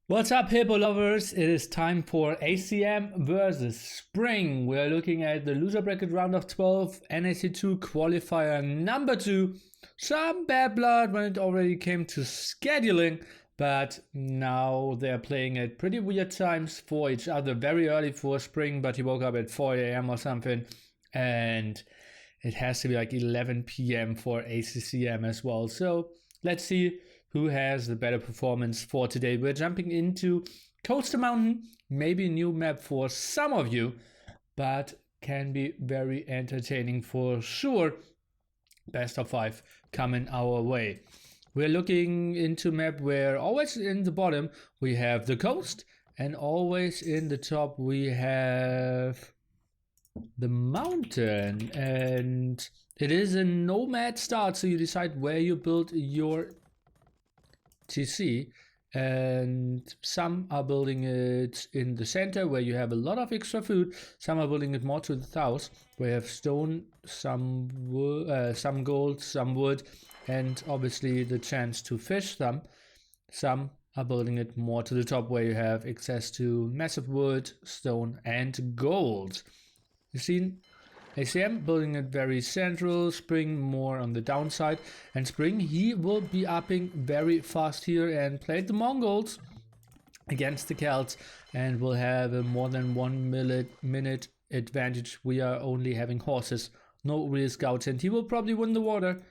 What's up, hippo lovers? It is time for ACCM versus Spring. We are looking at the loser bracket round of 12, NAC2 qualifier number 2. Some bad blood when it already came to scheduling, but now they're playing at pretty weird times for each other. Very early for Spring, but he woke up at 4 a.m. or something, and it has to be like 11 p.m. for ACCM as well. So let's see who has the better performance for today. We're jumping into Coaster Mountain, maybe a new map for some of you, but can be very entertaining for sure. Best of 5 coming our way. We're looking into map where always in the bottom we have the coast, and always in the top we have the mountain, and it is a nomad start, so you decide where you build your TC, and some are building it in the center where you have a lot of extra food. Some are building it more to the south where you have stone, some wood, some gold, some wood, and obviously the chance to fish some. Some are building it more to the top where you have access to massive wood, stone, and gold. You've seen ACCM building it very central, Spring more on the downside, and Spring, he will be upping very fast here and played the Mongols against the Celts and will have a more than 1 minute advantage. We are only having horses, no real scouts, and he will probably win the water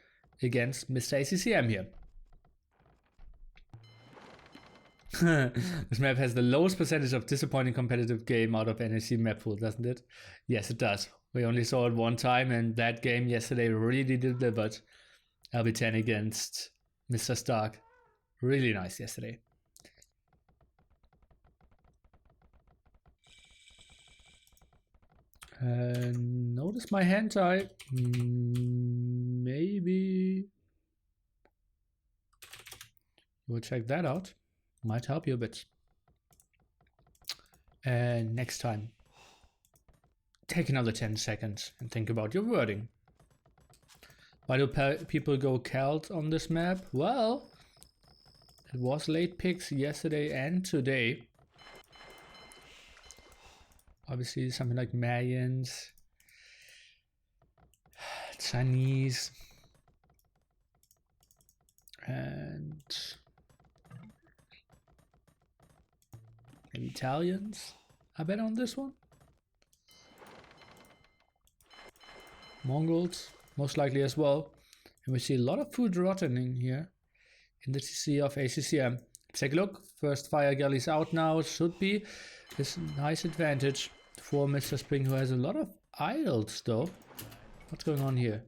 against Mr. ACCM here. This map has the lowest percentage of disappointing competitive game out of NAC map pool, doesn't it? Yes, it does. We only saw it one time, and that game yesterday really delivered. LB10 against Mr. Stark. Really nice yesterday. Notice my hand tie. Maybe we'll check that out. Might help you a bit. And next time, take another 10 seconds and think about your wording. Why do people go Celt on this map? Well, it was late picks yesterday and today. Obviously something like Mayans, Chinese, and maybe Italians. I bet on this one. Mongols, most likely as well. And we see a lot of food rotting here in the TC of ACCM. Take a look. First fire galleys out now. Should be this nice advantage for Mr. Spring, who has a lot of idols though. What's going on here?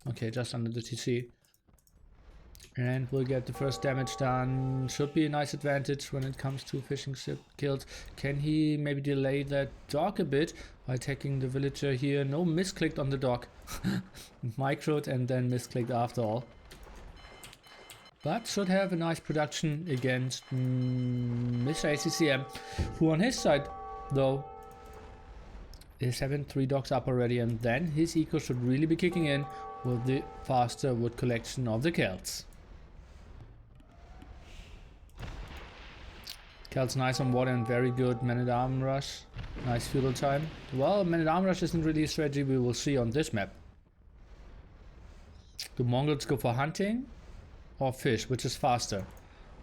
Okay, just under the TC. And we'll get the first damage done. Should be a nice advantage when it comes to fishing ship kills. Can he maybe delay that dog a bit by attacking the villager here? No, misclicked on the dog. Microed and then misclicked after all. But should have a nice production against Mr. ACCM, who on his side though is having 3 dogs up already, and then his eco should really be kicking in with the faster wood collection of the Celts. Celts nice on water and very good man-at-arm rush. Nice fuel time. Well, man-at-arm rush isn't really a strategy we will see on this map. Do Mongols go for hunting or fish, which is faster?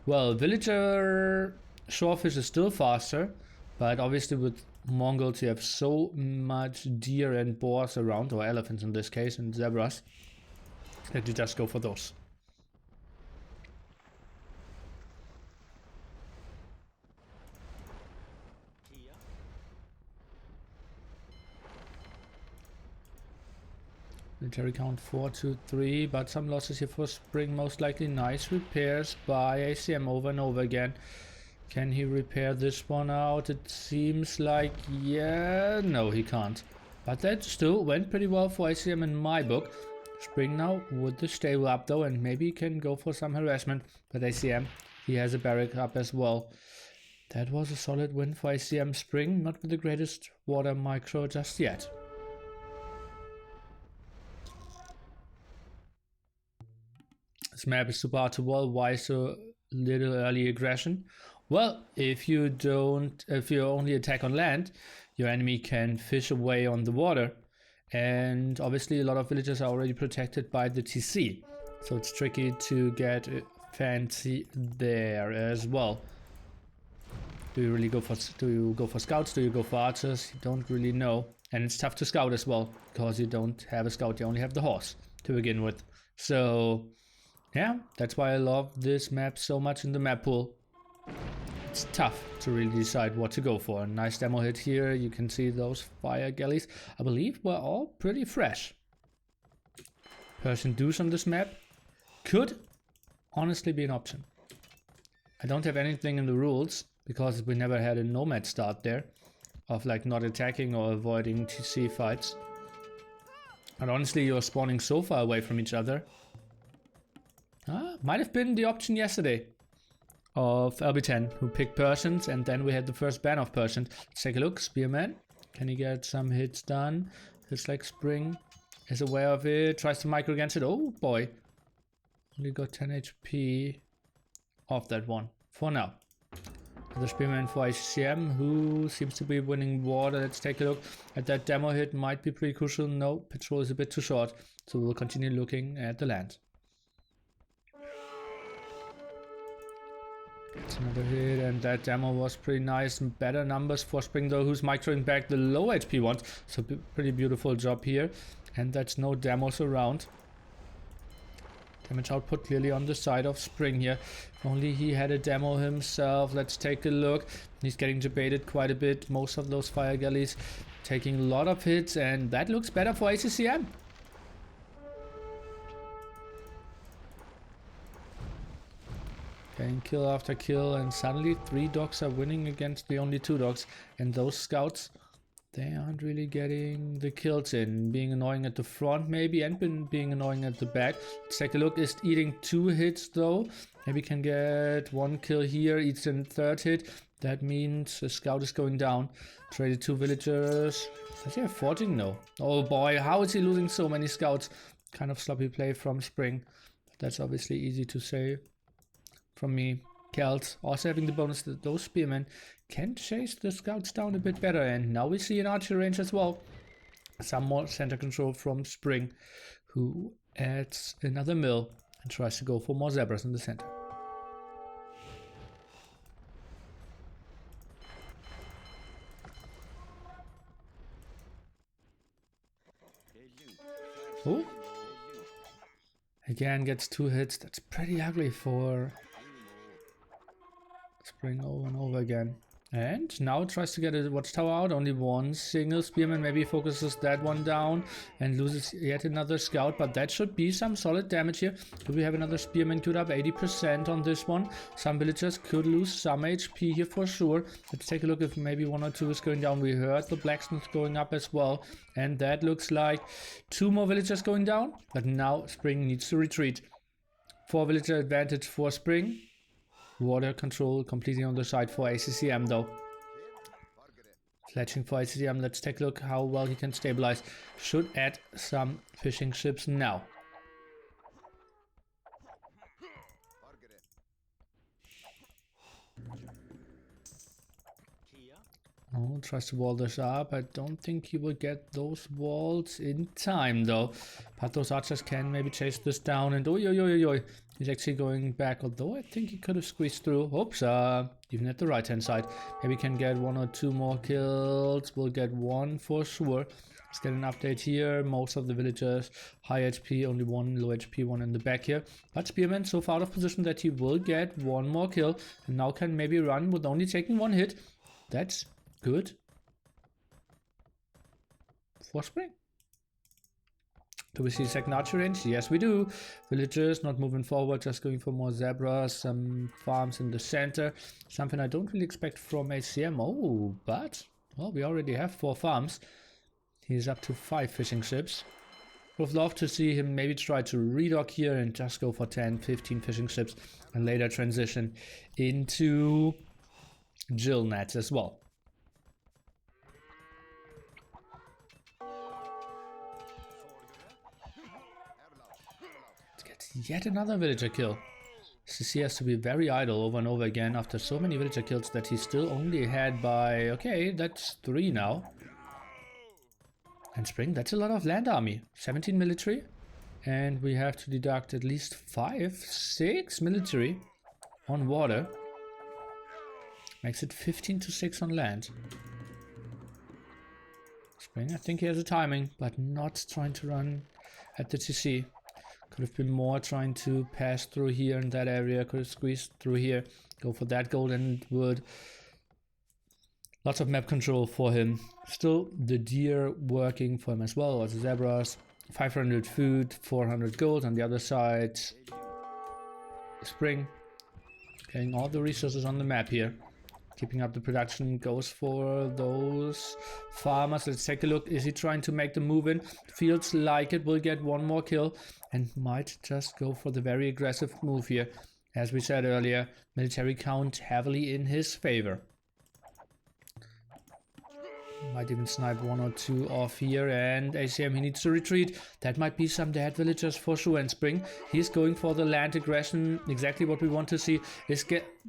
Well, villager shorefish is still faster, but obviously with Mongols you have so much deer and boars around, or elephants in this case, and zebras, that you just go for those. Military count 4 to 3, but some losses here for Spring, most likely. Nice repairs by ACCM over and over again. Can he repair this one out? It seems like, yeah, no he can't. But that still went pretty well for ACCM in my book. Spring now with the stable up though, and maybe can go for some harassment, but ACCM, he has a barrack up as well. That was a solid win for ACCM. Spring, not with the greatest water micro just yet. This map is super hard to wall. Why so little early aggression? Well, if you only attack on land, your enemy can fish away on the water. And obviously a lot of villages are already protected by the TC. So it's tricky to get fancy there as well. Do you go for scouts? Do you go for archers? You don't really know. And it's tough to scout as well, because you don't have a scout, you only have the horse to begin with. So yeah, that's why I love this map so much in the map pool. It's tough to really decide what to go for. Nice demo hit here. You can see those fire galleys, I believe, were all pretty fresh. Persian Deuce on this map could honestly be an option. I don't have anything in the rules, because we never had a nomad start there, of like not attacking or avoiding TC fights. And honestly, you're spawning so far away from each other. Might have been the option yesterday of LB10, who picked Persians, and then we had the first ban of Persians. Let's take a look. Spearman, can he get some hits done? Looks like Spring is aware of it, tries to micro against it. Oh boy, only got 10 HP off that one for now. The Spearman for ACCM, who seems to be winning water. Let's take a look at that demo hit. Might be pretty crucial. No, patrol is a bit too short, so we'll continue looking at the land. It's another hit, and that demo was pretty nice. Better numbers for Spring though, who's microing back the low HP ones. So pretty beautiful job here. And that's no demos around. Damage output clearly on the side of Spring here. If only he had a demo himself. Let's take a look. He's getting debated quite a bit. Most of those fire galleys taking a lot of hits, and that looks better for ACCM. Getting kill after kill, and suddenly 3 dogs are winning against the only 2 dogs. And those scouts, they aren't really getting the kills in. Being annoying at the front maybe, and being annoying at the back. Let's take a look. Is eating 2 hits though. Maybe can get 1 kill here, eats in 3rd hit. That means a scout is going down. Traded 2 villagers. Does he have forging? No. Oh boy, how is he losing so many scouts? Kind of sloppy play from Spring. But that's obviously easy to say from me. Kelt also having the bonus that those spearmen can chase the scouts down a bit better. And now we see an archer range as well. Some more center control from Spring, who adds another mill and tries to go for more zebras in the center. Oh, again gets 2 hits. That's pretty ugly for Spring over and over again. And now tries to get a watchtower out. Only 1 single spearman. Maybe focuses that one down and loses yet another scout. But that should be some solid damage here. Do we have another spearman queued up? 80% on this one. Some villagers could lose some HP here for sure. Let's take a look if maybe 1 or 2 is going down. We heard the blacksmith going up as well. And that looks like 2 more villagers going down. But now Spring needs to retreat. 4 villager advantage for Spring. Water control completely on the side for ACCM though. Fletching for ACCM. Let's take a look how well he can stabilize. Should add some fishing ships now. Oh, tries to wall this up. I don't think he will get those walls in time though. But those archers can maybe chase this down. And oi. He's actually going back, although I think he could have squeezed through. Oops, even at the right hand side. Maybe can get 1 or 2 more kills. We'll get 1 for sure. Let's get an update here. Most of the villagers high HP, only 1 low HP, 1 in the back here. But Spearman so far out of position that he will get 1 more kill. And now can maybe run with only taking 1 hit. That's good for Spring. Do we see second archer range? Yes, we do. Villagers not moving forward, just going for more zebras, some farms in the center. Something I don't really expect from ACCM. Oh, but, well, we already have 4 farms. He's up to 5 fishing ships. Would love to see him maybe try to redock here and just go for 10, 15 fishing ships and later transition into gill nets as well. Yet another villager kill. CC has to be very idle over and over again after so many villager kills that he's still only ahead by... Okay, that's 3 now. And Spring, that's a lot of land army. 17 military. And we have to deduct at least 5, 6 military on water. Makes it 15 to 6 on land. Spring, I think he has a timing, but not trying to run at the TC. Could have been more trying to pass through here in that area. Could have squeezed through here. Go for that golden wood. Lots of map control for him. Still the deer working for him as well. Also zebras. 500 food, 400 gold on the other side. Spring. Getting all the resources on the map here. Keeping up the production, goes for those farmers. Let's take a look. Is he trying to make the move in? Feels like it. Will get one more kill and might just go for the very aggressive move here. As we said earlier, military count heavily in his favor. Might even snipe 1 or 2 off here, and ACM, he needs to retreat. That might be some dead villagers for sure. And Spring, he's going for the land aggression. Exactly what we want to see is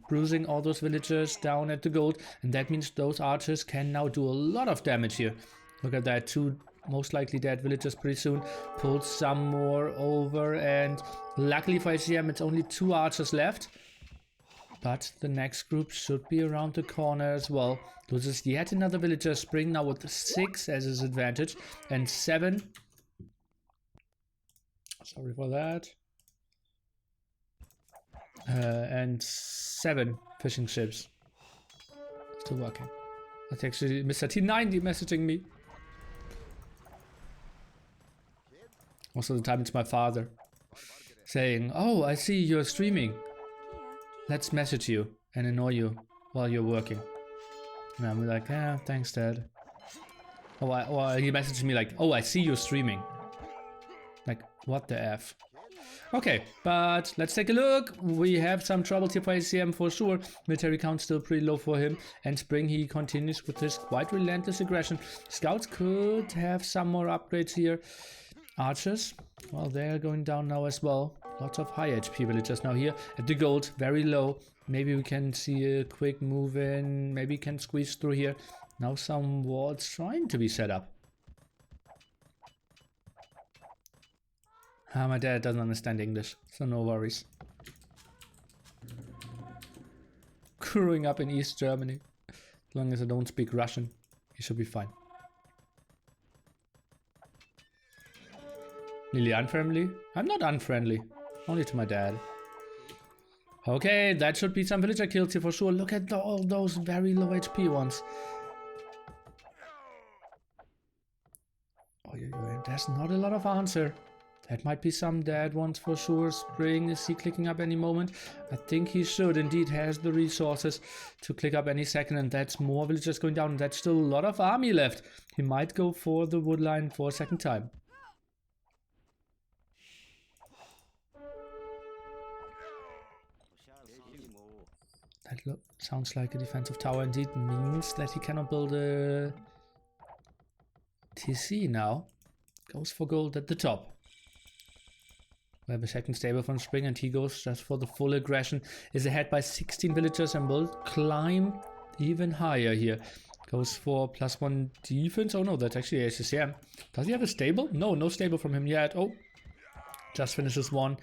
bruising all those villagers down at the gold, and that means those archers can now do a lot of damage here. Look at that, 2 most likely dead villagers pretty soon. Pulled some more over, and luckily for ACM, it's only 2 archers left. But the next group should be around the corner as well. Loses yet another villager. Spring now with 6 as his advantage. And 7. Sorry for that. And 7 fishing ships. Still working. That's actually Mr. T90 messaging me. Most of the time it's my father. Saying, oh, I see you're streaming. Let's message you and annoy you while you're working. And I'm like, yeah, thanks, Dad. Or he messaged me like, oh, I see you streaming. Like, what the F? Okay, but let's take a look. We have some trouble here for ACM for sure. Military count still pretty low for him. And Spring, he continues with his quite relentless aggression. Scouts could have some more upgrades here. Archers, well, they're going down now as well. Lots of high HP villagers now here at the gold, very low. Maybe we can see a quick move in. Maybe can squeeze through here. Now some walls trying to be set up. My dad doesn't understand English, so no worries. Growing up in East Germany. As long as I don't speak Russian, he should be fine. Nili unfriendly? I'm not unfriendly. Only to my dad. Okay, that should be some villager kills here for sure. Look at all those very low HP ones. Oh, there's not a lot of answer. That might be some dead ones for sure. Spring, is he clicking up any moment? I think he should indeed. Has the resources to click up any second, and that's more villagers going down. That's still a lot of army left. He might go for the wood line for a second time. That sounds like a defensive tower indeed. Means that he cannot build a TC now. Goes for gold at the top. We have a second stable from Spring, and he goes just for the full aggression. Is ahead by 16 villagers and will climb even higher here. Goes for +1 defense. Oh no, that's actually ACCM. Does he have a stable? No, no stable from him yet. Oh, just finishes one.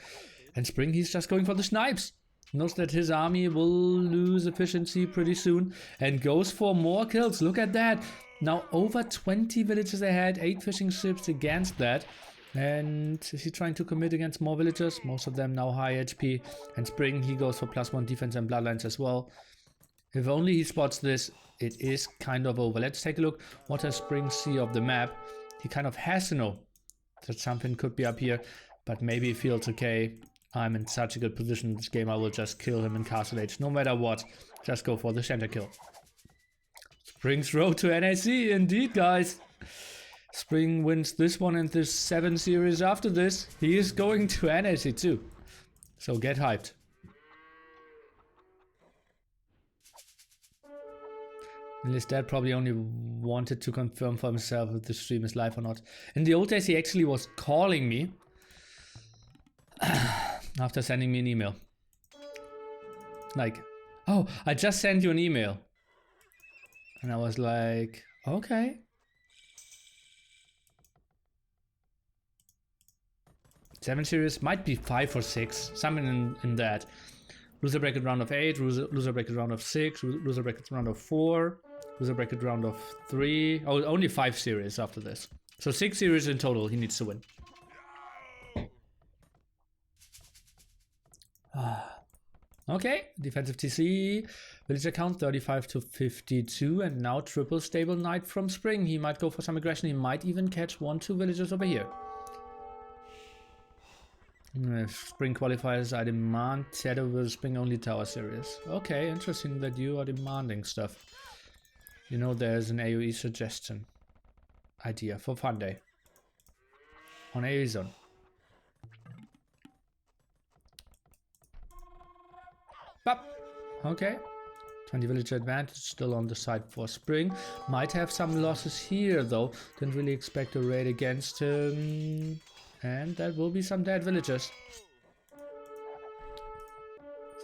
And Spring, he's just going for the snipes. Knows that his army will lose efficiency pretty soon and goes for more kills. Look at that. Now over 20 villagers ahead, 8 fishing ships against that. And is he trying to commit against more villagers? Most of them now high HP. And Spring, he goes for +1 defense and bloodlines as well. If only he spots this, it is kind of over. Let's take a look. What does Spring see of the map? He kind of has to know that something could be up here, but maybe he feels okay. I'm in such a good position in this game, I will just kill him in Castle Age. No matter what, just go for the center kill. Spring's road to NAC, indeed, guys. Spring wins this one and this 7 series after this. He is going to NAC too. So get hyped. His dad probably only wanted to confirm for himself if the stream is live or not. In the old days, he actually was calling me after sending me an email. Like, oh, I just sent you an email. And I was like, okay. 7 series, might be 5 or 6, something in that. Loser bracket round of 8, loser bracket round of 6, loser bracket round of 4, loser bracket round of 3. Oh, only 5 series after this. So 6 series in total he needs to win. Okay, defensive TC, villager count 35 to 52, and now triple stable knight from Spring. He might go for some aggression, he might even catch 1-2 villagers over here. If Spring qualifiers, I demand TaToH will Spring only tower series. Okay, interesting that you are demanding stuff. You know, there's an AoE suggestion idea for Fun Day on AoE Zone. Bop. Okay. 20 villager advantage still on the side for Spring. Might have some losses here though. Didn't really expect a raid against him. And that will be some dead villagers.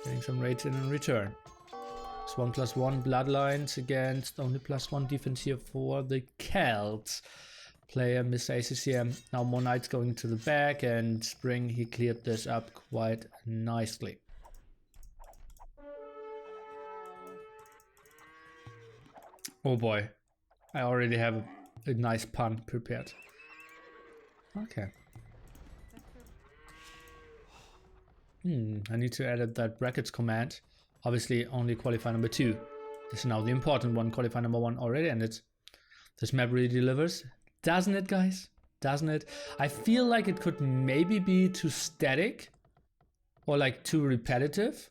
Getting some raids in return. It's 1+1 bloodlines against only +1 defense here for the Celts. Player Mr. ACCM. Now more knights going to the back, and Spring, he cleared this up quite nicely. Oh boy, I already have a nice pun prepared. Okay. I need to edit that brackets command. Obviously only qualifier number 2. This is now the important one. Qualifier number 1 already ended. This map really delivers. Doesn't it, guys? Doesn't it? I feel like it could maybe be too static. Or like too repetitive.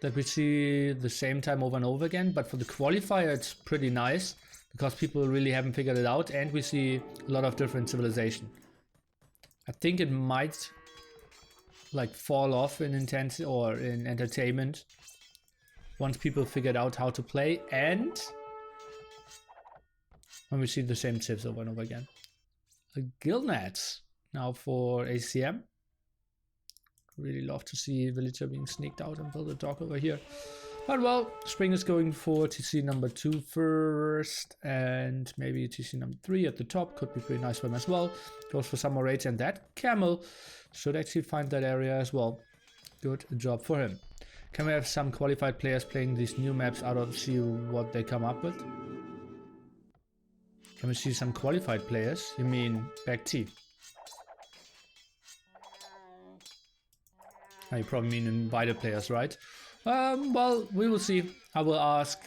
That we see the same time over and over again. But for the qualifier it's pretty nice. Because people really haven't figured it out. And we see a lot of different civilization. I think it might like fall off in intensity or in entertainment once people figured out how to play, and when we see the same tips over and over again. A Guildnats now for ACCM. Really love to see villager being sneaked out and build a dock over here. But well, Spring is going for TC number 2 first, and maybe TC number 3 at the top. Could be pretty nice for him as well. Goes for some more raids, and that camel should actually find that area as well. Good job for him. Can we have some qualified players playing these new maps out of see what they come up with? Can we see some qualified players? You mean back T? You probably mean invited players, right? Well, we will see. I will ask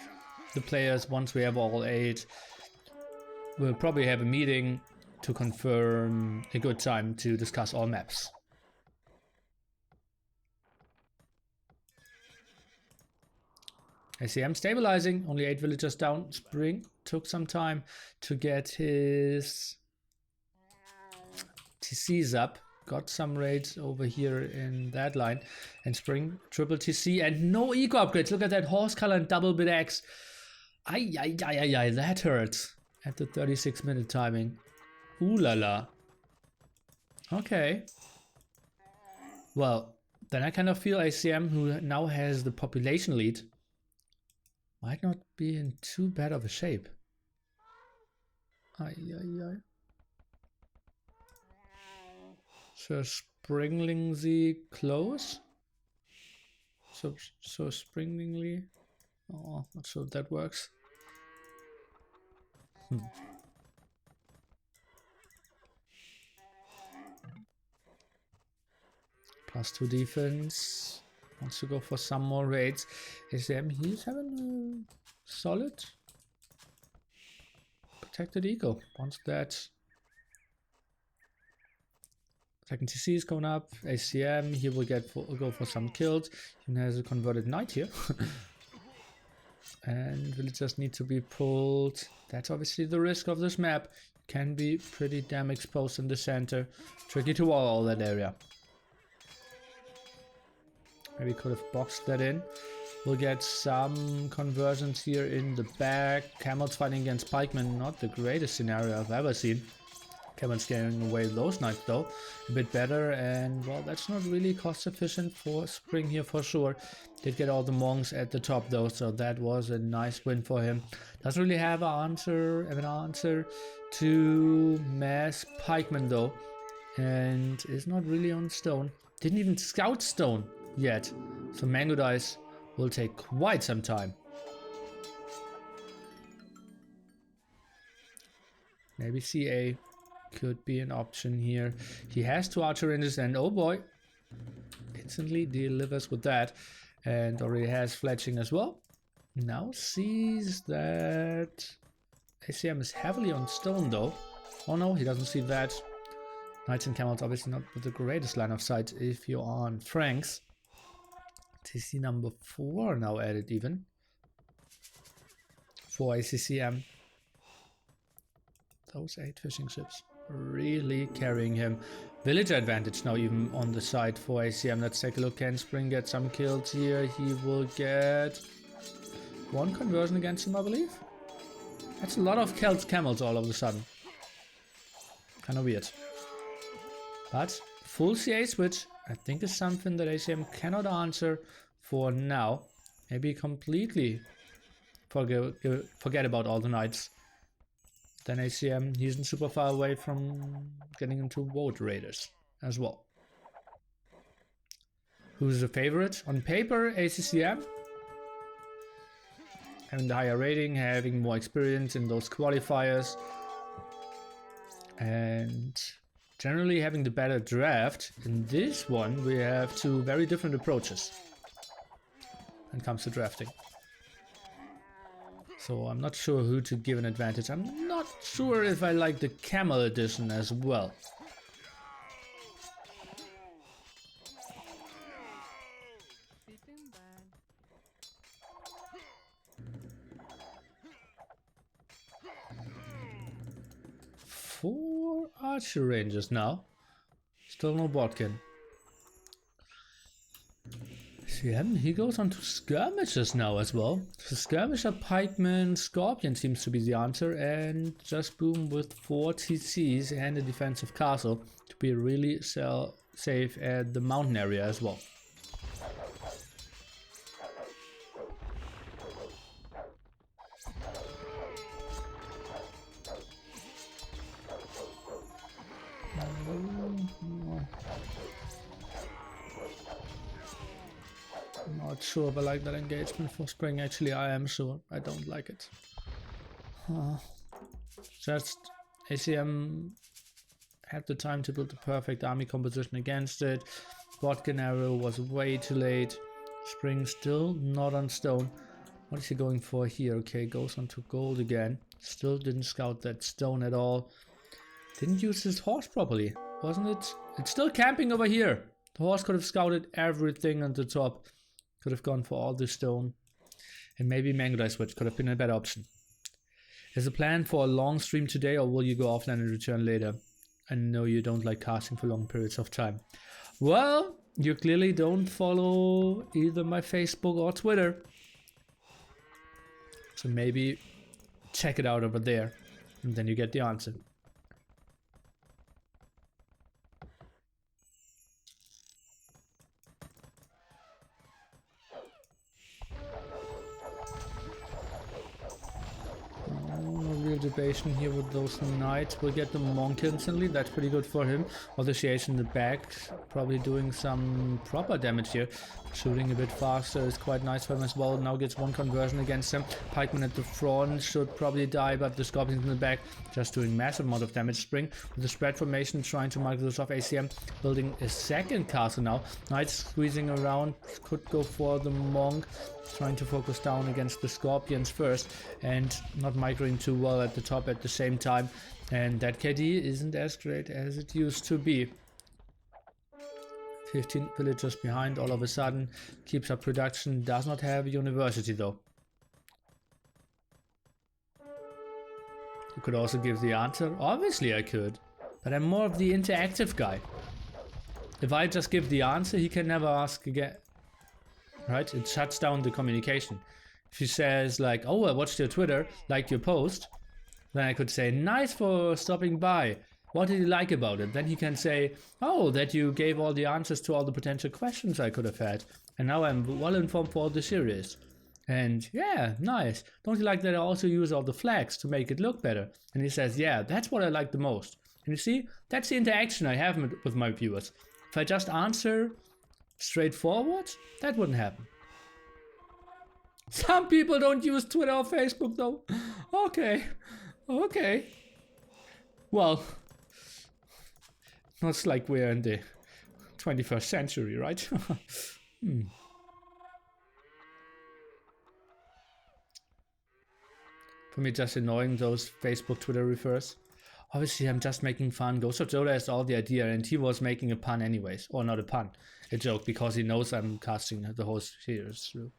the players once we have all 8. We'll probably have a meeting to confirm a good time to discuss all maps. ACCM stabilizing, only 8 villagers down. Spring took some time to get his TCs up. Got some raids over here in that line. And Spring, triple TC and no eco upgrades. Look at that horse color and double bit X. Ay, that hurts at the 36-minute timing. Ooh la la. Okay. Well, then I kind of feel ACCM, who now has the population lead, might not be in too bad of a shape. Ay. So Springlingly close. So Springlingly. Oh, not sure if that works. +2 defense. Wants to go for some more raids. ACCM, he's having a solid protected eco. Wants that. Second TC is going up. ACCM, he will go for some kills. He has a converted knight here. And villagers need to be pulled. That's obviously the risk of this map. Can be pretty damn exposed in the center. Tricky to wall all that area. Maybe could have boxed that in. We'll get some conversions here in the back. Camels fighting against pikemen. Not the greatest scenario I've ever seen. Camel scaring away those knights though, a bit better, and well, that's not really cost efficient for Spring here for sure. Did get all the monks at the top though, so that was a nice win for him. Doesn't really have an answer to mass pikemen though, and is not really on stone. Didn't even scout stone yet, so Mango Dice will take quite some time. Maybe CA could be an option here. He has 2 archer ranges, and oh boy, instantly delivers with that, and already has fletching as well. Now sees that ACM is heavily on stone though. Oh no, he doesn't see that. Knights and camels obviously not with the greatest line of sight if you're on Franks. TC number 4 now added even for ACCM. Those 8 fishing ships really carrying him. Villager advantage now even on the side for ACM. Let's take a look. Can Spring get some kills here? He will get 1 conversion against him, I believe. That's a lot of camels all of a sudden. Kinda weird. But full CA switch, I think, is something that ACM cannot answer for now. Maybe completely forget about all the knights. Then ACM, he isn't super far away from getting into Vote Raiders as well. Who's the favorite? On paper, ACCM. Having the higher rating, having more experience in those qualifiers, and generally having the better draft. In this one, we have 2 very different approaches when it comes to drafting. So I'm not sure who to give an advantage. I'm not sure if I like the camel edition as well. Four archer rangers now. Still no Bodkin. He goes on to skirmishers now as well. So skirmisher, pikeman, scorpion seems to be the answer, and just boom with 4 TCs and a defensive castle to be really safe at the mountain area as well. Not sure if I like that engagement for Spring. Actually, I am sure I don't like it. Just ACM had the time to build the perfect army composition against it. Bodkin arrow was way too late. Spring still not on stone. What is he going for here? Okay, goes on to gold again. Still didn't scout that stone at all. Didn't use his horse properly, wasn't it? It's still camping over here. The horse could have scouted everything on the top. Could have gone for all the stone. And maybe Mango Dice Switch could have been a better option. Is the plan for a long stream today, or will you go offline and return later? I know you don't like casting for long periods of time. Well, you clearly don't follow either my Facebook or Twitter. So maybe check it out over there, and then you get the answer. Debation here with those knights. We'll get the monk instantly. That's pretty good for him. Although she is in the back, probably doing some proper damage here. Shooting a bit faster is quite nice for him as well. Now gets 1 conversion against him. Pikeman at the front should probably die, but the scorpions in the back just doing massive amount of damage. Spring with the spread formation trying to mark this off. ACM building a second castle now. Knights squeezing around, could go for the monk. Trying to focus down against the scorpions first and not migrating too well at the top at the same time. And that KD isn't as great as it used to be. 15 villagers behind all of a sudden. Keeps up production. Does not have a university though. You could also give the answer. Obviously I could. But I'm more of the interactive guy. If I just give the answer, he can never ask again. Right? It shuts down the communication. If he says like, oh, I watched your Twitter, liked your post, then I could say, nice for stopping by. What did he like about it? Then he can say, oh, that you gave all the answers to all the potential questions I could have had. And now I'm well informed for all the series. And yeah, nice. Don't you like that I also use all the flags to make it look better? And he says, yeah, that's what I like the most. And you see, that's the interaction I have with my viewers. If I just answer straightforward, that wouldn't happen. Some people don't use Twitter or Facebook though. Okay. Well, not like we're in the 21st century, right? For me, just annoying those Facebook Twitter refers. Obviously, I'm just making fun. Ghost of Joda is all the idea, and he was making a pun anyways. Or not a pun, a joke, because he knows I'm casting the whole series through.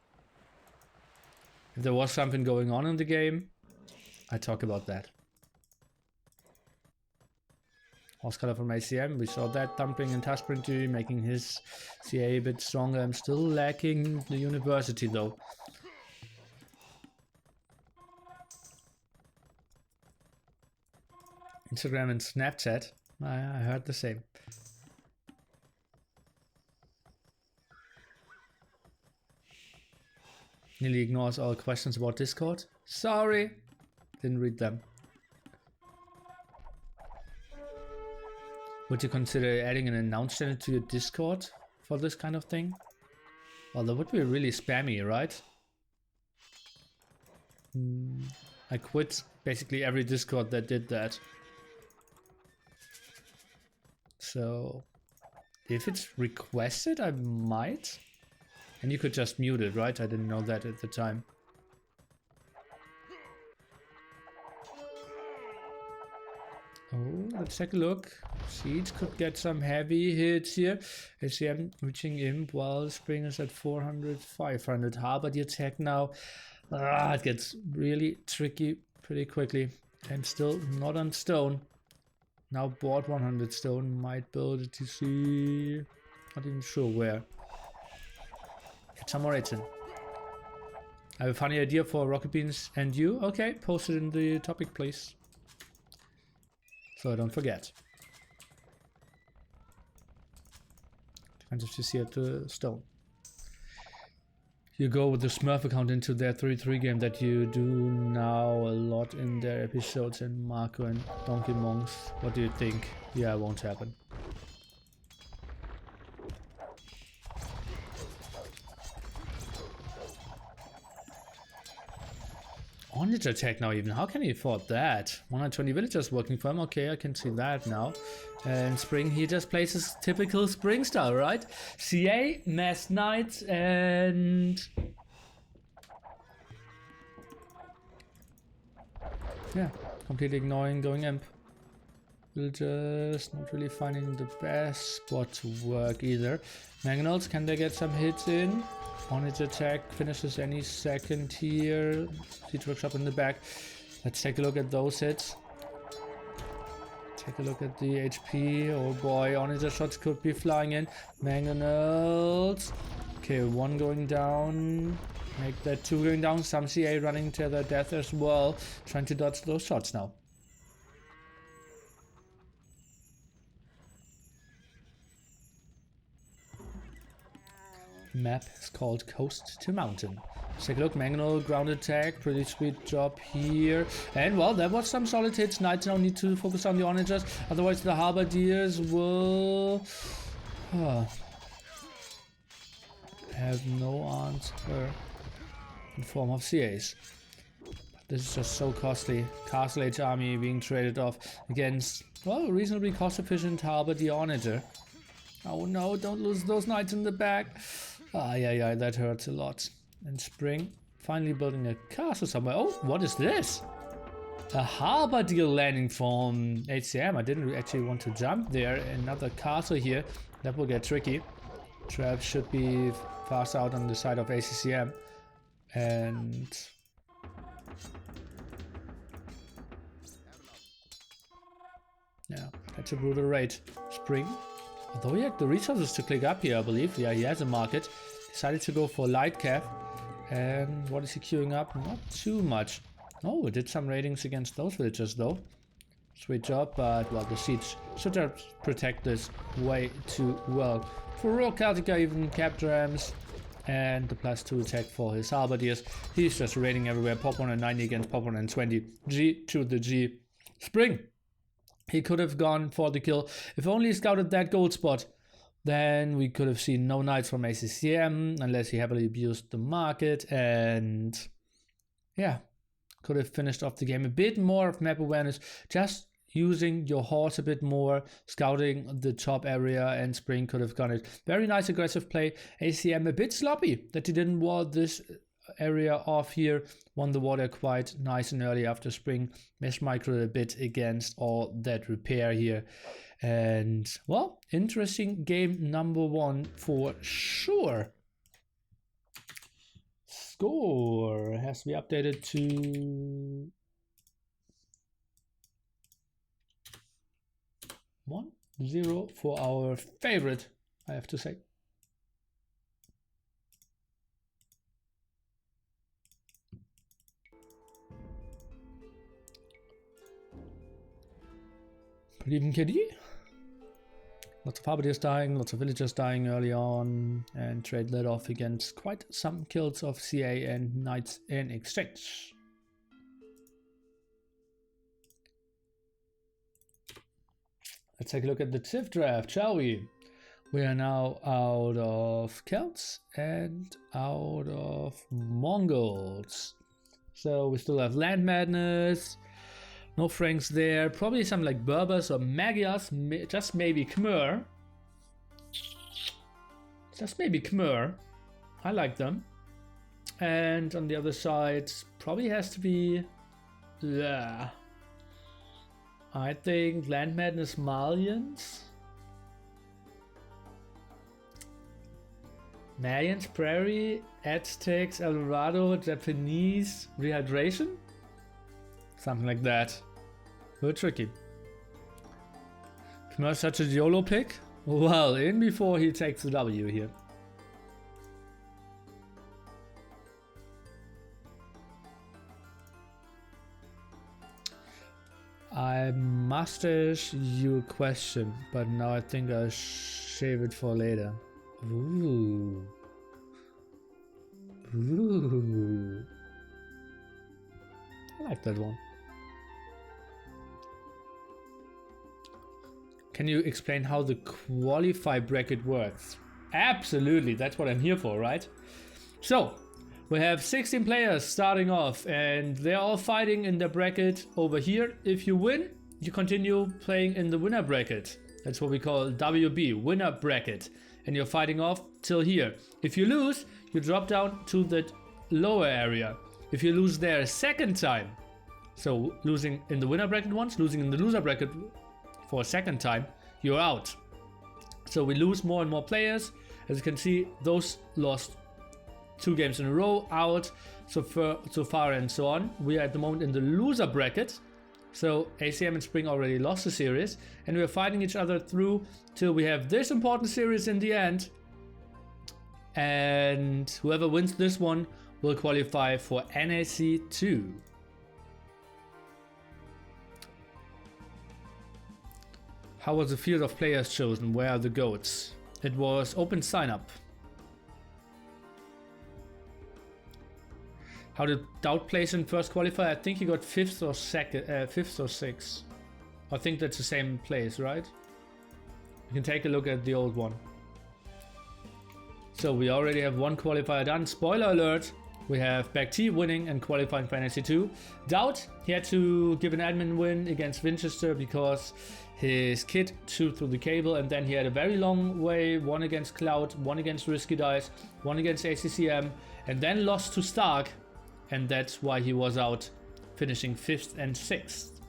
If there was something going on in the game, I'd talk about that. Horse color from ACCM, we saw that thumping and touch print making his CA a bit stronger. I'm still lacking the university though. Instagram and Snapchat, I heard the same. Nili ignores all questions about Discord. Sorry, didn't read them. Would you consider adding an announce channel to your Discord for this kind of thing? Well, that would be really spammy, right? I quit basically every Discord that did that. So, if it's requested, I might. And you could just mute it, right? I didn't know that at the time. Oh, let's take a look. Seeds could get some heavy hits here. ACCM reaching Imp while Spring is at 400, 500. Harbor the attack now. It gets really tricky pretty quickly. And still not on stone. Now board 100 stone. Might build a TC. Not even sure where. Get some more 18. I have a funny idea for Rocket Beans and you. Okay, post it in the topic, please. So I don't forget. Defensive TC at the stone. You go with the Smurf account into their 3-3 game that you do now a lot in their episodes, and Marco and Donkey Monks. What do you think? Yeah, it won't happen. Onage attack now even. How can he afford that? 120 villagers working for him. Okay, I can see that now. And Spring, he just plays his typical Spring style, right? CA, Mass Knight, and... yeah, completely ignoring going Imp. Villagers not really finding the best spot to work either. Mangonels, can they get some hits in? Onage attack finishes any second here. Siege workshop in the back. Let's take a look at those hits. Take a look at the HP. Oh boy, Onage shots could be flying in. Mangonels. Okay, one going down. Make that two going down. Some CA running to their death as well. Trying to dodge those shots now. Map is called Coast to Mountain. Let's take a look. Mangonel ground attack. Pretty sweet job here. And well, that was some solid hits. Knights now need to focus on the onagers. Otherwise, the Halberdiers will have no answer in form of CAs. This is just so costly. Castle Age army being traded off against, well, a reasonably cost efficient Halberdier onager. Oh no, don't lose those knights in the back. Yeah, that hurts a lot. And Spring finally building a castle somewhere. Oh, what is this? A Halberdier landing from ACCM. I didn't actually want to jump there. Another castle here. That will get tricky. Traps should be fast out on the side of ACCM. And... yeah, that's a brutal raid. Spring. Although he had the resources to click up here, I believe. Yeah, he has a market. Decided to go for light cap. And what is he queuing up? Not too much. Oh, it did some ratings against those villagers though. Sweet job, but well, the siege should have protect this way too well. For Royal Celtica, even kept rams and the +2 attack for his halberdiers. He's just raiding everywhere. Pop 190 against Pop 120. G to the G. Spring. He could have gone for the kill. If only he scouted that gold spot, then we could have seen no knights from ACCM unless he heavily abused the market, and yeah, could have finished off the game. A bit more of map awareness, just using your horse a bit more, scouting the top area, and Spring could have got it. Very nice aggressive play. ACM a bit sloppy that he didn't wall this area off here. Won the water quite nice and early after Spring missed micro a bit against all that repair here. And well, interesting game number 1 for sure. Score has to be updated to 1-0 for our favorite, I have to say. Pretty even KD. Lots of halberdiers dying, lots of villagers dying early on, and trade led off against quite some kills of CA and knights in exchange. Let's take a look at the Civ draft, shall we? We are now out of Celts and out of Mongols. So we still have Land Madness, no Franks there, probably some like Berbers or Magyars, just maybe Khmer. Just maybe Khmer. I like them. And on the other side, probably has to be, yeah, I think Land Madness Malians. Mayans, Prairie, Aztecs, Eldorado, Japanese, Rehydration? Something like that. Very tricky. Khmer such a YOLO pick? Well, in before he takes the W here. I must ask you a question, but now I think I'll save it for later. Ooh. Ooh. I like that one. Can you explain how the qualify bracket works? Absolutely, that's what I'm here for, right? So, we have 16 players starting off, and they're all fighting in the bracket over here. If you win, you continue playing in the winner bracket. That's what we call WB, winner bracket. And you're fighting off till here. If you lose, you drop down to the lower area. If you lose there a second time, so losing in the winner bracket once, losing in the loser bracket for a second time, you're out. So we lose more and more players. As you can see, those lost 2 games in a row, out, so far and so on. We are at the moment in the loser bracket. So ACM and Spring already lost the series, and we're fighting each other through till we have this important series in the end. And whoever wins this one will qualify for NAC 2. How was the field of players chosen? Where are the goats? It was open sign up. How did TaToH place in first qualifier? I think he got 5th or 6th. I think that's the same place, right? You can take a look at the old one. So we already have 1 qualifier done. Spoiler alert, we have BBQT winning and qualifying for NAC 2. TaToH, he had to give an admin win against Winchester because his kid chewed through the cable, and then he had a very long way, 1 against Cloud, 1 against Risky Dice, 1 against ACCM, and then lost to Stark, and that's why he was out, finishing 5th and 6th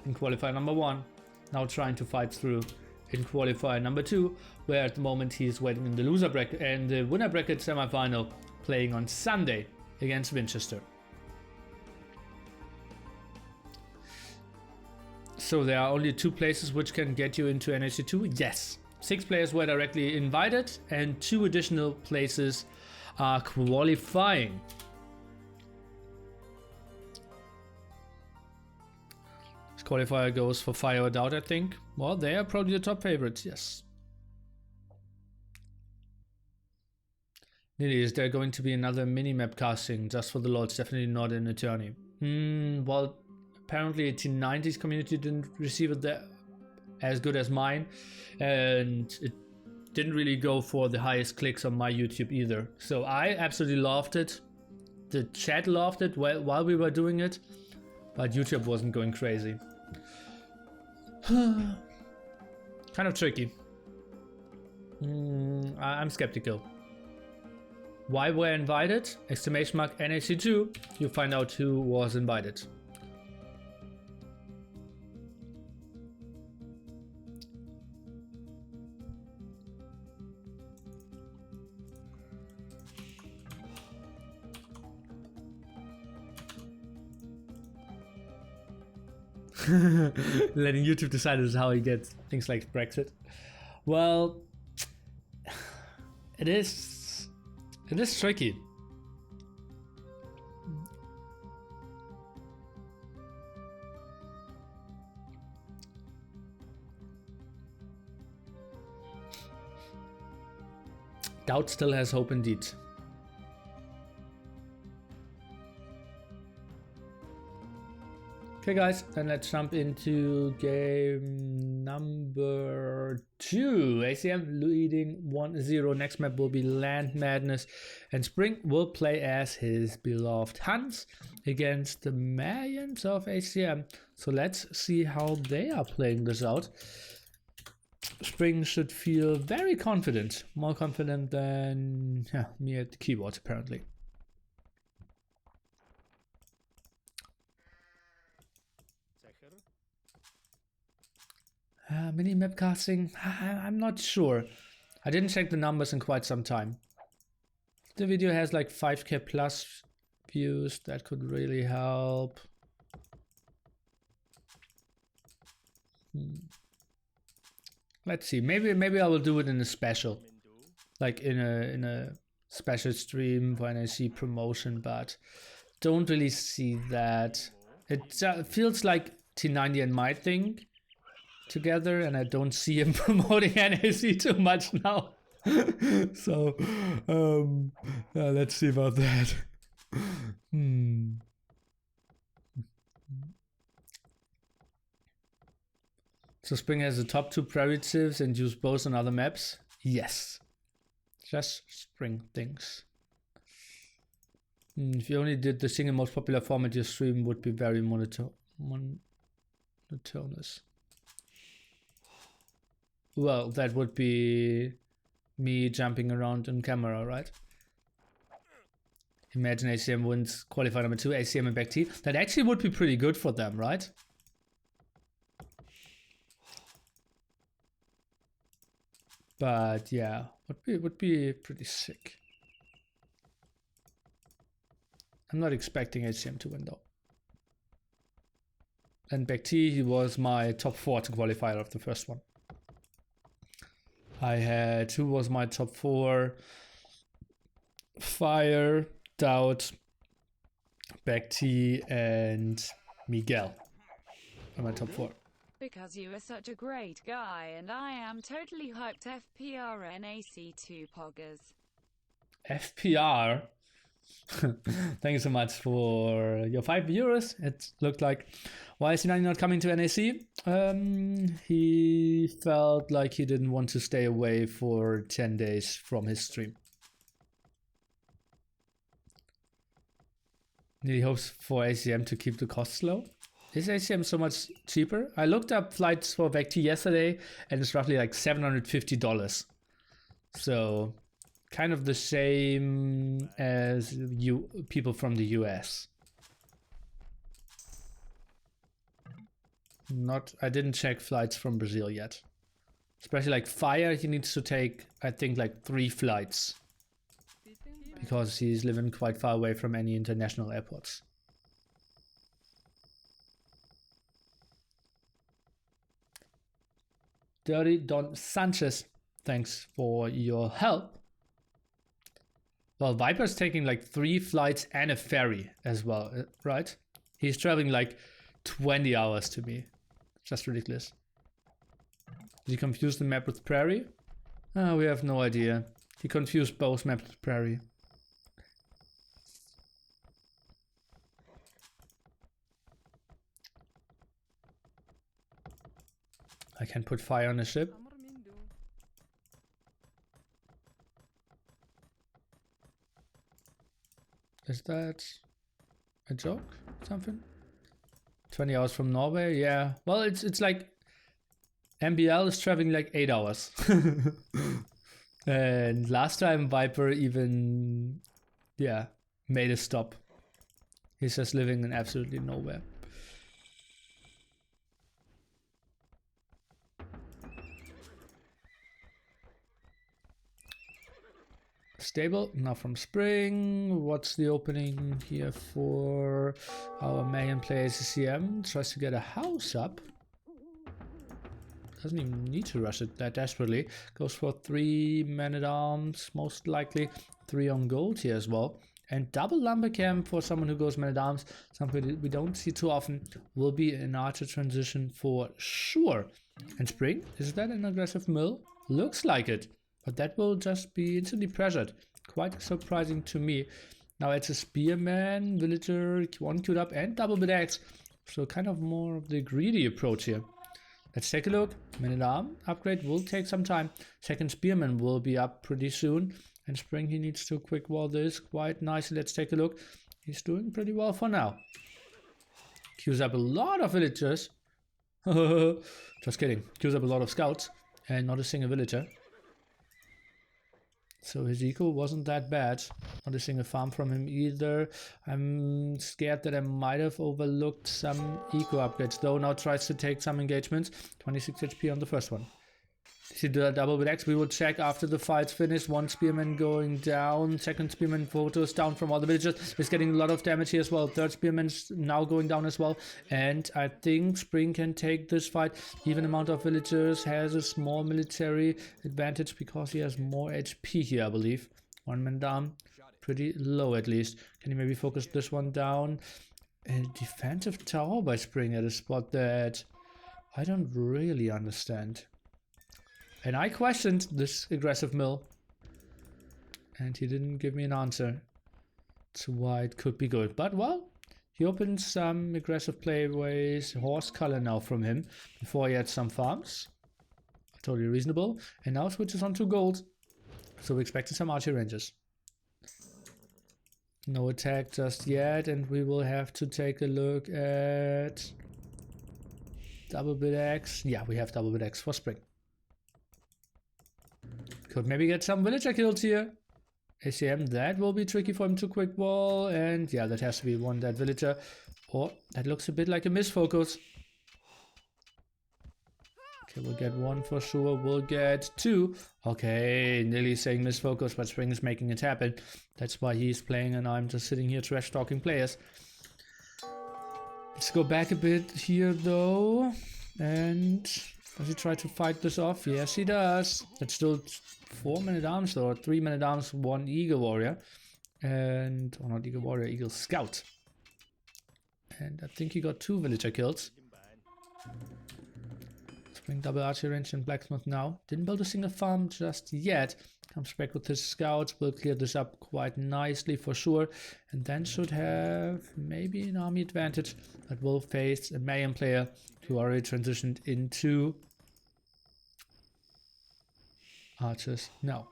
in qualifier number 1. Now trying to fight through in qualifier number 2, where at the moment he is waiting in the loser bracket and the winner bracket semifinal, playing on Sunday against Winchester. So there are only 2 places which can get you into NAC 2? Yes. 6 players were directly invited, and 2 additional places are qualifying. Qualifier goes for Fire or Doubt, I think. Well, they are probably the top favorites, yes. Nili, is there going to be another mini-map casting just for the Lords? Definitely not an attorney. Well, apparently T90's community didn't receive it as good as mine, and it didn't really go for the highest clicks on my YouTube either. So I absolutely loved it. The chat loved it while we were doing it, but YouTube wasn't going crazy. Kind of tricky. I'm skeptical. Why were invited? Exclamation mark NAC2. You find out who was invited. Letting YouTube decide is how you get things like Brexit. Well, it is tricky. Doubt still has hope indeed. Okay guys, then let's jump into game number 2. ACM leading 1-0. Next map will be Land Madness, and Spring will play as his beloved Hans against the Mayans of ACM. So let's see how they are playing this out. Spring should feel very confident, more confident than me at the keyboard apparently. Mini map casting? I'm not sure. I didn't check the numbers in quite some time. The video has like 5k plus views. That could really help. Let's see. Maybe I will do it in a special, like in a special stream for NAC promotion. But don't really see that. It feels like T90 and my thing together, and I don't see him promoting NAC too much now. So let's see about that. So Spring has the top 2 prerogatives and use both on other maps? Yes. Just Spring things. If you only did the single most popular format, your stream would be very monotonous. Well, that would be me jumping around in camera, right? Imagine ACM wins qualifier number 2, ACM and back T. That actually would be pretty good for them, right? But yeah, would be pretty sick. I'm not expecting ACM to win though. And back T, he was my top 4 to qualifier of the first one. I had who was my top 4? Fire, Doubt, Back T, and Miguel are my top 4. Because you are such a great guy, and I am totally hyped. FPR NAC2 poggers. FPR? Thank you so much for your €5. It looked like. Why is he not coming to NAC? He felt like he didn't want to stay away for 10 days from his stream. He hopes for ACM to keep the costs low. Is ACM so much cheaper? I looked up flights for VecT yesterday and it's roughly like $750. So kind of the same as people from the US. I didn't check flights from Brazil yet. Especially like Fire, he needs to take, I think, like 3 flights. Because he's living quite far away from any international airports. Dirty Don Sanchez, thanks for your help. Well, Viper's taking like 3 flights and a ferry as well, right? He's traveling like 20 hours to me. Just ridiculous. Did he confuse the map with Prairie? We have no idea. He confused both maps with Prairie. I can put fire on a ship. Is that a joke? Something? 20 hours from Norway? Yeah. Well, it's like MBL is traveling like 8 hours. And last time Viper even, yeah, made a stop. He's just living in absolutely nowhere. Stable, now from Spring. What's the opening here for our main player ACCM? Tries to get a house up. Doesn't even need to rush it that desperately. Goes for 3 men-at-arms, most likely 3 on gold here as well. And double lumber camp for someone who goes men-at-arms, something we don't see too often, will be an archer transition for sure. And Spring, is that an aggressive mill? Looks like it. But that will just be instantly pressured. Quite surprising to me. Now it's a spearman, villager, one queued up, and double bit axe. So kind of more of the greedy approach here. Let's take a look. Man-at-arm upgrade will take some time. Second spearman will be up pretty soon. And Spring, he needs to quick wall this quite nicely. Let's take a look. He's doing pretty well for now. Queues up a lot of villagers. Just kidding. Queues up a lot of scouts. And not a single villager. So his eco wasn't that bad. Not a single farm from him either. I'm scared that I might have overlooked some eco upgrades though. Now tries to take some engagements. 26 HP on the first one. See the double with X. We will check after the fight's finished. One spearman going down. Second spearman photos down from all the villagers. Is getting a lot of damage here as well. Third spearman's now going down as well. And I think Spring can take this fight. Even amount of villagers, has a small military advantage because he has more HP here, I believe. One man down. Pretty low at least. Can he maybe focus this one down? A defensive tower by Spring at a spot that I don't really understand. And I questioned this aggressive mill. And he didn't give me an answer to why it could be good. But well, he opened some aggressive playways, horse color now from him. Before he had some farms. Totally reasonable. And now switches on to gold. So we expected some archery ranges. No attack just yet. And we will have to take a look at double bit X. Yeah, we have double bit X for Spring. Could maybe get some villager kills here. ACM, that will be tricky for him to quick wall. And yeah, that has to be one dead villager. Or that looks a bit like a misfocus. Okay, we'll get one for sure. We'll get 2. Okay, Nili saying misfocus, but Spring is making it happen. That's why he's playing and I'm just sitting here trash talking players. Let's go back a bit here though. And does he try to fight this off? Yes, he does. That's still 4 men-at-arms though, or 3 men-at-arms, 1 Eagle Warrior. And, or not Eagle Warrior, Eagle Scout. And I think he got 2 villager kills. Spring double archery range and blacksmith now. Didn't build a single farm just yet. Comes back with his scouts. Will clear this up quite nicely for sure. And then should have maybe an army advantage. That will face a Mayhem player who already transitioned into archers. No.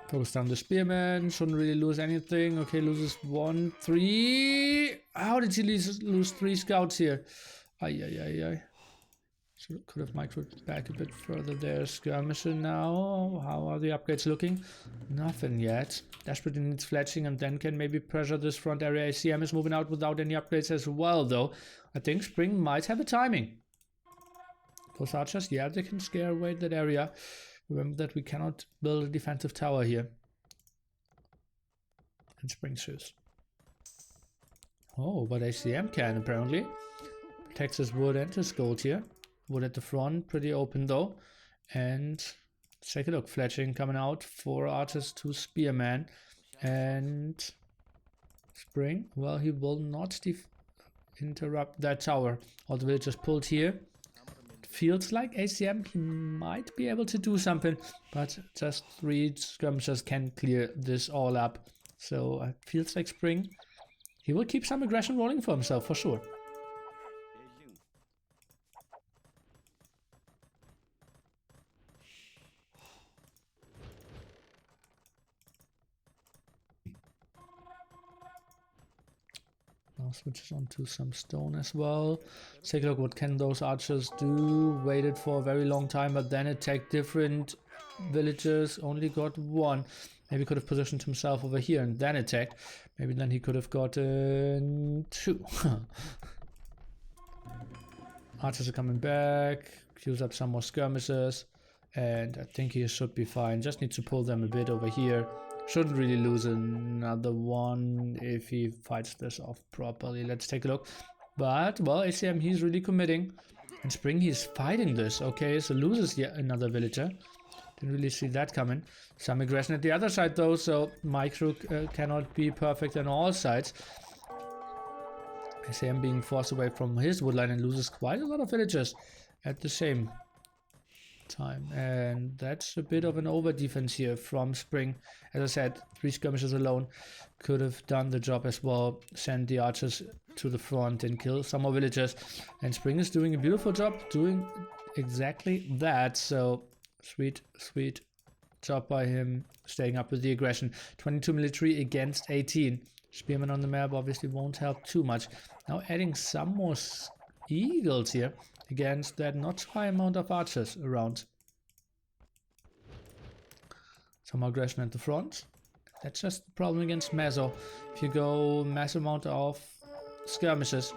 Focus down the spearman. Shouldn't really lose anything. Okay, loses 1, 3. How did he lose 3 scouts here? Ay. Could have microed back a bit further there. Skirmisher now. How are the upgrades looking? Nothing yet. Desperately needs fletching and then can maybe pressure this front area. ACM is moving out without any upgrades as well though. I think Spring might have a timing. Those archers, yeah, they can scare away that area. Remember that we cannot build a defensive tower here. And Spring shoes. Oh, but ACM can apparently. Protects his wood and his gold here. Wood at the front, pretty open though. And Let's take a look. Fletching coming out. 4 archers, 2 spearmen. And Spring, well, he will not interrupt that tower. All the villagers pulled here. Feels like ACM, he might be able to do something, but just 3 skirmishers can clear this all up. So it feels like Spring, he will keep some aggression rolling for himself for sure. Now switches onto some stone as well. Let's take a look, what can those archers do? Waited for a very long time, but then attacked different villagers. Only got 1. Maybe could have positioned himself over here and then attacked. Maybe then he could have gotten 2. Archers are coming back. Queues up some more skirmishers. And I think he should be fine. Just need to pull them a bit over here. Shouldn't really lose another one if he fights this off properly. Let's take a look. But, well, ACM, he's really committing. And Spring, he's fighting this. Okay, so loses yet another villager. Didn't really see that coming. Some aggression at the other side, though, so Micro cannot be perfect on all sides. ACM being forced away from his woodline and loses quite a lot of villagers at the same time, and that's a bit of an over defense here from Spring. As I said, 3 skirmishers alone could have done the job as well, send the archers to the front and kill some more villagers, and Spring is doing a beautiful job doing exactly that. So sweet job by him, staying up with the aggression. 22 military against 18. Spearmen on the map obviously won't help too much. Now adding some more eagles here against that not high amount of archers around. Some aggression at the front. That's just the problem against Mezzo. If you go mass amount of skirmishes,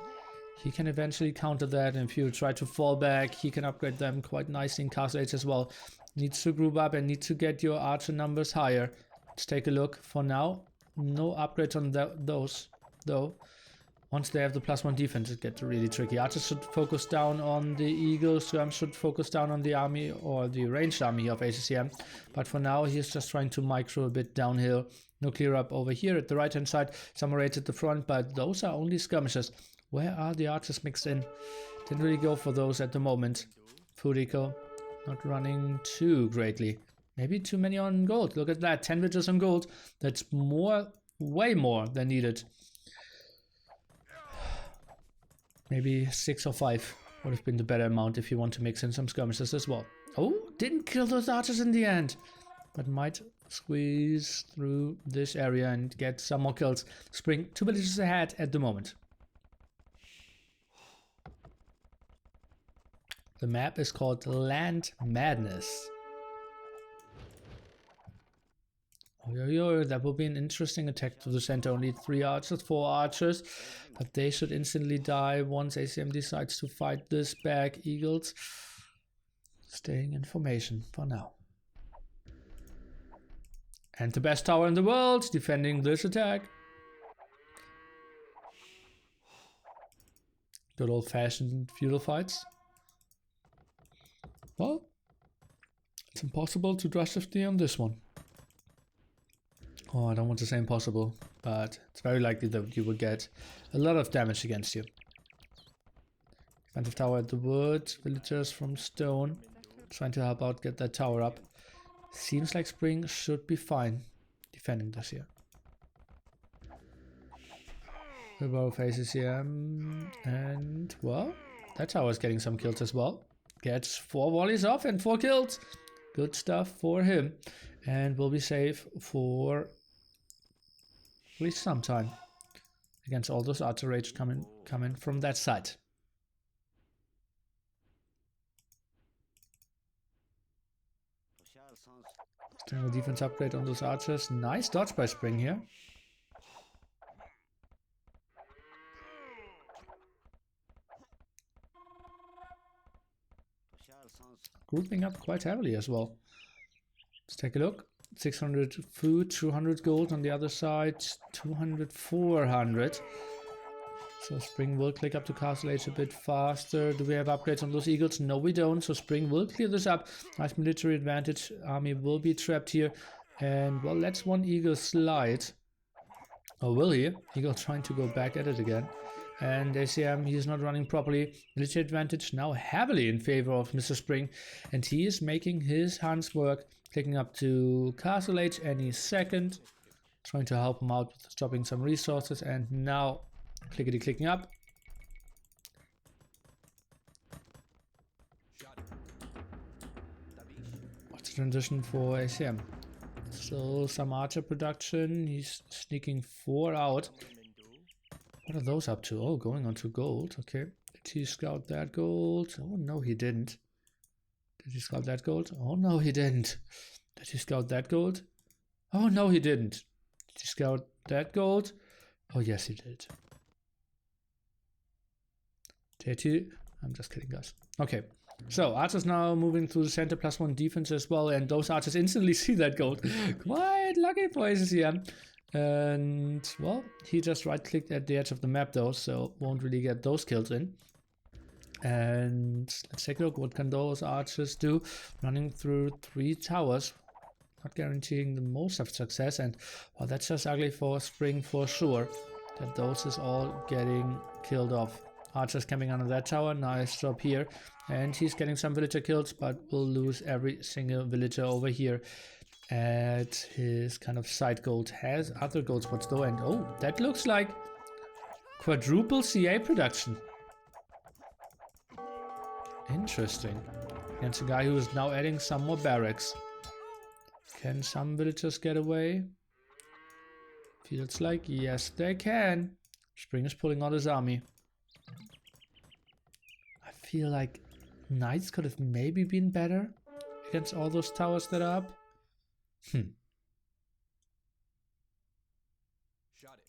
he can eventually counter that, and if you try to fall back, he can upgrade them quite nicely in Castle Age as well. Needs to group up and need to get your archer numbers higher. Let's take a look. For now, no upgrades on those, though. Once they have the +1 defense, it gets really tricky. Archers should focus down on the eagles, Skirms should focus down on the army or the ranged army of ACCM. But for now, he's just trying to micro a bit downhill. No clear up over here at the right hand side. Some raids at the front, but those are only skirmishes. Where are the archers mixed in? Didn't really go for those at the moment. Food eco not running too greatly. Maybe too many on gold. Look at that, 10 villages on gold. That's more, way more than needed. Maybe 6 or 5 would have been the better amount if you want to mix in some skirmishes as well. Oh, didn't kill those archers in the end, but might squeeze through this area and get some more kills. Spring 2 villages ahead at the moment. The map is called Land Madness. Oh, that will be an interesting attack to the center. Only 3 archers, 4 archers, but they should instantly die once ACM decides to fight this back. Eagles staying in formation for now. And the best tower in the world defending this attack. Good old-fashioned feudal fights. Well, it's impossible to drastically on this one. Oh, I don't want to say impossible, but it's very likely that you will get a lot of damage against you. Defensive tower at the wood, villagers from stone, trying to help out get that tower up. Seems like Spring should be fine defending this here. The both ACCM, and well, that tower is getting some kills as well. Gets 4 volleys off and 4 kills. Good stuff for him, and will be safe for at least some time against all those archer rage coming from that side. General defense upgrade on those archers. Nice dodge by Spring here. Grouping up quite heavily as well. Let's take a look. 600 food, 200 gold on the other side, 200, 400. So Spring will click up to Castle Age a bit faster. Do we have upgrades on those Eagles? No, we don't. So Spring will clear this up. Nice military advantage. Army will be trapped here. And, well, let's one Eagle slide. Or will he? Eagle trying to go back at it again. And ACM, he's not running properly. Military advantage now heavily in favor of Mr. Spring. And he is making his Hans work. Clicking up to Castle Age any second. Trying to help him out with stopping some resources. And now... clickety clicking up. What's the transition for ACM? So some archer production. He's sneaking 4 out. What are those up to? Oh, going on to gold. Okay. Did he scout that gold? Oh no, he didn't. Did he scout that gold? Oh no, he didn't. Did he scout that gold? Oh no, he didn't. Did he scout that gold? Oh yes, he did. TaToH. I'm just kidding, guys. Okay, so archers now moving through the center, +1 defense as well, and those archers instantly see that gold. Quite lucky for ACCM. And, well, he just right-clicked at the edge of the map though, so won't really get those kills in. And let's take a look. What can those archers do? Running through 3 towers. Not guaranteeing the most of success, and, well, that's just ugly for Spring for sure. That those is all getting killed off. Archers camping under that tower, nice job here. And he's getting some villager kills, but will lose every single villager over here. At his kind of side gold, has other gold spots though, and oh, that looks like quadruple CA production. Interesting. Against a guy who is now adding some more barracks. Can some villagers get away? Feels like yes they can. Spring is pulling out his army. I feel like knights could have maybe been better against all those towers that are up. Shot it.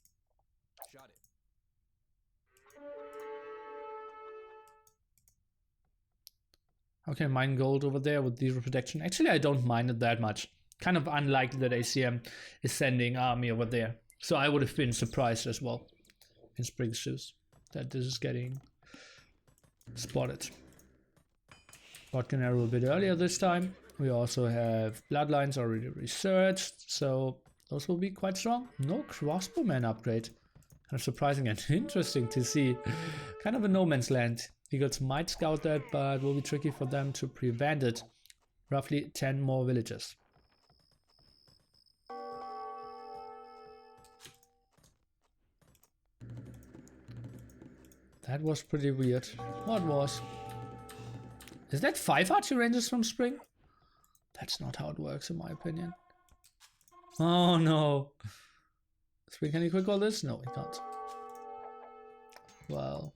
Okay, mine gold over there with zero protection. Actually, I don't mind it that much. Kind of unlikely that ACM is sending army over there. So I would have been surprised as well in Spring's shoes that this is getting spotted. Botkin arrow a bit earlier this time. We also have bloodlines already researched, so those will be quite strong. No crossbowman upgrade. Kind of surprising and interesting to see. Kind of a no man's land. Eagles might scout that, but will be tricky for them to prevent it. Roughly 10 more villages. That was pretty weird. What was? Is that 5 archer rangers from Spring? That's not how it works in my opinion. Oh no. Spring, can you quick all this? No, we can't. Well,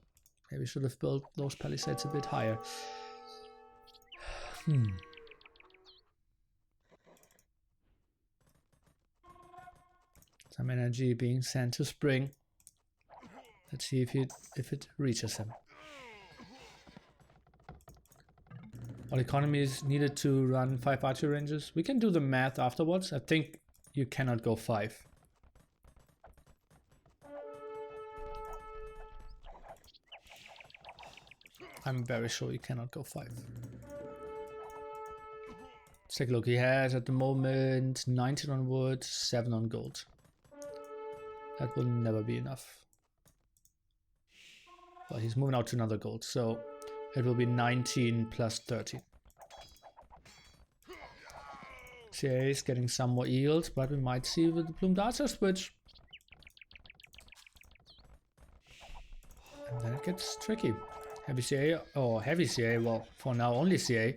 maybe should have built those palisades a bit higher. Some energy being sent to Spring. Let's see if it reaches him. All economies needed to run 5 archer ranges. We can do the math afterwards. I think you cannot go 5. I'm very sure you cannot go 5. Let's take a look. He has at the moment 19 on wood, 7 on gold. That will never be enough. Well, he's moving out to another gold, so it will be 19 plus 13. CA is getting some more eagles, but we might see with the plumed archer switch. And then it gets tricky. Heavy CA, or heavy CA, well, for now only CA.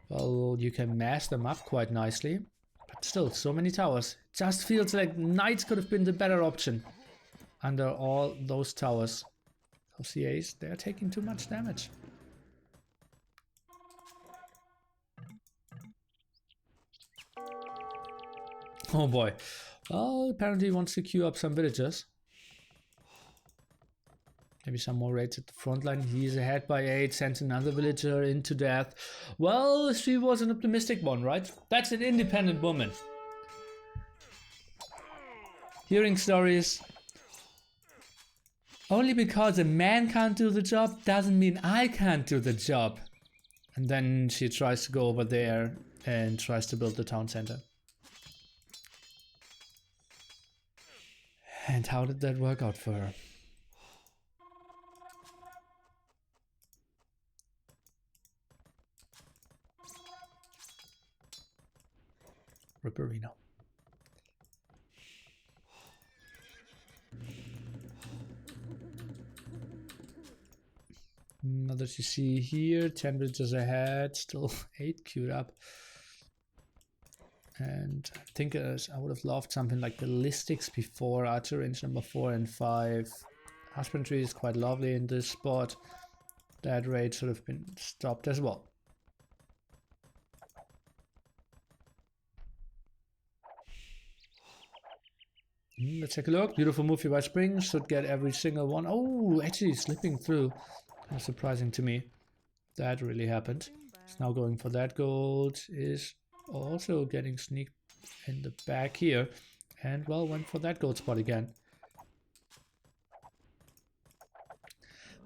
Well, you can mash them up quite nicely, but still, so many towers. Just feels like knights could have been the better option under all those towers. Those CAs, they're taking too much damage. Oh boy. Well, apparently he wants to queue up some villagers. Maybe some more raids at the front line. He's ahead by 8, sends another villager into death. Well, she was an optimistic one, right? That's an independent woman. Hearing stories. Only because a man can't do the job doesn't mean I can't do the job. And then she tries to go over there and tries to build the town center. And how did that work out for her? Ripperino. Now that you see here, 10 villages ahead, still 8 queued up. And I think I would have loved something like ballistics before archer range number 4 and 5. Husbandry is quite lovely in this spot. That raid should have been stopped as well. Let's take a look. Beautiful move here by Spring. Should get every single one. Oh, actually slipping through. Kind of surprising to me. That really happened. He's now going for that gold. Is also getting sneaked in the back here. And well, went for that gold spot again.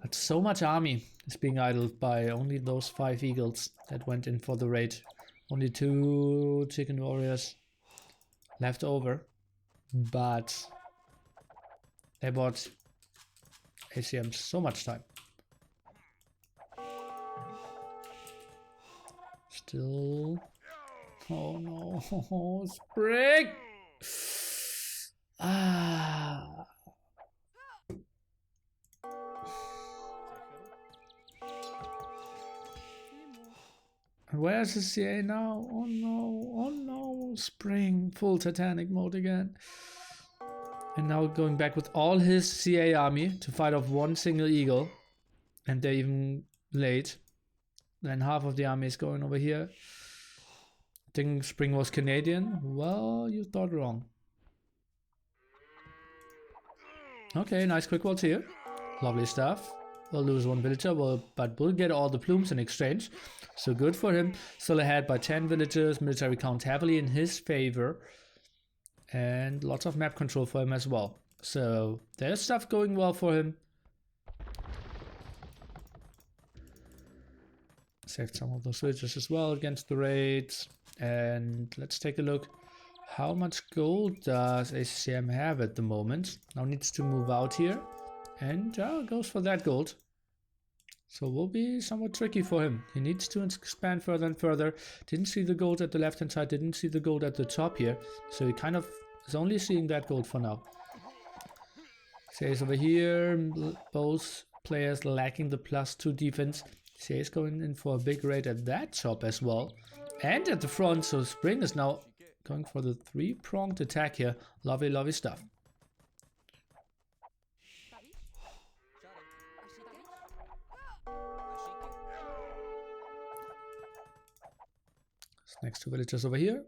But so much army is being idled by only those 5 eagles that went in for the raid. Only 2 chicken warriors left over. But they bought ACCM so much time. Still. Oh no, Spring! Ah. Where's the CA now? Oh no, Spring, full Titanic mode again. And now going back with all his CA army to fight off one single eagle. And they're even late. Then half of the army is going over here. I think Spring was Canadian. Well, you thought wrong. Okay, nice quick waltz here. Lovely stuff. We'll lose 1 villager, but we'll get all the plumes in exchange. So good for him. Still ahead by 10 villagers. Military count heavily in his favor. And lots of map control for him as well. So there's stuff going well for him. Saved some of those villages as well against the raids. And let's take a look. How much gold does ACCM have at the moment? Now needs to move out here. And goes for that gold. So it will be somewhat tricky for him. He needs to expand further and further. Didn't see the gold at the left hand side. Didn't see the gold at the top here. So he kind of is only seeing that gold for now. Says over here. Both players lacking the +2 defense. Says going in for a big raid at that top as well. And at the front. So Spring is now going for the 3-pronged attack here. Lovely, lovely stuff. Next 2 villagers over here.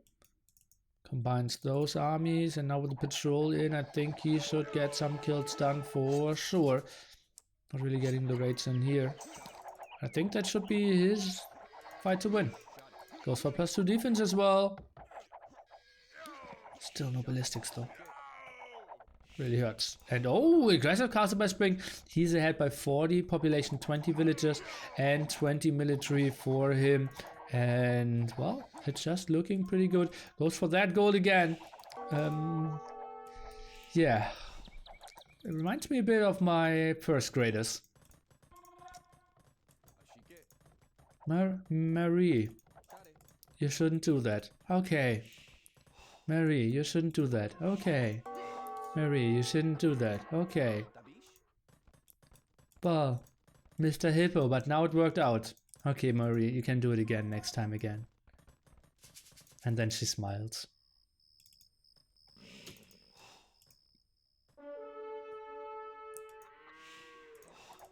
Combines those armies, and now with the patrol in, I think he should get some kills done for sure. Not really getting the raids in here. I think that should be his fight to win. Goes for +2 defense as well. Still no ballistics though. Really hurts. And oh, aggressive castle by Spring. He's ahead by 40 population, 20 villagers and 20 military for him. And well, it's just looking pretty good. Goes for that gold again. Yeah, it reminds me a bit of my first graders. Marie, you shouldn't do that. Okay. Marie, you shouldn't do that. Okay. Marie, you shouldn't do that. Okay. Well, Mr. Hippo, but now it worked out. Okay, Marie, you can do it again next time again. And then she smiles.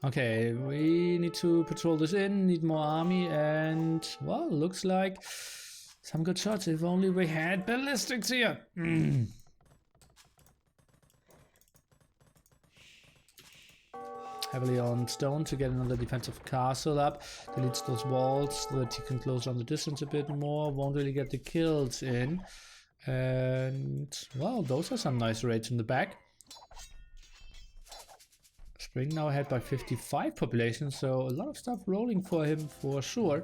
Okay, we need to patrol this in, need more army, and well, looks like some good shots. If only we had ballistics here. Heavily on stone to get another defensive castle up. Deletes those walls so that you can close down the distance a bit more. Won't really get the kills in. And well, those are some nice raids in the back. Spring now ahead by 55 population, so a lot of stuff rolling for him for sure.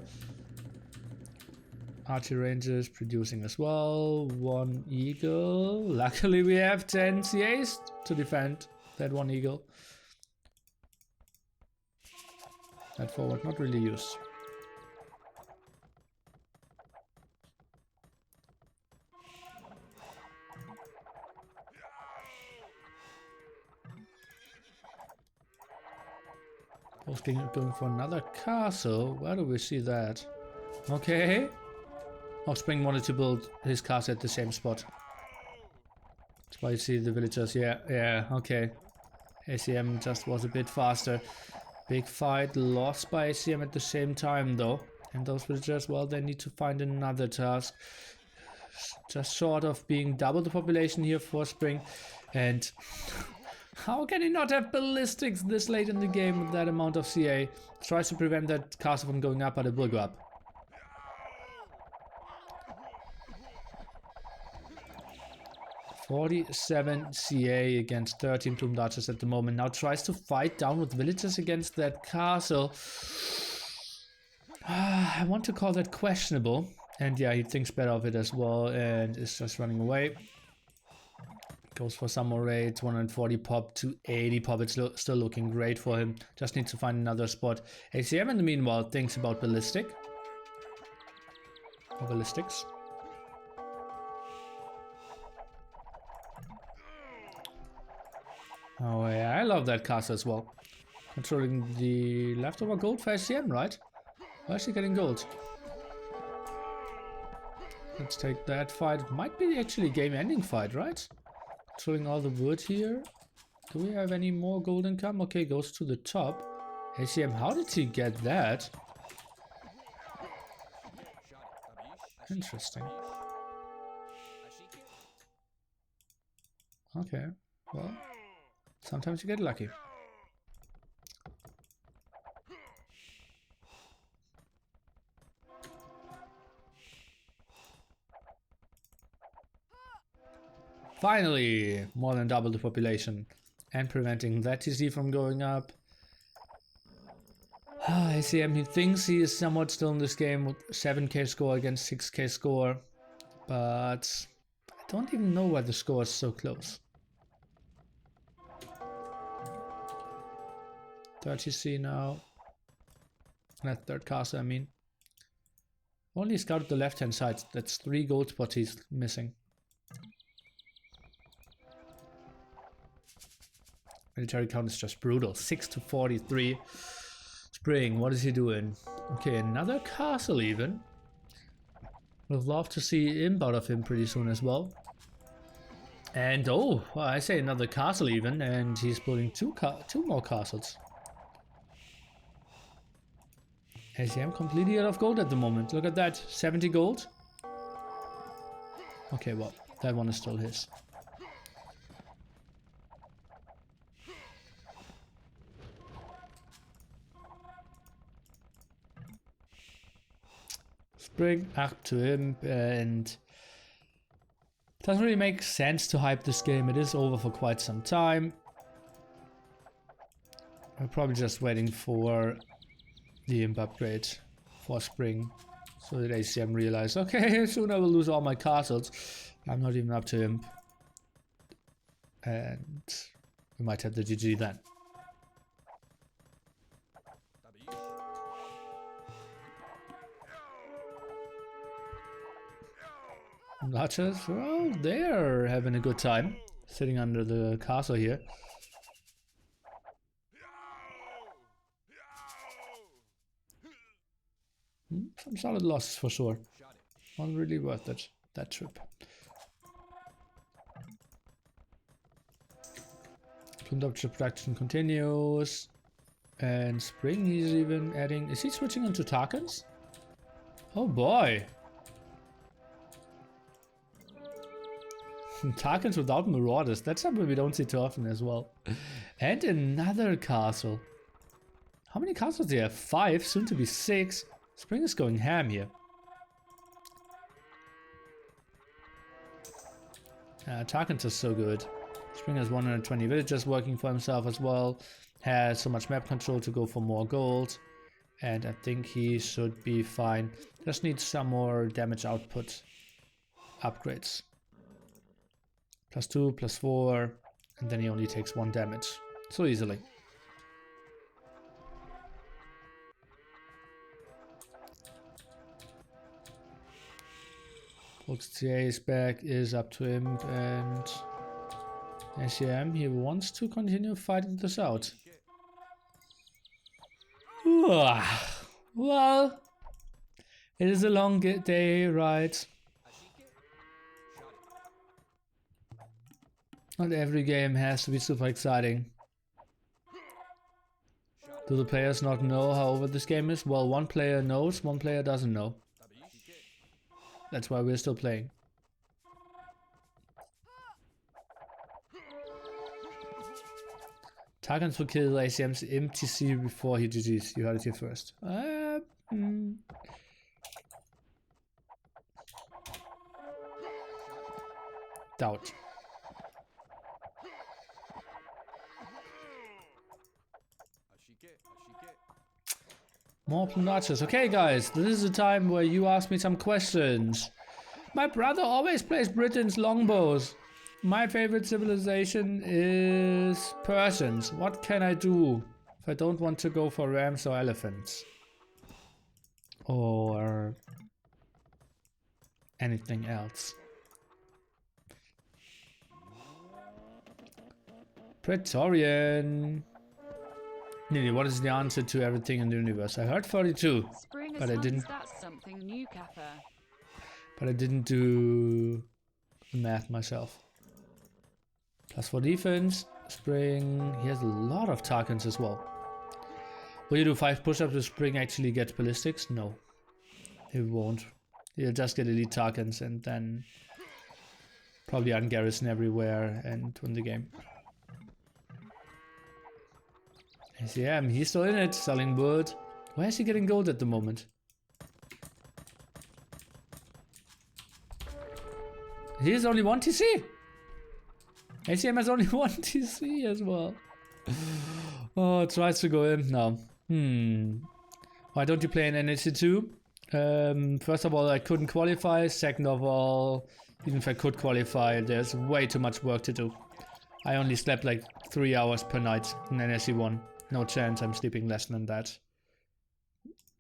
Archer Rangers producing as well. 1 eagle. Luckily we have 10 CAs to defend that 1 eagle. That forward not really used. Going for another castle. Where do we see that? Okay. Oh, Spring wanted to build his castle at the same spot. That's why you see the villagers. Yeah, okay. ACM just was a bit faster. Big fight lost by ACM at the same time though. And those villagers, well, they need to find another task. Just short of being double the population here for Spring. And how can he not have ballistics this late in the game with that amount of CA? Tries to prevent that castle from going up, but it will go up. $47 CA against 13 plumed archers at the moment. Now tries to fight down with villagers against that castle. I want to call that questionable. And yeah, he thinks better of it as well and is just running away. Goes for some more raids, 140 pop to 80 pop. It's still looking great for him. Just needs to find another spot. ACM in the meanwhile thinks about ballistic. Or ballistics. Oh yeah, I love that castle as well. Controlling the leftover gold for ACM, right? Why is he getting gold? Let's take that fight. It might be actually a game-ending fight, right? Controlling all the wood here. Do we have any more gold income? Okay, goes to the top. ACM, how did he get that? Interesting. Okay, well, sometimes you get lucky. Finally, more than double the population and preventing that TC from going up. ACM, he thinks he is somewhat still in this game with 7k score against 6k score, but I don't even know why the score is so close. 30C now. That third castle, I mean. Only scouted the left hand side. That's 3 gold spots he's missing. Military count is just brutal. 6 to 43. Spring, what is he doing? Okay, another castle even. Would love to see imp out of him pretty soon as well. And oh, well, I say another castle even, and he's building two more castles. ACM completely out of gold at the moment. Look at that, 70 gold. Okay, well, that one is still his. Spring up to him, and doesn't really make sense to hype this game. It is over for quite some time. I'm probably just waiting for the imp upgrade for Spring so that ACM realize, okay, soon I will lose all my castles. I'm not even up to imp, and we might have the GG then. Archers, well, they're having a good time sitting under the castle here. Some solid losses for sure. Not really worth it, that trip. Conductor production continues. And Spring, he's even adding... Is he switching into Tarkans? Oh boy! Tarkans without Marauders, that's something we don't see too often as well. And another castle. How many castles do you have? 5, soon to be 6. Spring is going ham here. Tarkans are so good. Spring has 120 villagers working for himself as well. has so much map control to go for more gold. And I think he should be fine. Just needs some more damage output upgrades. +2, +4, and then he only takes 1 damage. So easily. TA is back, is up to him, and ACCM, he wants to continue fighting this out. Well, it is a long day, right? Not every game has to be super exciting. Do the players not know how over this game is? Well, one player knows, one player doesn't know. That's why we're still playing. Targans will kill ACCM's MTC before he GG's. You heard it here first. Doubt. More notches. Okay, guys, this is the time where you ask me some questions. My brother always plays Britain's longbows. My favorite civilization is Persians. What can I do if I don't want to go for rams or elephants? Or anything else? Praetorian. Nili, what is the answer to everything in the universe? I heard 42, but I didn't. That's something new, Kappa. But I didn't do the math myself. +4 defense, spring. He has a lot of Tarkans as well. Will you do 5 push-ups if spring actually gets ballistics? No, he won't. He'll just get elite Tarkans and then probably ungarrison everywhere and win the game. ACCM, he's still in it, selling wood. Why is he getting gold at the moment? He has only 1 TC. ACCM has only 1 TC as well. Oh, tries to go in now. Why don't you play in NAC2? First of all, I couldn't qualify. Second of all, even if I could qualify, there's way too much work to do. I only slept like 3 hours per night in NAC1. No chance I'm sleeping less than that.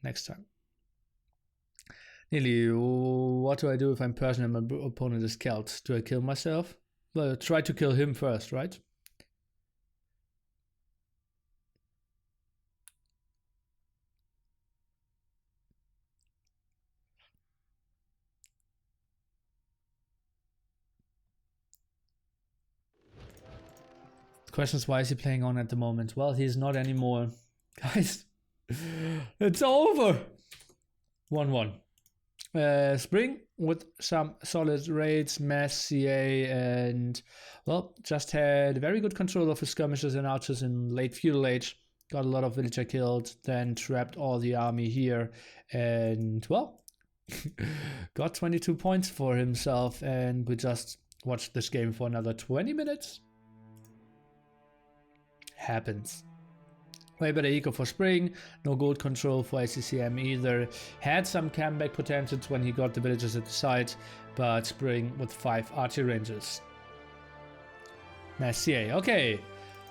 Next time. Nili, what do I do if I'm Persian and my opponent is Celt? Do I kill myself? Well, try to kill him first, right? The question is, why is he playing on at the moment? Well, he's not anymore. Guys, it's over! 1-1. Spring with some solid raids, mass CA, and well, just had very good control of his skirmishers and archers in late feudal age. Got a lot of villager killed, then trapped all the army here, and well, got 22 points for himself, and we just watched this game for another 20 minutes. Happens. Way better eco for spring, no gold control for ACCM either. Had some comeback potential when he got the villagers at the side, but spring with 5 archery ranges. Mass CA. Okay,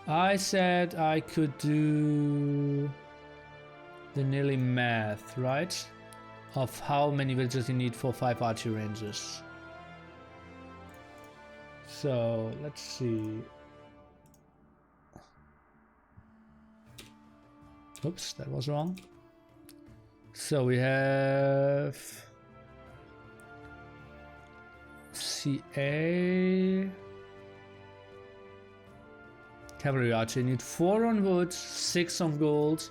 I said I could do the Nili math, right? Of how many villagers you need for 5 archery ranges. So let's see. Oops, that was wrong. So we have CA. Cavalry archer, you need 4 on wood, 6 on gold.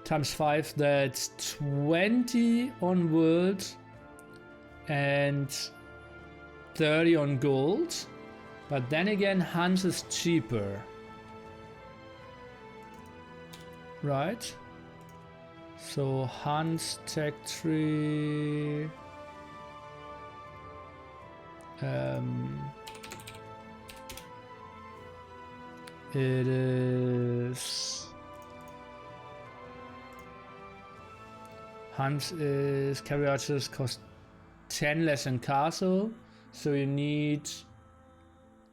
Times 5, that's 20 on wood and 30 on gold. But then again, Hans is cheaper. Right, so Hans tech tree, It is... Hans is... Carriages cost 10 less than Castle. So you need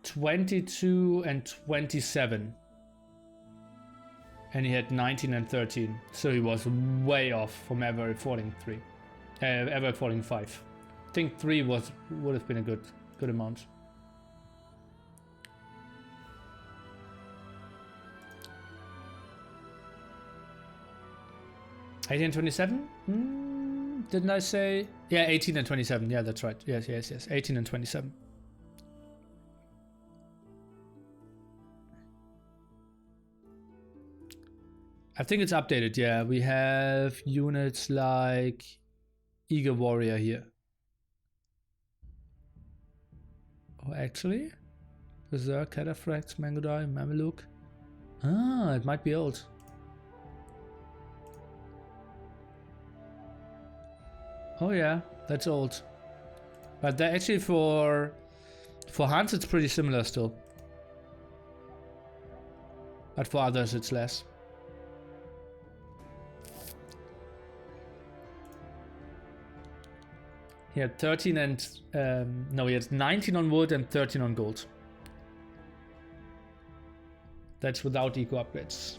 22 and 27. And he had 19 and 13. So he was way off from ever falling 3. Ever falling 5. I think 3 would have been a good amount. $18 and 27? Didn't I say? Yeah, 18 and 27. Yeah, that's right. Yes. 18 and 27. I think it's updated, yeah. We have units like Eagle Warrior here. Oh, actually? Berserk, Cataphracts, Mangodai, Mameluke. Ah, it might be old. Oh yeah, that's old. But actually for Hans it's pretty similar still. But for others it's less. He had 13 and... no, he had 19 on wood and 13 on gold. That's without eco upgrades.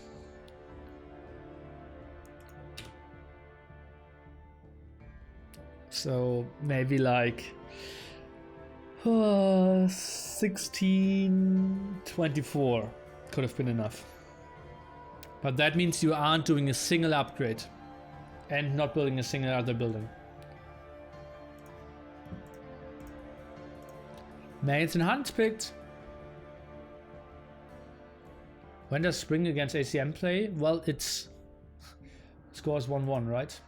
So maybe like 1624 could have been enough. But that means you aren't doing a single upgrade and not building a single other building. Mates and Hunt picked. When does Spring against ACCM play? Well, it's scores 1-1, right?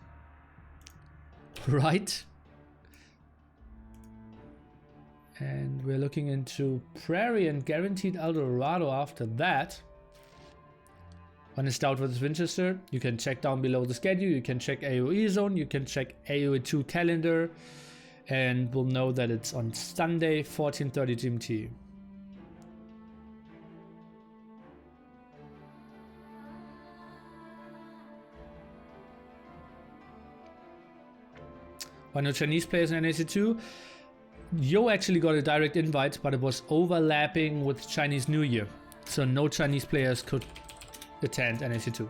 Right. And we're looking into Prairie and Guaranteed Eldorado after that. On a Stout vs Winchester, you can check down below the schedule, you can check AoE zone, you can check AoE2 calendar, and we'll know that it's on Sunday, 14:30 GMT. Why no Chinese players in NAC2? Yo actually got a direct invite, but it was overlapping with Chinese New Year. So no Chinese players could attend NAC2.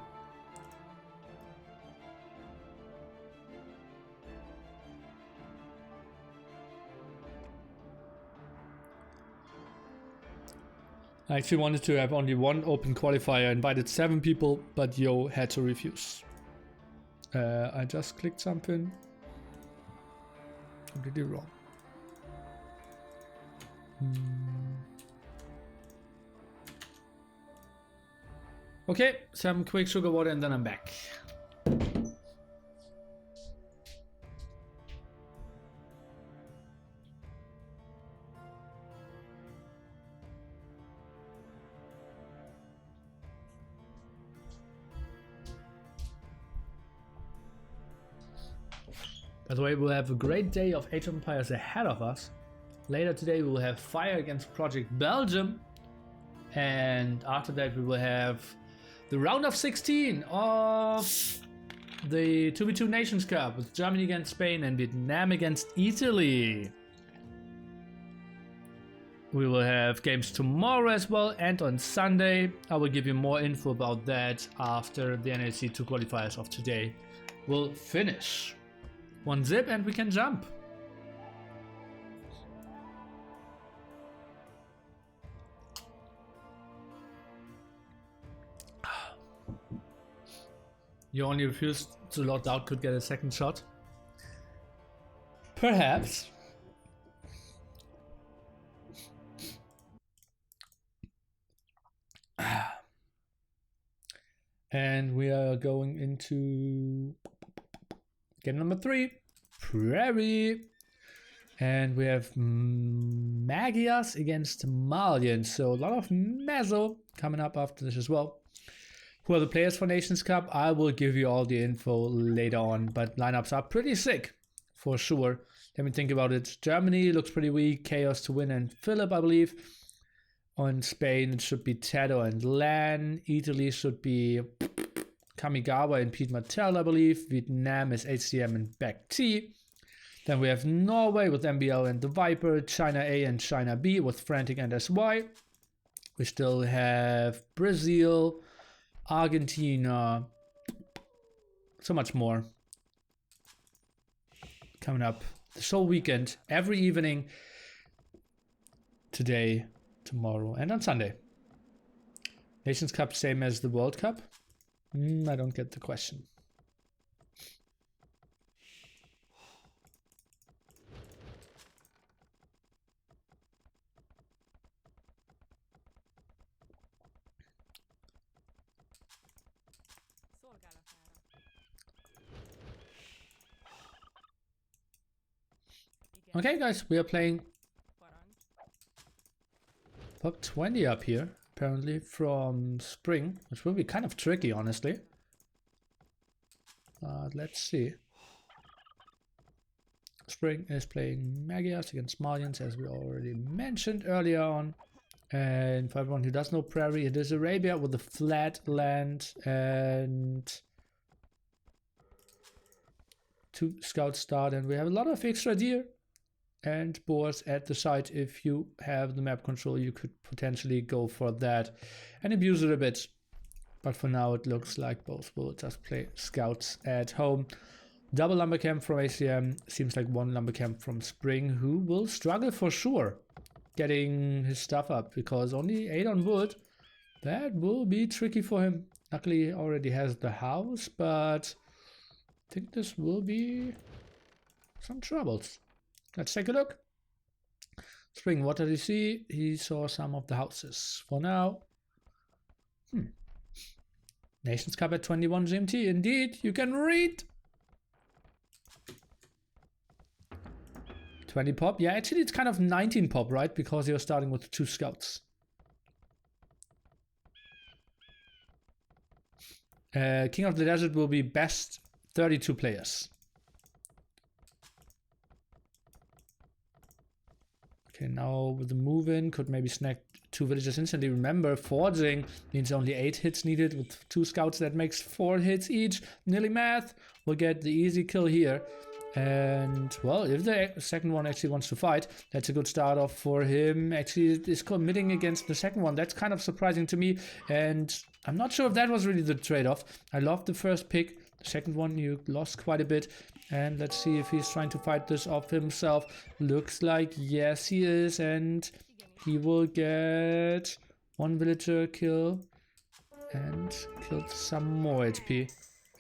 I actually wanted to have only one open qualifier, invited 7 people, but Yo had to refuse. I just clicked something. Completely wrong. Okay, some quick sugar water and then I'm back. By the way, we'll have a great day of Age of Empires ahead of us. Later today we will have Fire against Project Belgium. And after that we will have the round of 16 of the 2v2 Nations Cup with Germany against Spain and Vietnam against Italy. We will have games tomorrow as well, and on Sunday I will give you more info about that after the NAC2 qualifiers of today will finish. One zip and we can jump. You only refused to Lord Doubt could get a second shot. Perhaps. And we are going into game number 3, Prairie. And we have Magias against Malian. So a lot of Mezzo coming up after this as well. Who are the players for Nations Cup? I will give you all the info later on, but lineups are pretty sick for sure. Let me think about it. Germany looks pretty weak. Chaos to win and Philip, I believe. On Spain, it should be TaToH and LAN. Italy should be Kamigawa and Pete Martell, I believe. Vietnam is ACCM and BBQT. Then we have Norway with MBL and TheViper. China A and China B with Frantic and SY. We still have Brazil, Argentina, so much more coming up this whole weekend, every evening, today, tomorrow, and on Sunday. Nations Cup, same as the World Cup? I don't get the question. Okay, guys, we are playing top 20 up here, apparently, from Spring, which will be kind of tricky, honestly. Let's see. Spring is playing Magyars against Malians, as we already mentioned earlier on. And for everyone who does know Prairie, it is Arabia with a flat land and 2 scouts start, and we have a lot of extra deer and boars at the site. If you have the map control, you could potentially go for that and abuse it a bit. But for now, it looks like both will just play scouts at home. Double lumber camp from ACCM, seems like 1 lumber camp from Spring, who will struggle for sure getting his stuff up, because only 8 on wood, that will be tricky for him. Luckily, he already has the house, but I think this will be some troubles. Let's take a look. Spring, what did he see? He saw some of the houses. For now, Nations Cup at 21 GMT. Indeed, you can read. 20 pop. Yeah, actually it's kind of 19 pop, right? Because you're starting with 2 scouts. King of the Desert will be best 32 players. Okay, now with the move-in, could maybe snag 2 villagers instantly. Remember, forging means only 8 hits needed. With 2 scouts, that makes 4 hits each. Nili math will get the easy kill here. And, well, if the second one actually wants to fight, that's a good start off for him. Actually, is committing against the second one. That's kind of surprising to me. And I'm not sure if that was really the trade-off. I loved the first pick. The second one, you lost quite a bit. And let's see if he's trying to fight this off himself. Looks like yes, he is. And he will get 1 villager kill. And killed some more HP.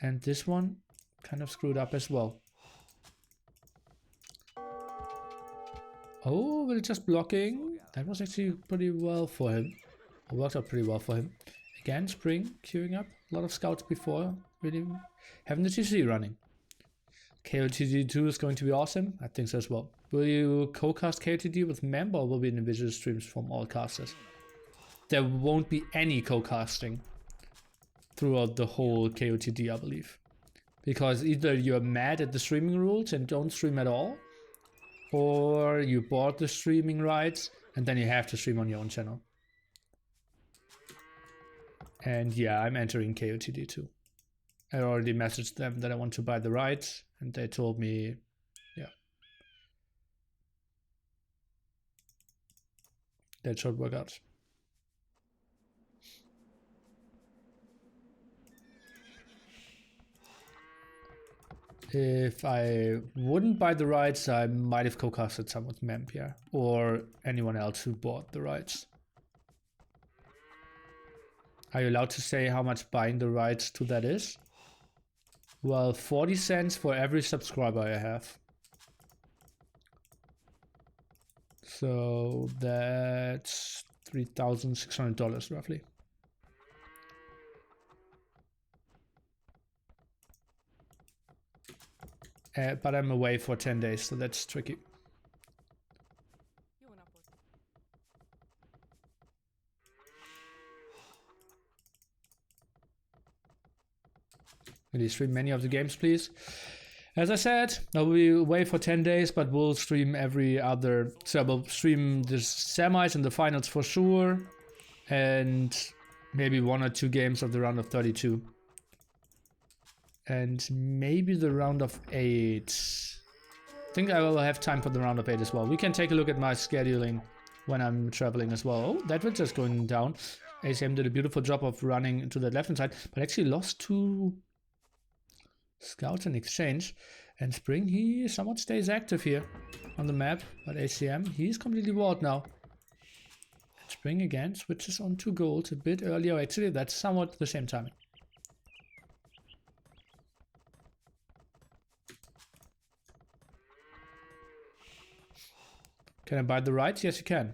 And this one kind of screwed up as well. Oh, villagers blocking. That was actually pretty well for him. It worked out pretty well for him. Again, Spring queuing up. A lot of scouts before. Really having the TC running. KOTD2 is going to be awesome. I think so as well. Will you co-cast KOTD with Mem, or will be individual streams from all casters? There won't be any co-casting throughout the whole KOTD, I believe. Because either you're mad at the streaming rules and don't stream at all, or you bought the streaming rights and then you have to stream on your own channel. And yeah, I'm entering KOTD too. I already messaged them that I want to buy the rights, and they told me, yeah, that should work out. If I wouldn't buy the rights, I might have co-casted some with Memp, yeah, or anyone else who bought the rights. Are you allowed to say how much buying the rights to that is? Well, 40 cents for every subscriber I have. So that's $3,600 roughly. But I'm away for 10 days, so that's tricky. Will you stream many of the games, please? As I said, I'll be away for 10 days, but we'll stream every other. So we'll stream the semis and the finals for sure, and maybe 1 or 2 games of the round of 32, and maybe the round of 8. I think I will have time for the round of 8 as well. We can take a look at my scheduling when I'm traveling as well. Oh, that was just going down. ACCM did a beautiful job of running to the left hand side, but actually lost 2 scouts in exchange. And Spring, he somewhat stays active here on the map, but ACCM, he's completely walled now. And Spring again switches on 2 gold a bit earlier. Actually, that's somewhat the same timing. Can I buy the rights? Yes, you can.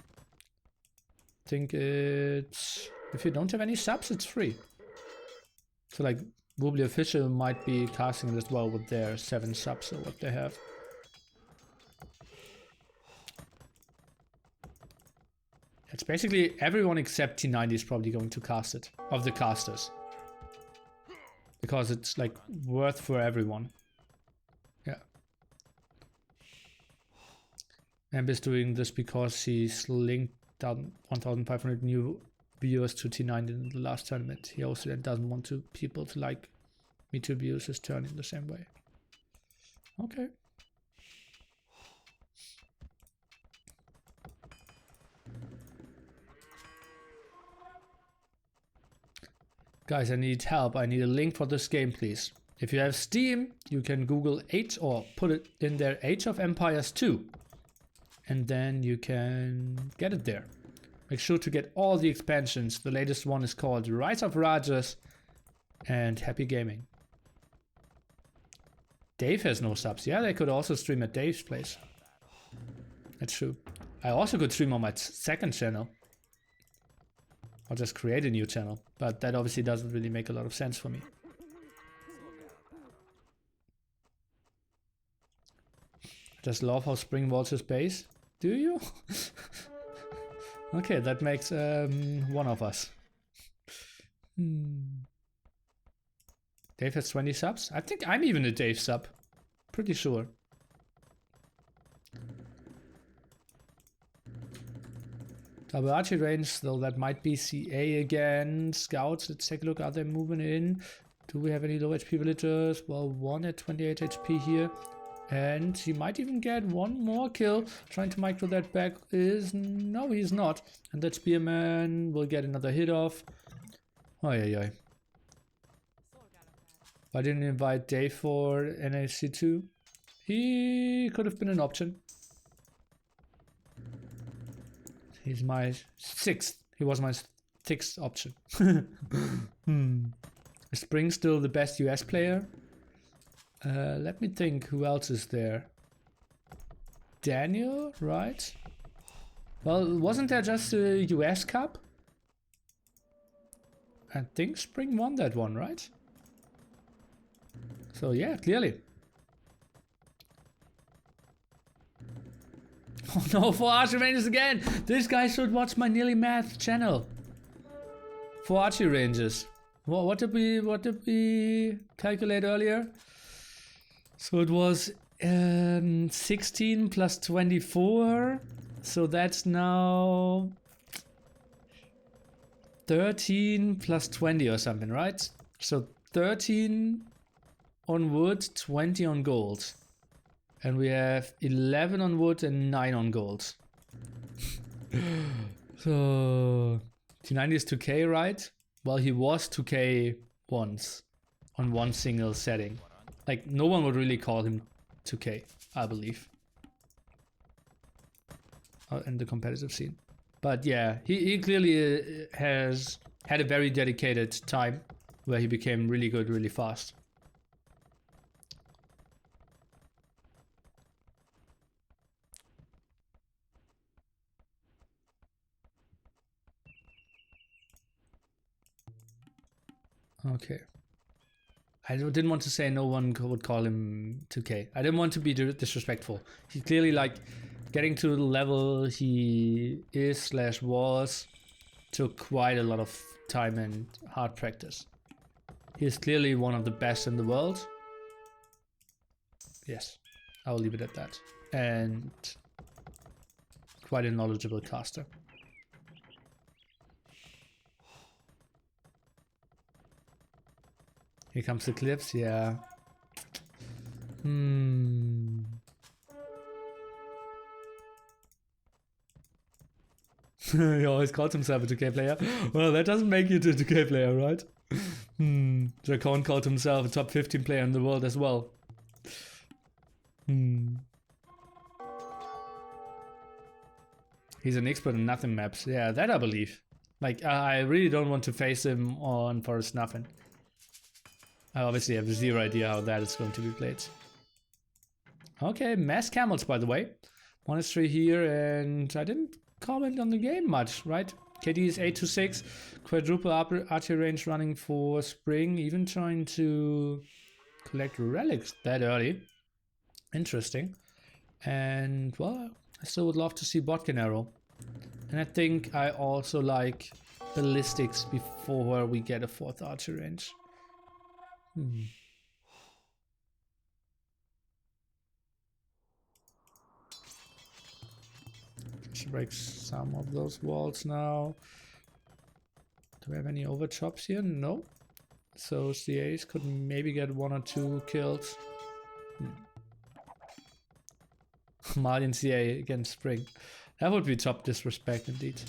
I think it's... if you don't have any subs, it's free. So like, Wobbly Official might be casting it as well with their 7 subs or what they have. It's basically everyone except T90 is probably going to cast it, of the casters. Because it's like worth for everyone. Yeah. Amp is doing this because he's linked down 1,500 new viewers to T90 in the last tournament. He also doesn't want people to like me to abuse his turn in the same way. Okay. Guys, I need help. I need a link for this game, please. If you have Steam, you can Google Age or put it in there, Age of Empires 2. And then you can get it there. Make sure to get all the expansions. The latest one is called Rise of Rajas and Happy Gaming. Dave has no subs. Yeah, they could also stream at Dave's place. That's true. I also could stream on my second channel. Or just create a new channel. But that obviously doesn't really make a lot of sense for me. I just love how Spring walls his base. Do you? Okay, that makes one of us. Dave has 20 subs? I think I'm even a Dave sub. Pretty sure. Double archery range, though that might be CA again. Scouts, let's take a look. Are they moving in? Do we have any low HP villagers? Well, 1 at 28 HP here. And he might even get 1 more kill. Trying to micro that back is... no, he's not. And that spearman will get another hit off. Oh, yeah. I didn't invite Dave for NAC2. He could have been an option. He's my 6th. He was my 6th option. Is Spring still the best US player? Let me think who else is there. Daniel, right? Well, wasn't there just a US Cup? I think Spring won that one, right? So yeah, clearly. Oh no, for archery ranges again! This guy should watch my Nili math channel. For archery ranges. What did we calculate earlier? So it was 16 plus 24. So that's now 13 plus 20 or something, right? So 13 on wood, 20 on gold. And we have 11 on wood and 9 on gold. So T90 is 2k, right? Well, he was 2k once on one single setting. Like, no one would really call him 2k, I believe. In the competitive scene. But yeah, he clearly has had a very dedicated time where he became really good really fast. Okay. I didn't want to say no one would call him 2k. I didn't want to be disrespectful. He clearly, like, getting to the level he is / was took quite a lot of time and hard practice. He is clearly one of the best in the world. Yes, I will leave it at that. And quite a knowledgeable caster. Here comes the clips, yeah. He always calls himself a 2K player. Well, that doesn't make you a 2K player, right? Dracon called himself a top 15 player in the world as well. He's an expert in nothing maps. Yeah, that I believe. Like, I really don't want to face him on Forest Nothing. I obviously have zero idea how that is going to be played. Okay, mass camels, by the way. Monastery here, and I didn't comment on the game much, right? KD is 8-6, quadruple archery range running for spring, even trying to collect relics that early. Interesting. And, well, I still would love to see Botkin arrow. And I think I also like ballistics before we get a 4th archery range. Should break some of those walls now. Do we have any overchops here? No. So CAs could maybe get 1 or 2 kills. Malian CA against Spring. That would be top disrespect indeed.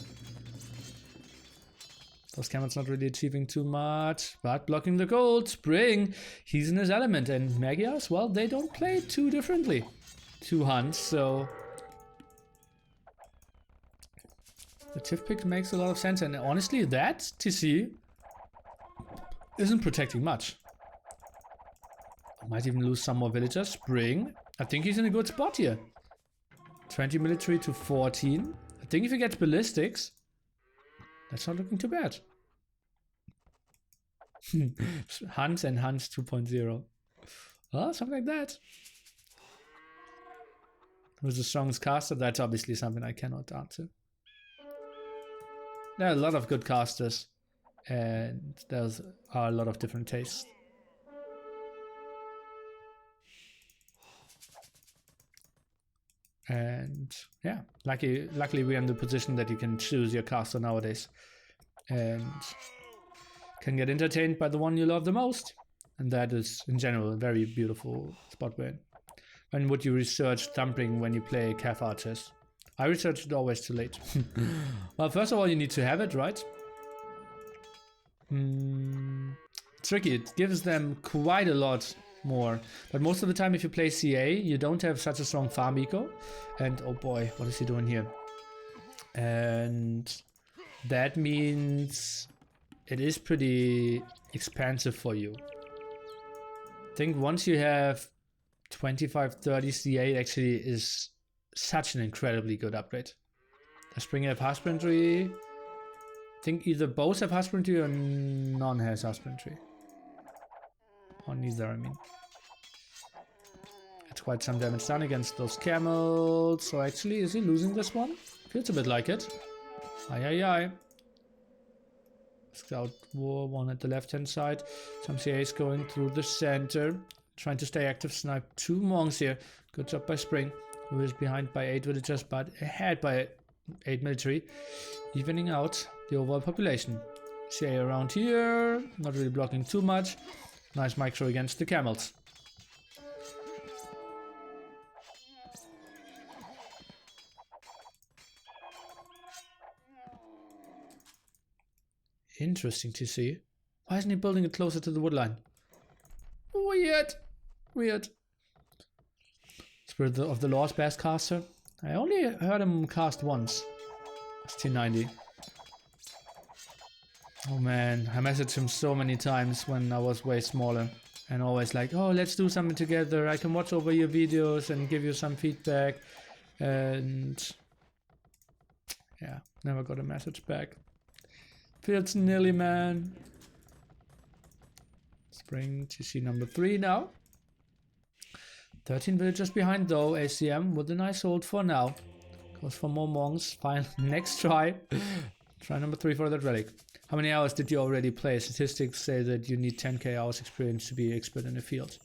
Those camels not really achieving too much, but blocking the gold. Spring, he's in his element. And Magyars, well, they don't play too differently to Hunts, so the Tiff pick makes a lot of sense. And honestly, that TC isn't protecting much. I might even lose some more villagers. Spring, I think he's in a good spot here. 20 military to 14. I think if he gets ballistics, that's not looking too bad. Hunts and Hunts 2.0. Well, something like that. Who's the strongest caster? That's obviously something I cannot answer. There are a lot of good casters, and there's a lot of different tastes. And yeah, luckily we're in the position that you can choose your caster nowadays and can get entertained by the one you love the most. And that is in general a very beautiful spot we're in. When would you research thumping when you play Cav Archers? I research it always too late. Well, first of all, you need to have it, right? Tricky, it gives them quite a lot more, but most of the time if you play CA you don't have such a strong farm eco, and oh boy, what is he doing here? And that means it is pretty expensive for you. I think once you have 25-30 CA, it actually is such an incredibly good upgrade. Does Spring have husbandry? I think either both have husbandry or none has husbandry. Or neither, I mean. That's quite some damage done against those camels. So actually, is he losing this one? Feels a bit like it. Aye. Scout War, one at the left-hand side. Some CAs going through the center. Trying to stay active, snipe 2 monks here. Good job by Spring, who is behind by 8 villagers, but ahead by 8 military. Evening out the overall population. CA around here, not really blocking too much. Nice micro against the camels. Interesting to see. Why isn't he building it closer to the woodline? Weird. Spirit of the Law's best caster. I only heard him cast once. It's T90. Oh man, I messaged him so many times when I was way smaller. And always like, oh, let's do something together. I can watch over your videos and give you some feedback. And yeah, never got a message back. Feels Nili, man. Spring TC number 3 now. 13 villagers behind though. ACM with a nice hold for now. Goes for more monks. Fine. Next try. Try number 3 for that relic. How many hours did you already play? Statistics say that you need 10k hours experience to be expert in the field.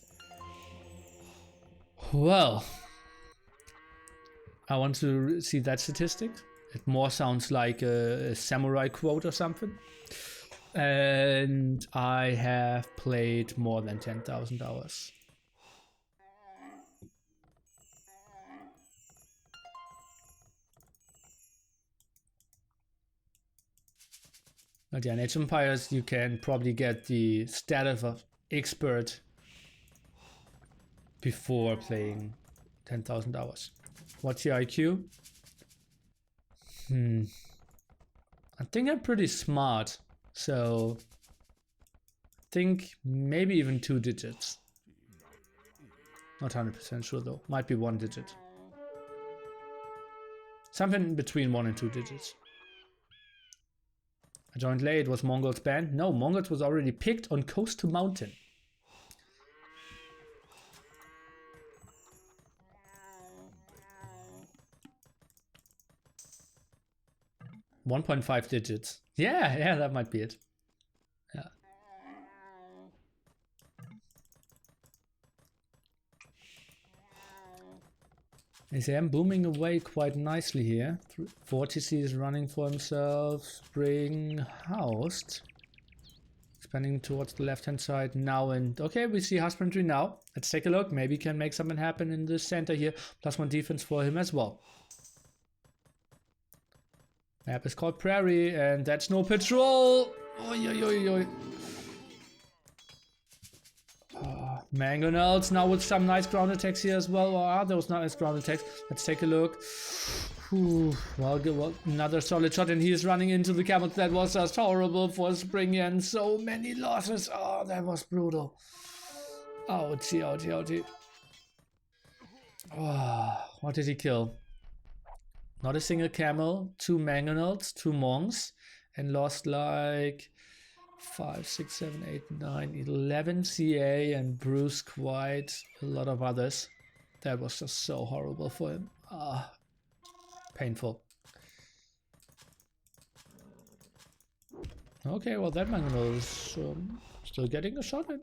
Well, I want to see that statistic. It more sounds like a samurai quote or something. And I have played more than 10,000 hours. But yeah, in Age of Empires you can probably get the status of expert before playing 10,000 hours. What's your IQ? I think I'm pretty smart, so I think maybe even 2 digits. Not 100% sure though, might be 1 digit. Something between 1 and 2 digits. I joined late. Was Mongols banned? No, Mongols was already picked on Coast to Mountain. $1.5 digits. Yeah, that might be it. Yeah. ACCM booming away quite nicely here. 40C is running for himself. Spring housed. Expanding towards the left hand side now, and okay, we see husbandry now. Let's take a look. Maybe can make something happen in the center here. +1 defense for him as well. Map is called Prairie, and that's no patrol. Oi, oi, oi, oi. Mangonels now with some nice ground attacks here as well. Or are those nice ground attacks? Let's take a look. Well, another solid shot, and he is running into the camels. That was just horrible for Spring, and so many losses. Oh, that was brutal. Ouchie, ouchie, ouchie. Oh, what did he kill? Not a single camel, 2 mangonels, 2 monks, and lost like 5, 6, 7, 8, 9, 11 CA and bruised quite a lot of others. That was just so horrible for him. Painful. Okay, well that mangonel is still getting a shot in.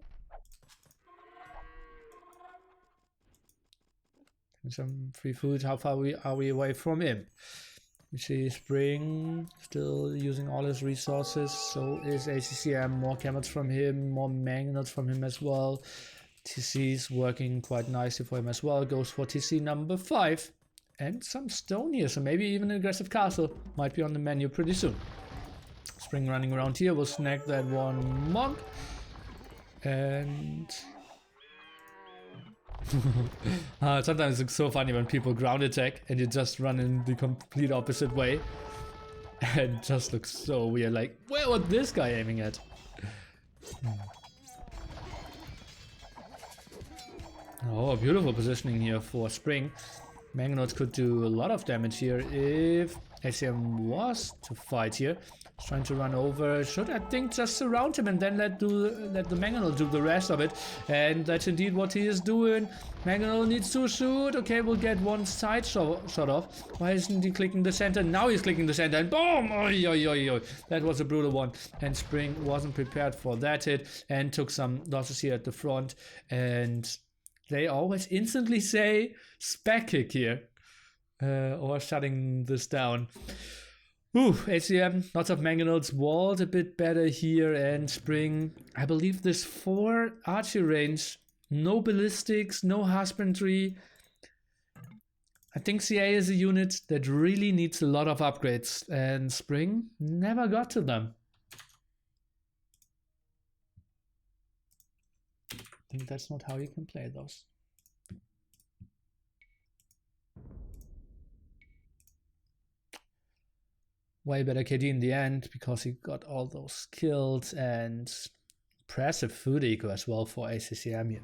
And some free food. How far are we away from him? We see Spring still using all his resources. So is ACCM. More camels from him, more mangonels from him as well. TC's working quite nicely for him as well. Goes for TC number 5. And some stone here, so maybe even an aggressive castle might be on the menu pretty soon. Spring running around here will snag that one monk. And sometimes it's so funny when people ground attack and you just run in the complete opposite way. And it just looks so weird, like, where was this guy aiming at? Oh, beautiful positioning here for Spring. Mangonels could do a lot of damage here if ACCM was to fight here. He's trying to run over. Should, I think, just surround him and then let the Mangonel do the rest of it. And that's indeed what he is doing. Mangonel needs to shoot. Okay, we'll get one side shot off. Why isn't he clicking the center? Now he's clicking the center and boom! Oy, oy, oy, oy. That was a brutal one. And Spring wasn't prepared for that hit and took some losses here at the front. And they always instantly say spec kick here, or shutting this down. ACCM, lots of mangonels, walled a bit better here, and Spring, I believe this 4 archery range, no ballistics, no husbandry. I think CA is a unit that really needs a lot of upgrades, and Spring never got to them. I think that's not how you can play those. Way better KD in the end because he got all those kills, and impressive food eco as well for ACCM here.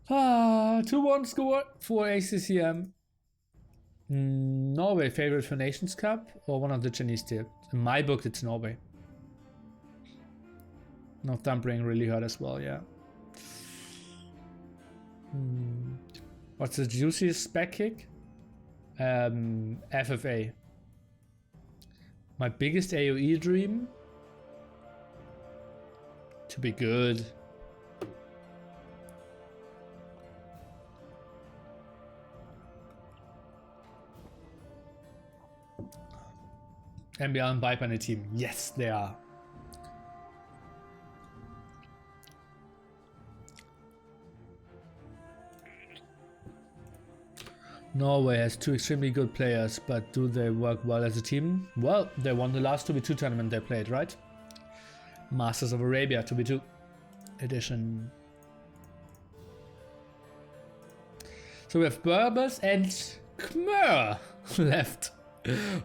Ah, 2-1 score for ACCM. Norway favorite for Nations Cup or one of the Chinese tier? In my book, it's Norway. Northumbria really hurt as well, yeah. What's the juiciest back kick? FFA. My biggest AoE dream? To be good. MBL and Viper on the team. Yes, they are. Norway has 2 extremely good players, but do they work well as a team? Well, they won the last 2v2 tournament they played, right? Masters of Arabia 2v2 edition. So we have Berbers and Khmer left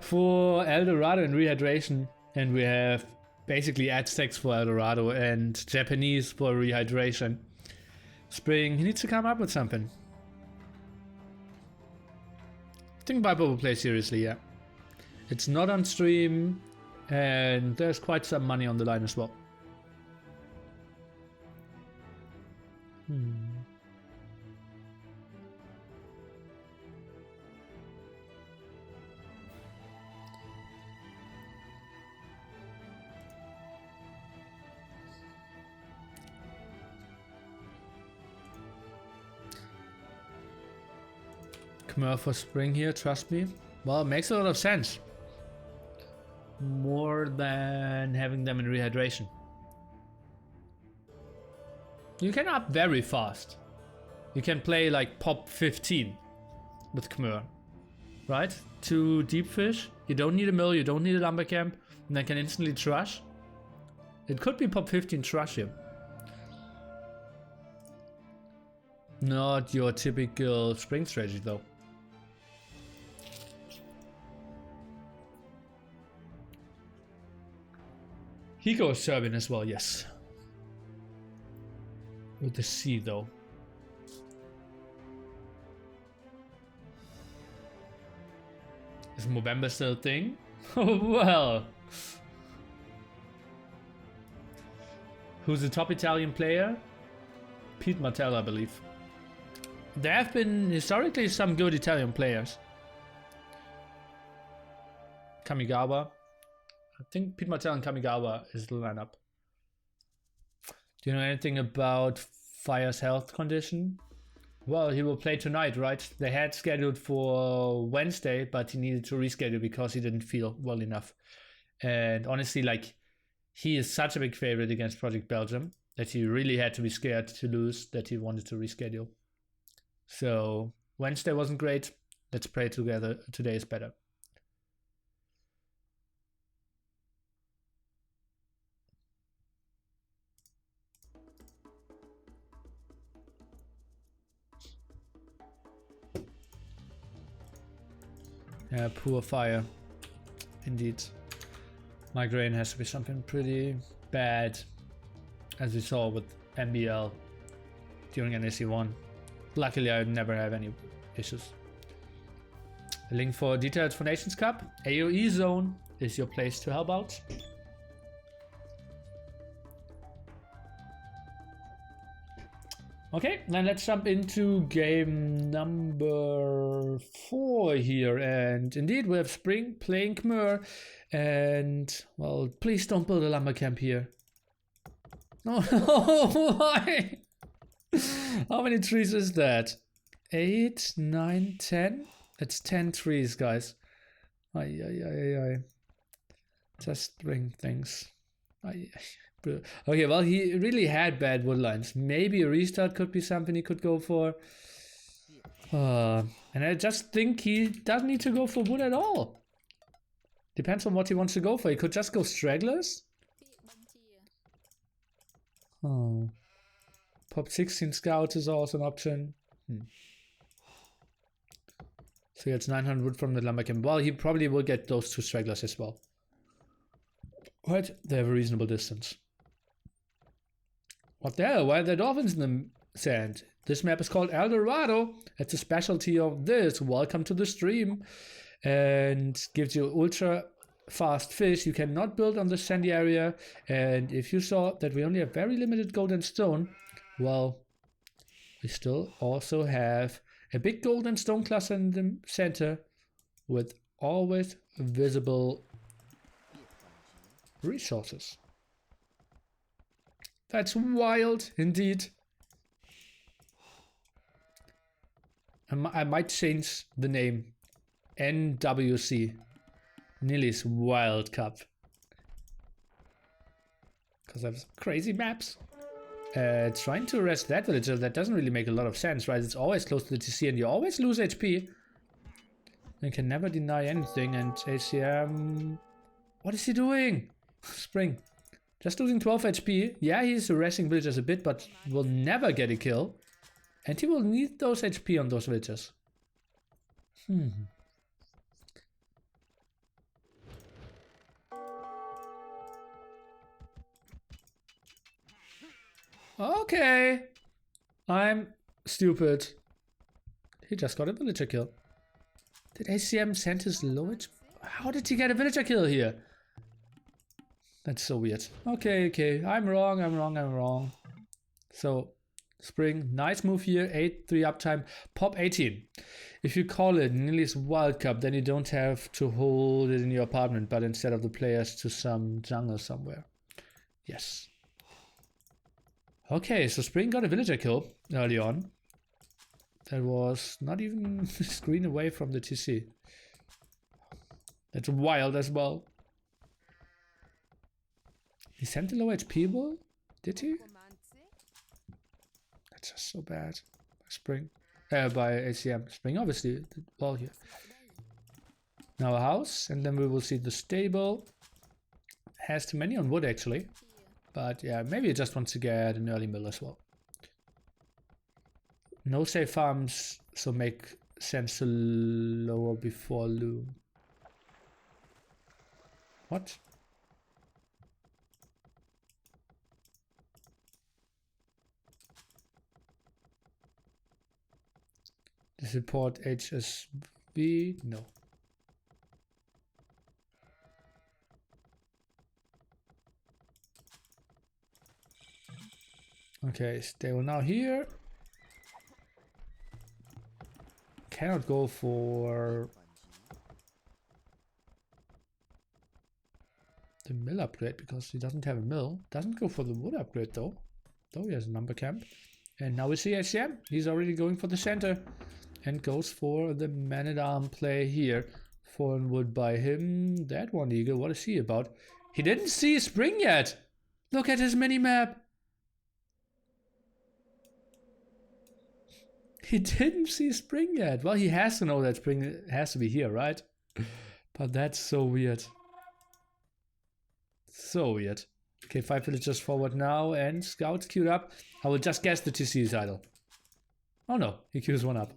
for Eldorado and Rehydration, and we have basically Aztecs for Eldorado and Japanese for Rehydration. Spring, he needs to come up with something. I think Viper will play seriously, yeah. It's not on stream, and there's quite some money on the line as well. Khmer for spring here, trust me. Well, it makes a lot of sense. More than having them in rehydration. You can up very fast. You can play like pop 15 with Khmer. Right? 2 deep fish. You don't need a mill, you don't need a lumber camp. And they can instantly trash. It could be pop 15 trash here. Not your typical spring strategy though. He goes Serbian as well, yes. With the C though. Is Movember still a thing? Oh well. Who's the top Italian player? Pete Martell, I believe. There have been historically some good Italian players. Kamigawa. I think Pete Martell and Kamigawa is the lineup. Do you know anything about Fire's health condition? Well, he will play tonight, right? They had scheduled for Wednesday, but he needed to reschedule because he didn't feel well enough. And honestly, like, he is such a big favorite against Project Belgium that he really had to be scared to lose, that he wanted to reschedule. So Wednesday wasn't great. Let's pray together. Today is better. Yeah, poor Fire. Indeed. Migraine has to be something pretty bad, as we saw with MBL during NAC1. Luckily, I never have any issues. A link for details for Nations Cup. AoE Zone is your place to help out. Okay, then let's jump into game number 4 here. And indeed, we have Spring playing Khmer. And, well, please don't build a lumber camp here. No, why? How many trees is that? 8, 9, 10? That's 10 trees, guys. Ay, ay, ay, ay. Just bring things. Ay, ay. Okay, well, he really had bad wood lines. Maybe a restart could be something he could go for. And I just think he doesn't need to go for wood at all. Depends on what he wants to go for. He could just go stragglers. Oh. Pop 16 scouts is also an option. So he gets 900 wood from the lumber camp. Well, he probably will get those 2 stragglers as well. Right, they have a reasonable distance. What the hell? Why are there dolphins in the sand? This map is called Eldorado. It's a specialty of this. Welcome to the stream. And gives you ultra fast fish. You cannot build on the sandy area. And if you saw that we only have very limited gold and stone, well, we still also have A big golden stone cluster in the center with always visible resources. That's wild indeed. I might change the name. NWC. Nili's Wild Cup. Because I have crazy maps. Trying to arrest that villager, that doesn't really make a lot of sense, right? It's always close to the TC and you always lose HP. You can never deny anything, and ACCM... What is he doing? Spring. Just losing 12 HP. Yeah, he's arresting villagers a bit, but will never get a kill. And he will need those HP on those villagers. Okay. I'm stupid. He just got a villager kill. Did ACCM send his lowest? How did he get a villager kill here? That's so weird. Okay. I'm wrong. So, Spring, nice move here. 8-3 uptime. Pop 18. If you call it Nili's Wild Cup, then you don't have to hold it in your apartment, but instead of the players to some jungle somewhere. Yes. Okay, so Spring got a villager kill early on. That was not even a screen away from the TC. That's wild as well. He sent a low HP ball? Did he? That's just so bad. Spring. By ACCM. Spring obviously did well here. Now a house, and then we will see the stable. Has too many on wood actually. But yeah, maybe it just wants to get an early mill as well. No safe farms, so make sense to lower before loom. What? Does it port HSV? No. Okay, stable now here. Cannot go for the mill upgrade because he doesn't have a mill. Doesn't go for the wood upgrade though. Though he has a number camp. And now we see ACCM. He's already going for the center. And goes for the man-at-arm play here. Fallen wood by him. That one eagle, what is he about? He didn't see Spring yet. Look at his mini-map. He didn't see Spring yet. Well, he has to know that Spring has to be here, right? But that's so weird. So weird. Okay, 5 villagers forward now, and scouts queued up. I will just guess the TC is idle. Oh no, he queues one up.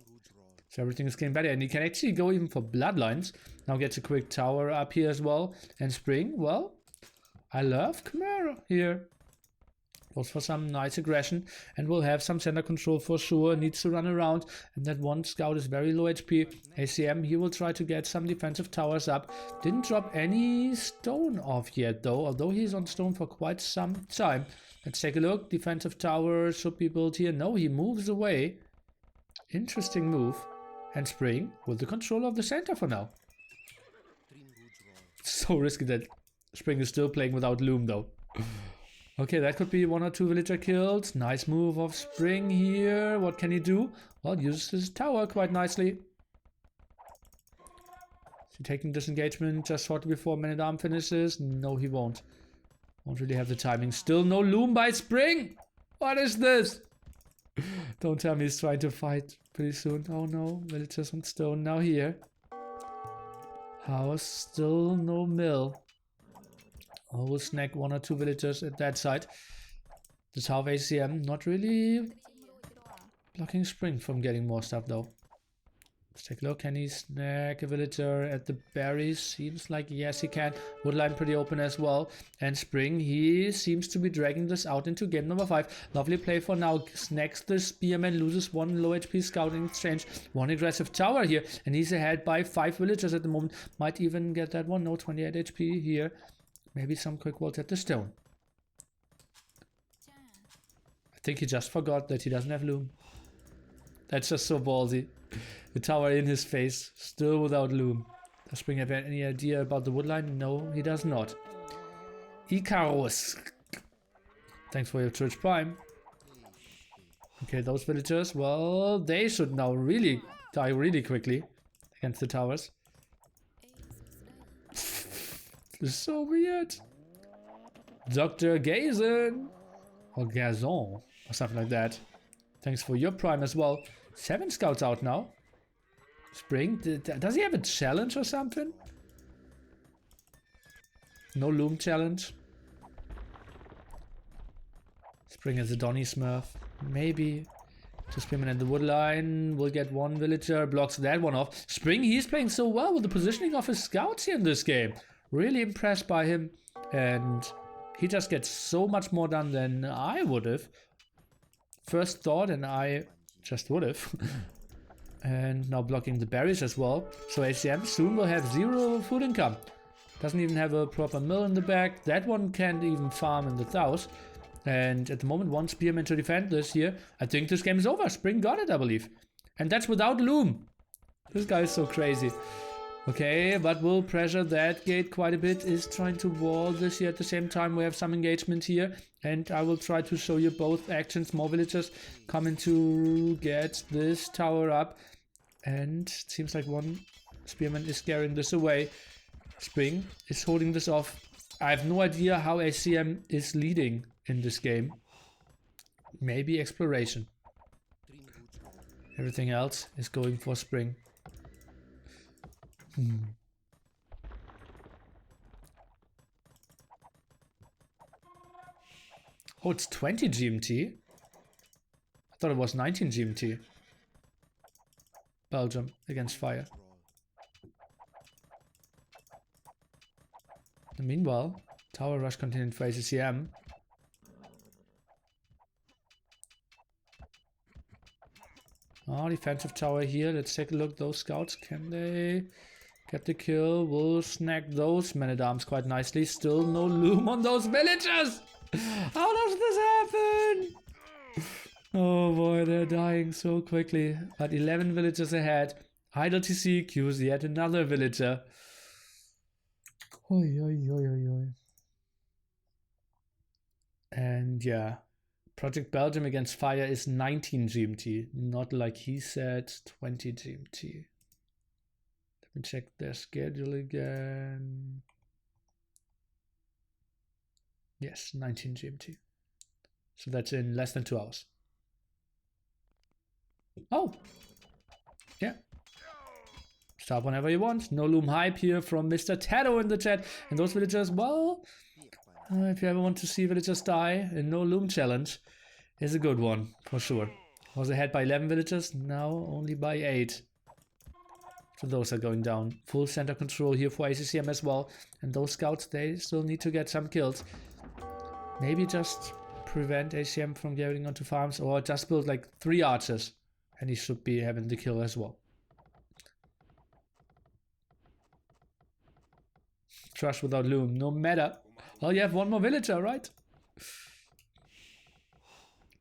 So everything is getting better, and he can actually go even for bloodlines. Now gets a quick tower up here as well. And Spring, well, I love Chimera here. Goes for some nice aggression, and will have some center control for sure. Needs to run around, and that one scout is very low HP. ACCM, he will try to get some defensive towers up. Didn't drop any stone off yet though, although he's on stone for quite some time. Let's take a look. Defensive tower should be built here. No, he moves away. Interesting move. And Spring with the control of the center for now. So risky that Spring is still playing without Loom though. Okay, that could be 1 or 2 villager kills. Nice move of Spring here. What can he do? Well, uses his tower quite nicely. Is he taking disengagement just shortly before man-at-arm finishes? No, he won't. Won't really have the timing. Still no Loom by Spring. What is this? Don't tell me he's trying to fight pretty soon. Oh no, villagers on stone now here. House, still no mill. I will snag 1 or 2 villagers at that side. This half ACCM, not really blocking Spring from getting more stuff though. Let's take a look. Can he snag a villager at the berries? Seems like yes he can. Woodline pretty open as well. And Spring, he seems to be dragging this out into game number 5. Lovely play for now. Snags the spearman, loses 1 low HP scout in exchange. 1 aggressive tower here. And he's ahead by 5 villagers at the moment. Might even get that one. No, 28 HP here. Maybe some quick walls at the stone. I think he just forgot that he doesn't have Loom. That's just so ballsy. The tower in his face, still without loom. Does Spring have any idea about the woodline? No, he does not. Icarus. Thanks for your Twitch Prime. Okay, those villagers, well, they should now really die really quickly against the towers. This is so weird. Dr. Gazon. Or Gazon. Or something like that. Thanks for your Prime as well. 7 scouts out now. Spring, does he have a challenge or something? No loom challenge. Spring has a Donny Smurf. Maybe. Two Spearmen at the woodline. Will get one villager. Blocks that one off. Spring, he's playing so well with the positioning of his scouts here in this game. Really impressed by him. And he just gets so much more done than I would have. First thought, and I just would have. And now blocking the berries as well. So ACCM soon will have 0 food income. Doesn't even have a proper mill in the back. That one can't even farm in the south. And at the moment, 1 spearman to defend this here. I think this game is over. Spring got it, I believe. And that's without loom. This guy is so crazy. Okay, but will pressure that gate quite a bit. Is trying to wall this here at the same time. We have some engagement here. And I will try to show you both actions. More villagers coming to get this tower up. And it seems like 1 spearman is scaring this away. Spring is holding this off. I have no idea how ACCM is leading in this game. Maybe exploration. Everything else is going for Spring. Oh, it's 20 GMT. I thought it was 19 GMT. Belgium against Fire. And meanwhile, tower rush continued for ACCM. Oh, defensive tower here. Let's take a look. Those scouts, can they get the kill? We'll snag those men-at-arms quite nicely. Still no loom on those villagers! How does this happen? Oh boy, they're dying so quickly. But 11 villagers ahead. Idle TC queues yet another villager. Oi, oi, oi, oi, oi. And yeah. Project Belgium against Fire is 19 GMT, not like he said 20 GMT. Let me check their schedule again. Yes, 19 GMT. So that's in less than 2 hours. Oh! Yeah. Start whenever you want. No loom hype here from Mr. TaToH in the chat. And those villagers, well... if you ever want to see villagers die, a no loom challenge is a good one, for sure. Was ahead by 11 villagers, now only by 8. So those are going down. Full center control here for ACCM as well. And those scouts, they still need to get some kills. Maybe just prevent ACCM from getting onto farms, or just build like 3 archers. And he should be having the kill as well. Trash without loom, no matter. Well, you have 1 more villager, right?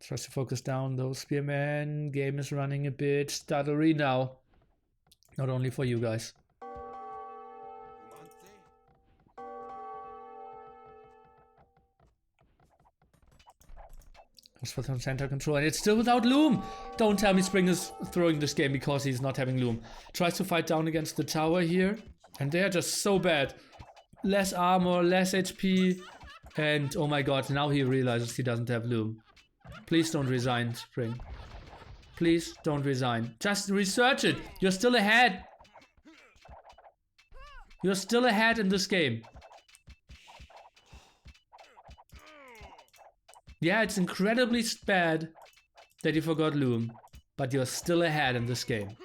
Tries to focus down those spearmen. Game is running a bit stuttery now. Not only for you guys. Goes for some center control, and it's still without loom. Don't tell me Spring is throwing this game because he's not having loom. Tries to fight down against the tower here, and they are just so bad. Less armor, less HP, and oh my god, now he realizes he doesn't have loom. Please don't resign, Spring. Please don't resign. Just research it. You're still ahead. You're still ahead in this game. Yeah, it's incredibly bad that you forgot loom, but you're still ahead in this game.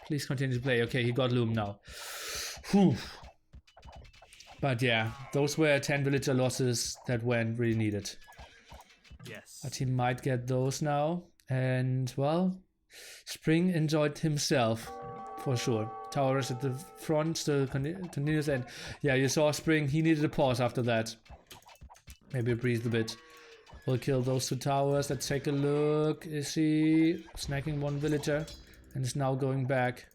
Please continue to play. Okay, he got loom now. Whew. But yeah, those were 10 villager losses that weren't really needed. Yes. But he might get those now. And well, Spring enjoyed himself for sure. Towers at the front still continues, and yeah, you saw Spring, he needed a pause after that. Maybe breathe a bit. We'll kill those 2 towers. Let's take a look. Is he snacking 1 villager? and is now going back.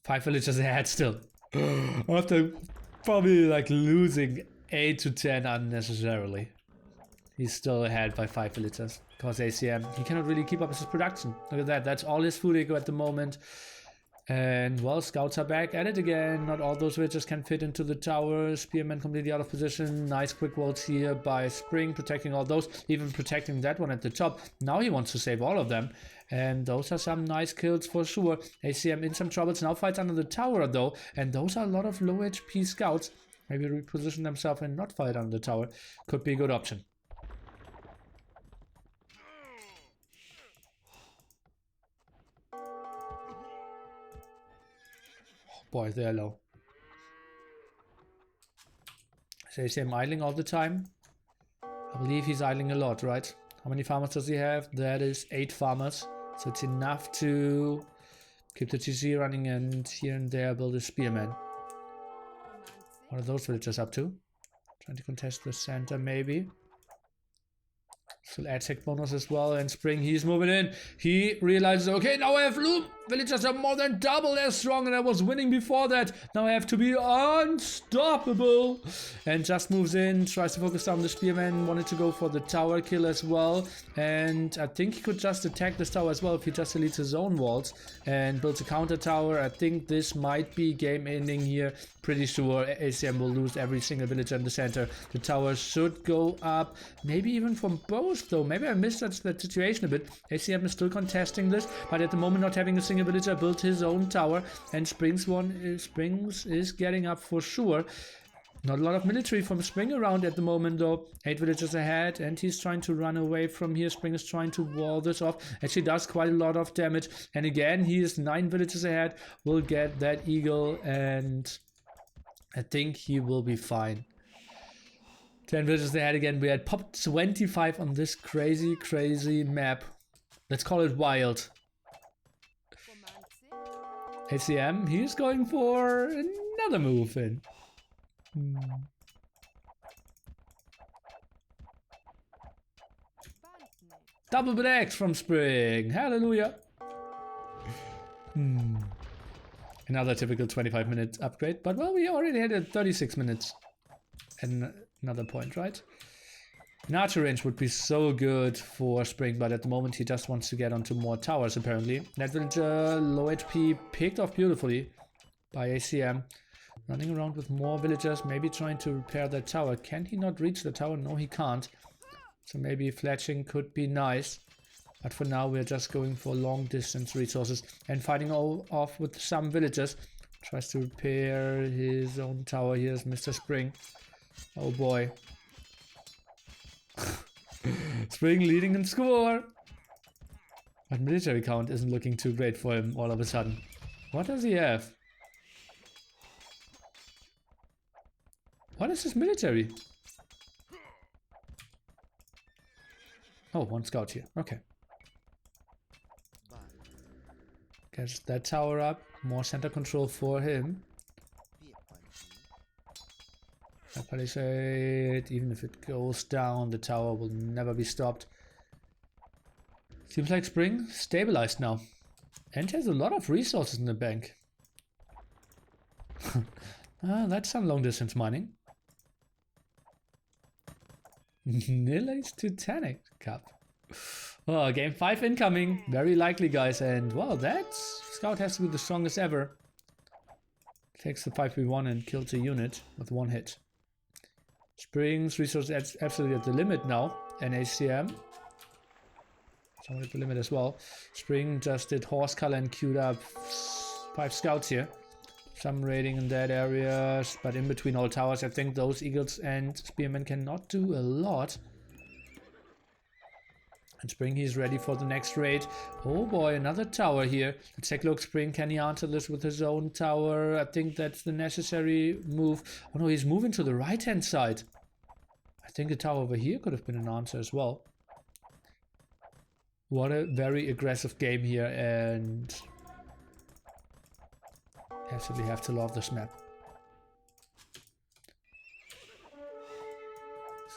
Five villagers ahead still. After probably like losing 8 to 10 unnecessarily. He's still ahead by 5 villagers. Because ACM, he cannot really keep up his production. Look at that, that's all his food ego at the moment. And well, scouts are back at it again. Not all those villagers can fit into the tower. Spearman completely out of position. Nice quick walls here by Spring, protecting all those. Even protecting that one at the top. Now he wants to save all of them. And those are some nice kills for sure. ACM in some troubles. Now fights under the tower though. And those are a lot of low HP scouts. Maybe reposition themselves and not fight under the tower. Could be a good option. Boy, they're low. Is ACM idling all the time? I believe he's idling a lot, right? How many farmers does he have? That is 8 farmers. So it's enough to keep the TC running and here and there build a spearman. What are those villagers up to? Trying to contest the center maybe. Still attack bonus as well, and Spring, he's moving in. He realizes, okay, now I have loop. Villagers are more than double as strong, and I was winning before that. Now I have to be unstoppable. And just moves in, tries to focus down the spearman, wanted to go for the tower kill as well. And I think he could just attack this tower as well if he just deletes his own walls and builds a counter tower. I think this might be game ending here. Pretty sure ACM will lose every single villager in the center. The tower should go up, maybe even from both though. Maybe I missed that situation a bit. ACM is still contesting this, but at the moment not having a single villager built his own tower, and Springs is getting up for sure. Not a lot of military from Spring around at the moment though. 8 villagers ahead, and he's trying to run away from here. Spring is trying to wall this off. Actually does quite a lot of damage, and again he is 9 villagers ahead. Will get that eagle, and I think he will be fine. 10 villagers ahead again. We had popped 25 on this crazy map. Let's call it wild. ACM, he's going for another move in. Double breaks from Spring. Hallelujah. Another typical 25-minute upgrade. But well, we already had a 36 minutes. And another point, right? An archer range would be so good for Spring, but at the moment he just wants to get onto more towers apparently. That villager, low HP, picked off beautifully by ACM. Running around with more villagers, maybe trying to repair that tower. Can he not reach the tower? No, he can't. So maybe fletching could be nice. But for now we're just going for long distance resources and fighting off with some villagers. Tries to repair his own tower. Here's Mr. Spring. Oh boy. Spring leading in score. But military count isn't looking too great for him all of a sudden. What does he have? What is his military? Oh, 1 scout here. Okay. Gets that tower up. More center control for him. That palisade, even if it goes down, the tower will never be stopped. Seems like Spring stabilized now. And has a lot of resources in the bank. That's some long distance mining. Nili's Titanic Cup. Oh, game 5 incoming. Very likely, guys. And well, that scout has to be the strongest ever. Takes the 5v1 and kills a unit with 1 hit. Spring's resources absolutely at the limit now. And ACM. Somewhat at the limit as well. Spring just did horse color and queued up 5 scouts here. Some raiding in that area, but in between all towers, I think those eagles and spearmen cannot do a lot. And Spring, he's ready for the next raid. Oh boy, another tower here. Let's take a look. Spring, can he answer this with his own tower? I think that's the necessary move. Oh no, he's moving to the right-hand side. I think the tower over here could have been an answer as well. What a very aggressive game here, and absolutely have to love this map.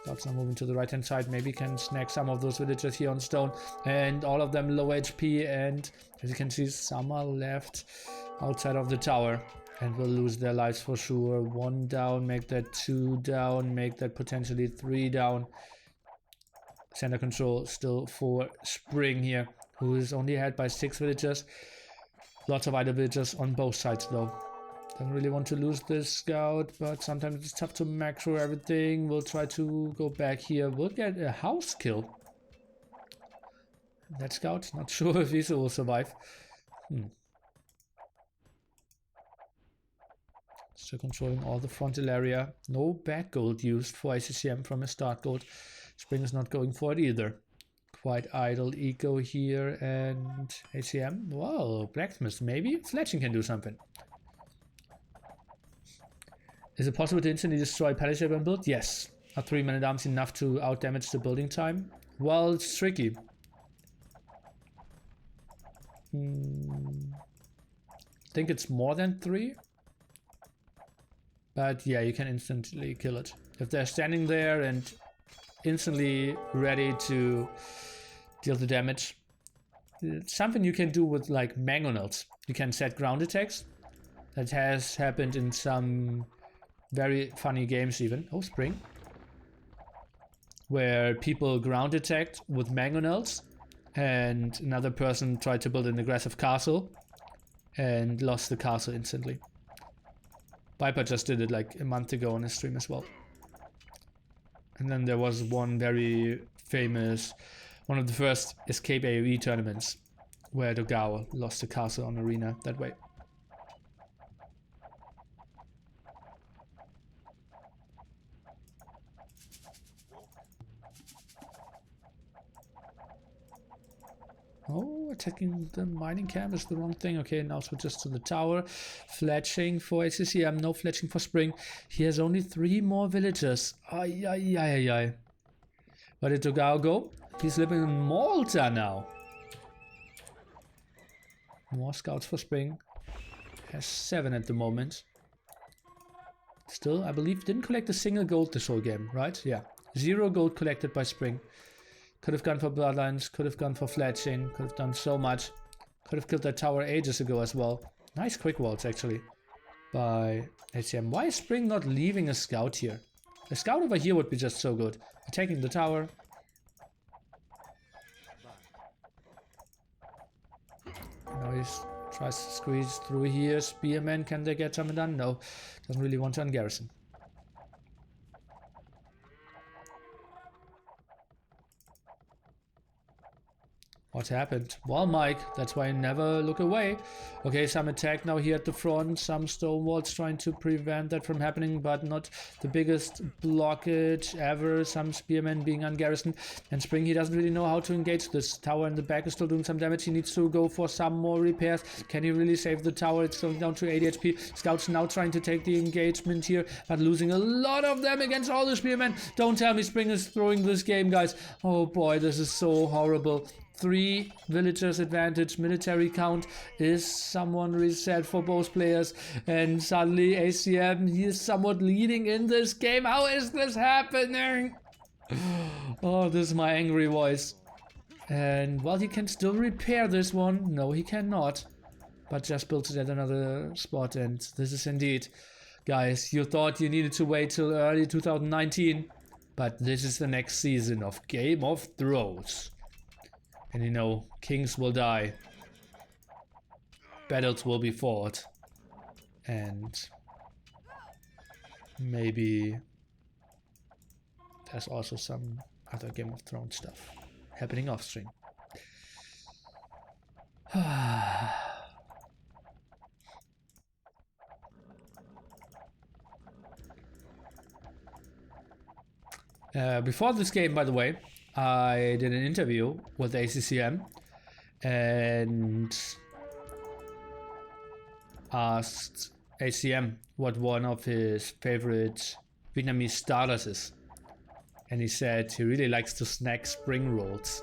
Scouts are moving to the right hand side. Maybe can snag some of those villagers here on stone. And all of them low HP. And as you can see, some are left outside of the tower. And will lose their lives for sure. 1 down, make that 2 down, make that potentially 3 down. Center control still for Spring here, who is only held by 6 villagers. Lots of idle villagers on both sides though. Don't really want to lose this scout, but sometimes it's tough to macro everything. We'll try to go back here. We'll get a house kill. That scout, not sure if he will survive. Still controlling all the frontal area. No back gold used for ACCM from a start gold. Spring is not going for it either. Quite idle eco here, and ACM. Well, blacksmith maybe. Fletching can do something. Is it possible to instantly destroy Palace Shaper and build? Yes. Are 3 man at arms enough to outdamage the building time? Well, it's tricky. I think it's more than 3. But yeah, you can instantly kill it. If they're standing there and instantly ready to deal the damage. It's something you can do with like mangonels. You can set ground attacks. That has happened in some very funny games even. Oh, Spring. Where people ground attacked with mangonels and another person tried to build an aggressive castle and lost the castle instantly. Viper just did it like a month ago on his stream as well. And then there was one very famous, one of the first escape AoE tournaments where Dogao lost the castle on arena that way. Oh, attacking the mining camp is the wrong thing. Okay, now switches to the tower. Fletching for ACCM, no fletching for Spring. He has only 3 more villagers. Ay, ay, ay, ay, ay. Where did Dogao go? He's living in Malta now. More scouts for Spring. Has 7 at the moment. Still, I believe, didn't collect a single gold this whole game, right? Yeah. 0 gold collected by Spring. Could have gone for bloodlines, could have gone for fletching, could have done so much. Could have killed that tower ages ago as well. Nice quick walls actually by ACM. Why is Spring not leaving a scout here? A scout over here would be just so good. Attacking the tower. Now he tries to squeeze through here. Spearmen, can they get something done? No. Doesn't really want to ungarrison. What happened? Well, Mike, that's why I never look away. Okay, some attack now here at the front. Some stone walls trying to prevent that from happening, but not the biggest blockage ever. Some spearmen being ungarrisoned. And Spring, he doesn't really know how to engage this. Tower in the back is still doing some damage. He needs to go for some more repairs. Can he really save the tower? It's going down to 80 HP. Scouts now trying to take the engagement here, but losing a lot of them against all the spearmen. Don't tell me Spring is throwing this game, guys. Oh boy, this is so horrible. 3 villagers advantage. Military count is someone reset for both players, and suddenly ACM, he is somewhat leading in this game. How is this happening? Oh, this is my angry voice. And well, he can still repair this one. No, he cannot, but just built it at another spot. And this is indeed, guys, you thought you needed to wait till early 2019, but this is the next season of Game of Thrones. And you know, kings will die, battles will be fought, and maybe there's also some other Game of Thrones stuff happening off stream. Before this game, by the way, I did an interview with ACCM and asked ACM what one of his favorite Vietnamese starters is. And he said he really likes to snack spring rolls.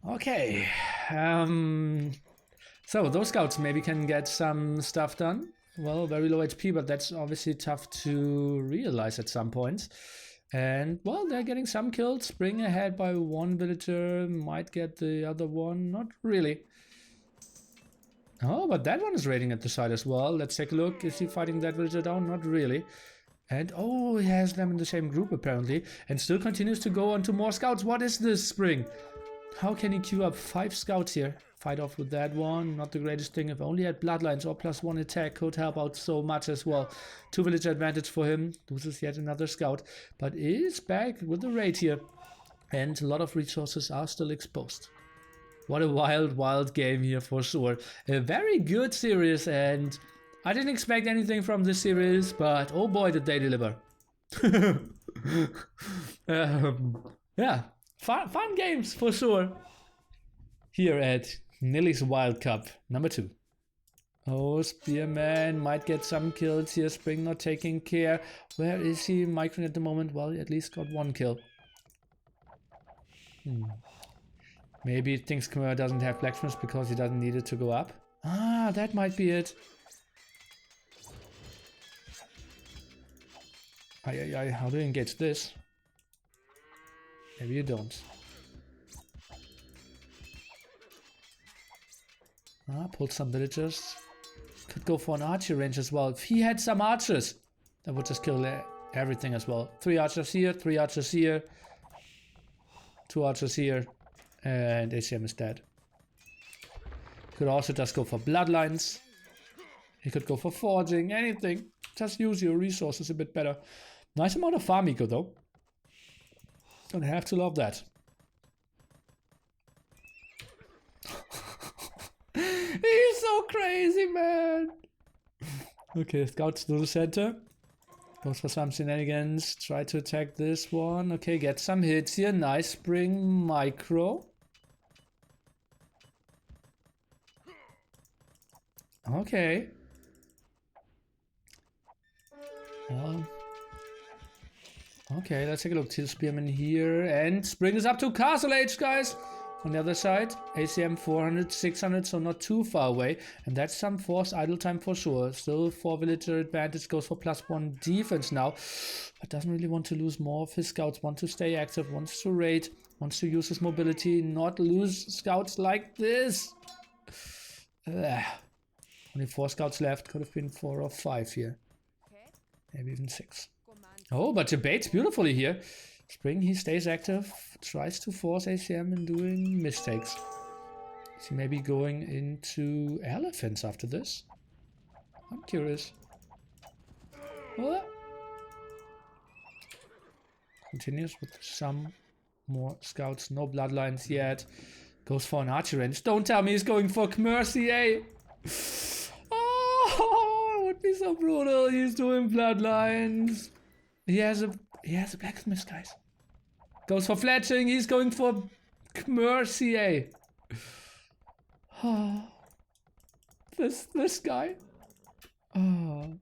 Okay. So those scouts maybe can get some stuff done. Well, very low HP, but that's obviously tough to realize at some point. And well, they're getting some kills. Spring ahead by one villager, might get the other one, not really. Oh, but that one is raiding at the side as well. Let's take a look. Is he fighting that villager down? Not really. And oh, he has them in the same group apparently. And still continues to go on to more scouts. What is this, Spring? How can he queue up 5 scouts here? Fight off with that one. Not the greatest thing. If only had bloodlines or +1 attack could help out so much as well. 2 villager advantage for him. Loses yet another scout. But is back with the raid here. And a lot of resources are still exposed. What a wild, wild game here for sure. A very good series, and I didn't expect anything from this series, but oh boy did they deliver. Yeah, fun games for sure. Here at Nili's Wild Cup number 2. Oh, Spearman might get some kills here. Spring not taking care. Where is he? Micron at the moment. Well, he at least got 1 kill. Maybe he thinks Khmer doesn't have blacksmiths because he doesn't need it to go up. Ah, that might be it. How do you engage this? Maybe you don't. Ah, pulled some villagers. Could go for an archer range as well. If he had some archers, that would just kill everything as well. 3 archers here, 3 archers here, 2 archers here, and ACM is dead. Could also just go for bloodlines. He could go for forging, anything. Just use your resources a bit better. Nice amount of farm eco though. Don't have to love that. He's so crazy, man. Okay, scouts to the center. Goes for some shenanigans. Try to attack this one. Okay, get some hits here. Nice Spring micro. Okay. Well. Okay, let's take a look. Till Spearman here. And Spring is up to Castle Age, guys. On the other side, ACM 400, 600, so not too far away. And that's some forced idle time for sure. Still 4 villager advantage, goes for +1 defense now. But doesn't really want to lose more of his scouts. Wants to stay active, wants to raid, wants to use his mobility, not lose scouts like this. Only 4 scouts left, could have been 4 or 5 here. Maybe even 6. Oh, but debates beautifully here. Spring, he stays active, tries to force ACM in doing mistakes. Is he maybe going into elephants after this? I'm curious. What? Continues with some more scouts, no bloodlines yet. Goes for an archer range. Don't tell me he's going for Khmer CA. Oh, it would be so brutal. He's doing bloodlines. He has a blacksmith, guys. Goes for fletching. He's going for Khmer CA. Oh, this guy. Oh.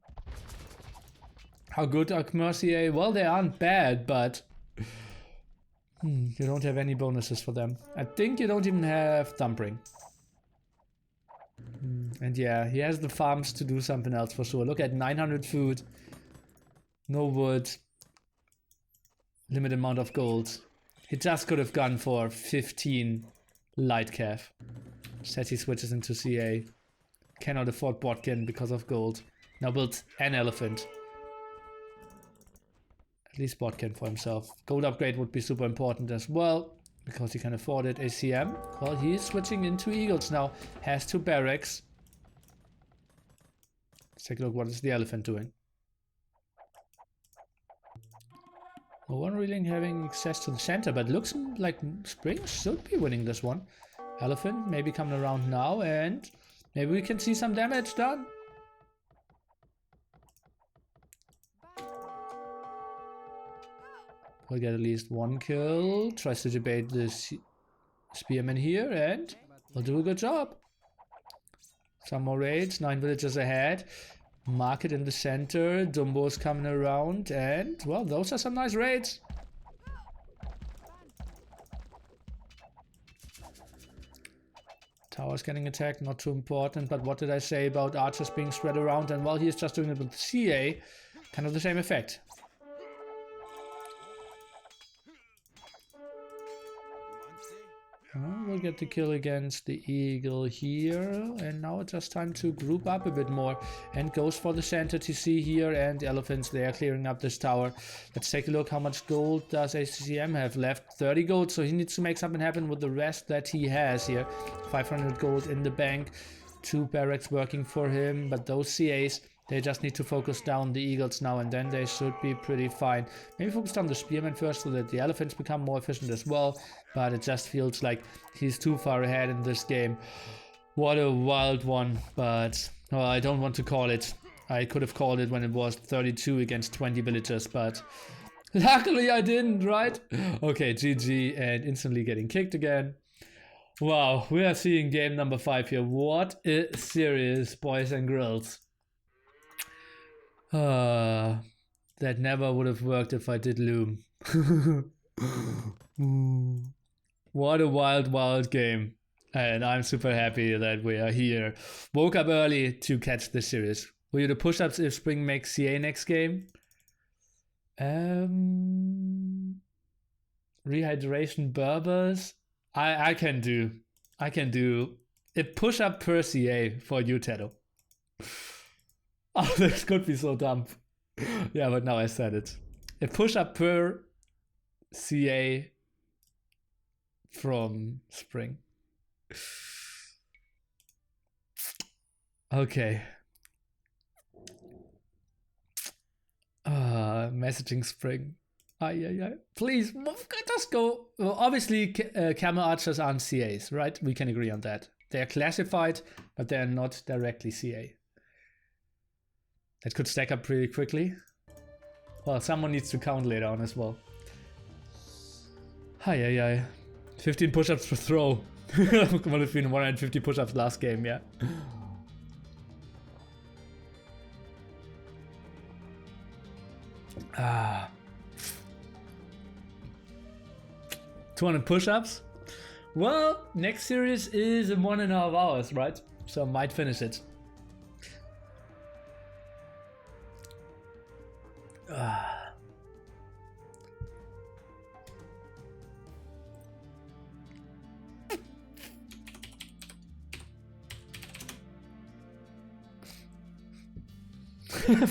How good are Khmer CA? Well, they aren't bad, but you don't have any bonuses for them. I think you don't even have thumbring. And yeah, he has the farms to do something else for sure. Look at 900 food. No wood. Limited amount of gold. He just could have gone for 15 light cav. Said he switches into CA. Cannot afford Botkin because of gold. Now built an elephant. At least Botkin for himself. Gold upgrade would be super important as well, because he can afford it. ACM, well, he's switching into eagles now. Has 2 barracks. Let's take a look. What is the elephant doing? No one really having access to the center, but looks like Spring should be winning this one. Elephant maybe coming around now, and maybe we can see some damage done. We'll get at least 1 kill. Tries to debate this Spearman here, and we'll do a good job. Some more raids, 9 villagers ahead. Market in the center, Dumbo's coming around, and well, those are some nice raids. Tower's getting attacked, not too important, but what did I say about archers being spread around? And while he's just doing it with CA, kind of the same effect. We'll get the kill against the eagle here, and now it's just time to group up a bit more and goes for the center TC here, and the elephants, they are clearing up this tower. Let's take a look. How much gold does ACCM have left? 30 gold, so he needs to make something happen with the rest that he has here. 500 gold in the bank, 2 barracks working for him, but those CAs, they just need to focus down the eagles now, and then they should be pretty fine. Maybe focus down the spearmen first so that the elephants become more efficient as well. But it just feels like he's too far ahead in this game. What a wild one. But well, I don't want to call it. I could have called it when it was 32 against 20 villagers. But luckily I didn't, right? Okay, GG, and instantly getting kicked again. Wow, we are seeing game number 5 here. What a series, boys and girls. That never would have worked if I did loom. What a wild game. And I'm super happy that we are here. Woke up early to catch this series. Will you do push-ups if Spring makes CA next game? Rehydration Berbers? I can do a push-up per CA for you, TaToH. Oh, this could be so dumb. Yeah, but now I said it. A push-up per CA from Spring. Okay. Messaging Spring. Please, just go. Well, obviously, camel archers aren't CAs, right? We can agree on that. They are classified, but they are not directly CA. That could stack up pretty quickly. Well, someone needs to count later on as well. 15 push-ups per throw. Would have been 150 push-ups last game, yeah. Ah. 200 push-ups? Well, next series is in 1.5 hours, right? So I might finish it.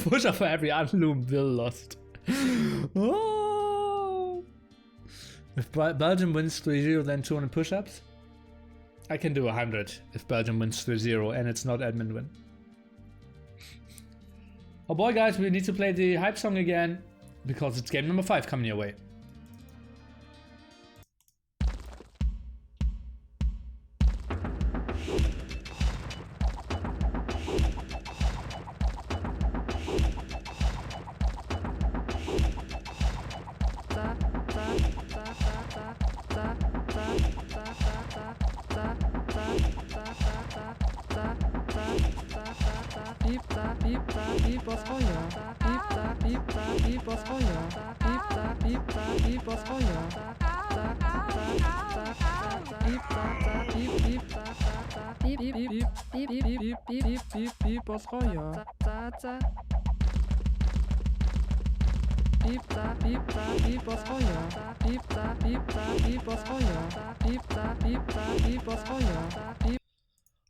Push up for every unloom bill lost. Oh. If Belgium wins 3-0, then 200 push-ups. I can do 100 if Belgium wins 3-0 and it's not admin win. Oh boy, guys, we need to play the hype song again because it's game number 5 coming your way.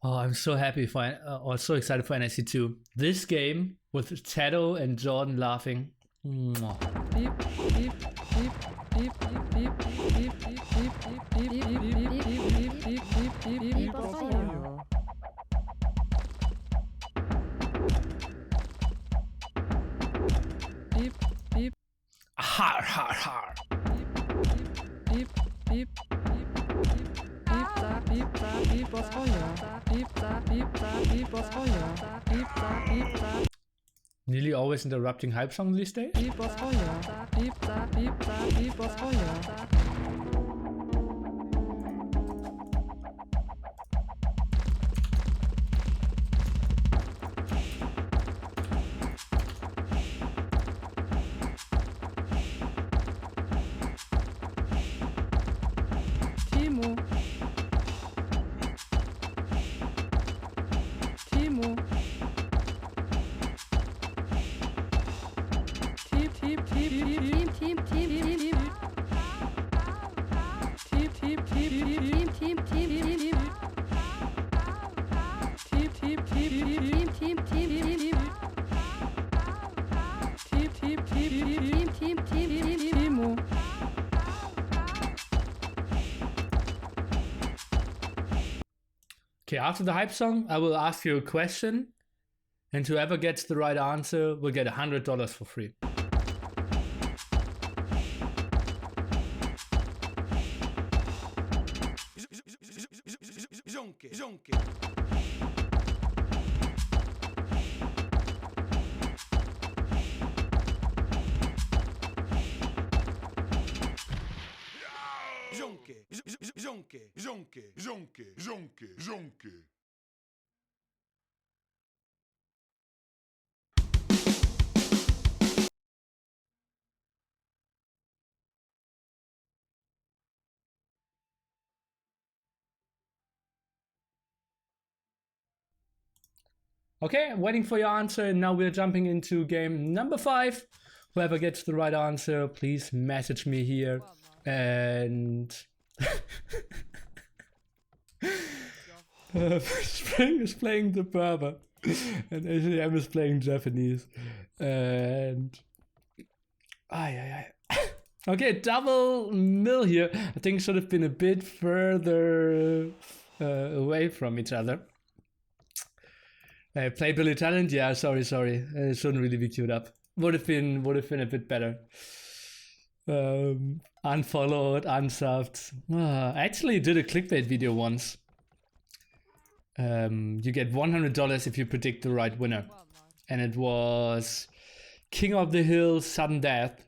Oh, I'm so happy for, or so excited for NIC2. This game with TaToH and Jordan laughing. Har har har. Nili always interrupting hype song these days? Okay, after the hype song, I will ask you a question, and whoever gets the right answer will get $100 for free. Okay, I'm waiting for your answer, and now we're jumping into game number 5. Whoever gets the right answer, please message me here. And Spring is playing TheViper, and ACCM is playing Japanese. And okay, double mill here. I think should have been a bit further away from each other. Playability talent, yeah, sorry. It shouldn't really be queued up. Would have been a bit better. Unfollowed, unsubbed. I actually did a clickbait video once. You get $100 if you predict the right winner. And it was King of the Hill, sudden death.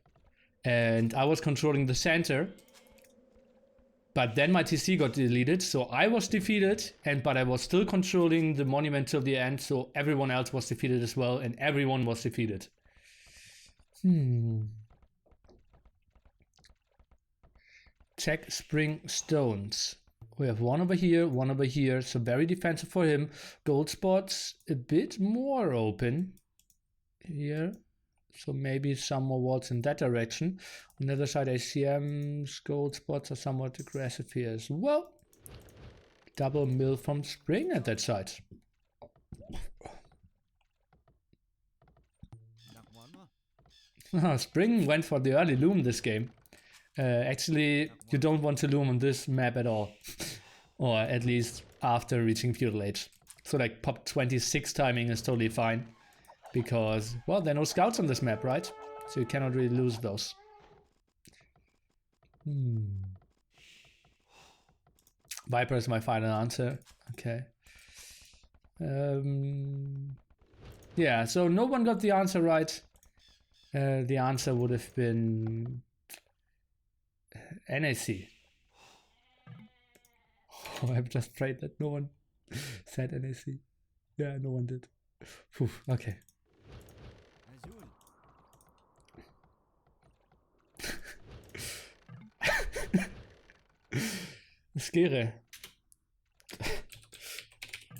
And I was controlling the center. But then my TC got deleted, so I was defeated, but I was still controlling the monument till the end, so everyone else was defeated as well, and everyone was defeated. Check Spring Stones. We have one over here, so very defensive for him. Gold spots a bit more open here. So maybe some more walls in that direction. On the other side, ACCM's gold spots are somewhat aggressive here as well. Double mill from Spring at that side. Spring went for the early loom this game. Actually, you don't want to loom on this map at all. Or at least after reaching Feudal Age. So like pop 26 timing is totally fine. Because, well, there are no scouts on this map, right? So you cannot really lose those. Viper is my final answer. Okay. Yeah, so no one got the answer right. The answer would have been NAC. Oh, I've just prayed that no one said NAC. Yeah, no one did. Whew, okay. Skere.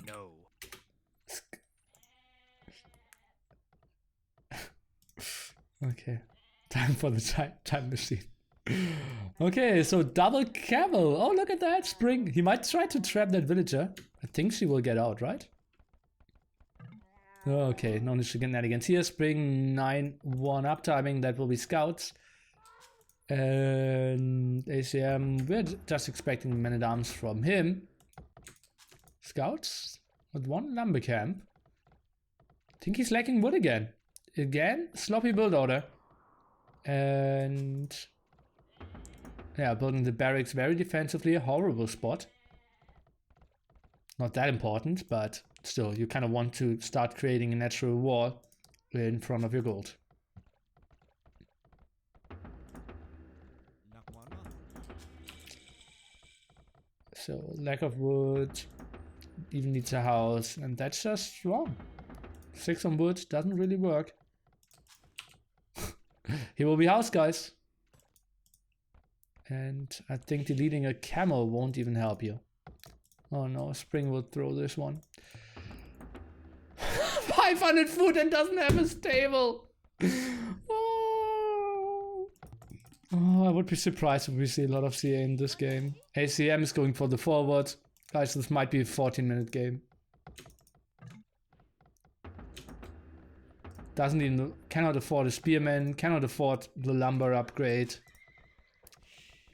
No. Okay. Time for the time machine. Okay, so double camel. Oh, look at that. Spring. He might try to trap that villager. I think she will get out, right? Okay, no shenanigans here. Spring 9-1 up timing. That will be scouts. And ACCM, we're just expecting men-at-arms from him. Scouts with one lumber camp. I think he's lacking wood again. Sloppy build order. And yeah, building the barracks very defensively. A horrible spot. Not that important, but still, you kind of want to start creating a natural wall in front of your gold. So, lack of wood, even needs a house, and that's just wrong. 6 on wood doesn't really work. He will be house, guys. And I think deleting a camel won't even help you. Oh no, Spring will throw this one. 500 food and doesn't have a stable. Oh. Oh, I would be surprised if we see a lot of CA in this game. ACM is going for the forward. Guys, this might be a 14-minute game. Cannot afford a spearman, cannot afford the lumber upgrade.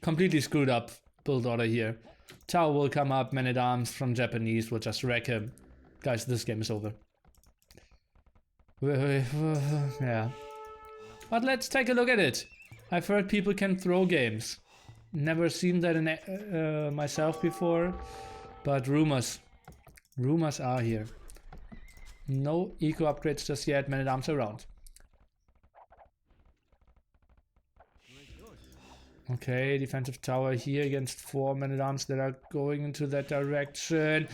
Completely screwed up build order here. Tower will come up, man-at-arms from Japanese will just wreck him. Guys, this game is over. Yeah. But let's take a look at it. I've heard people can throw games. Never seen that in myself before. But rumors are here. No eco upgrades just yet, man-at-arms around. Okay, defensive tower here against 4 man-at-arms that are going into that direction.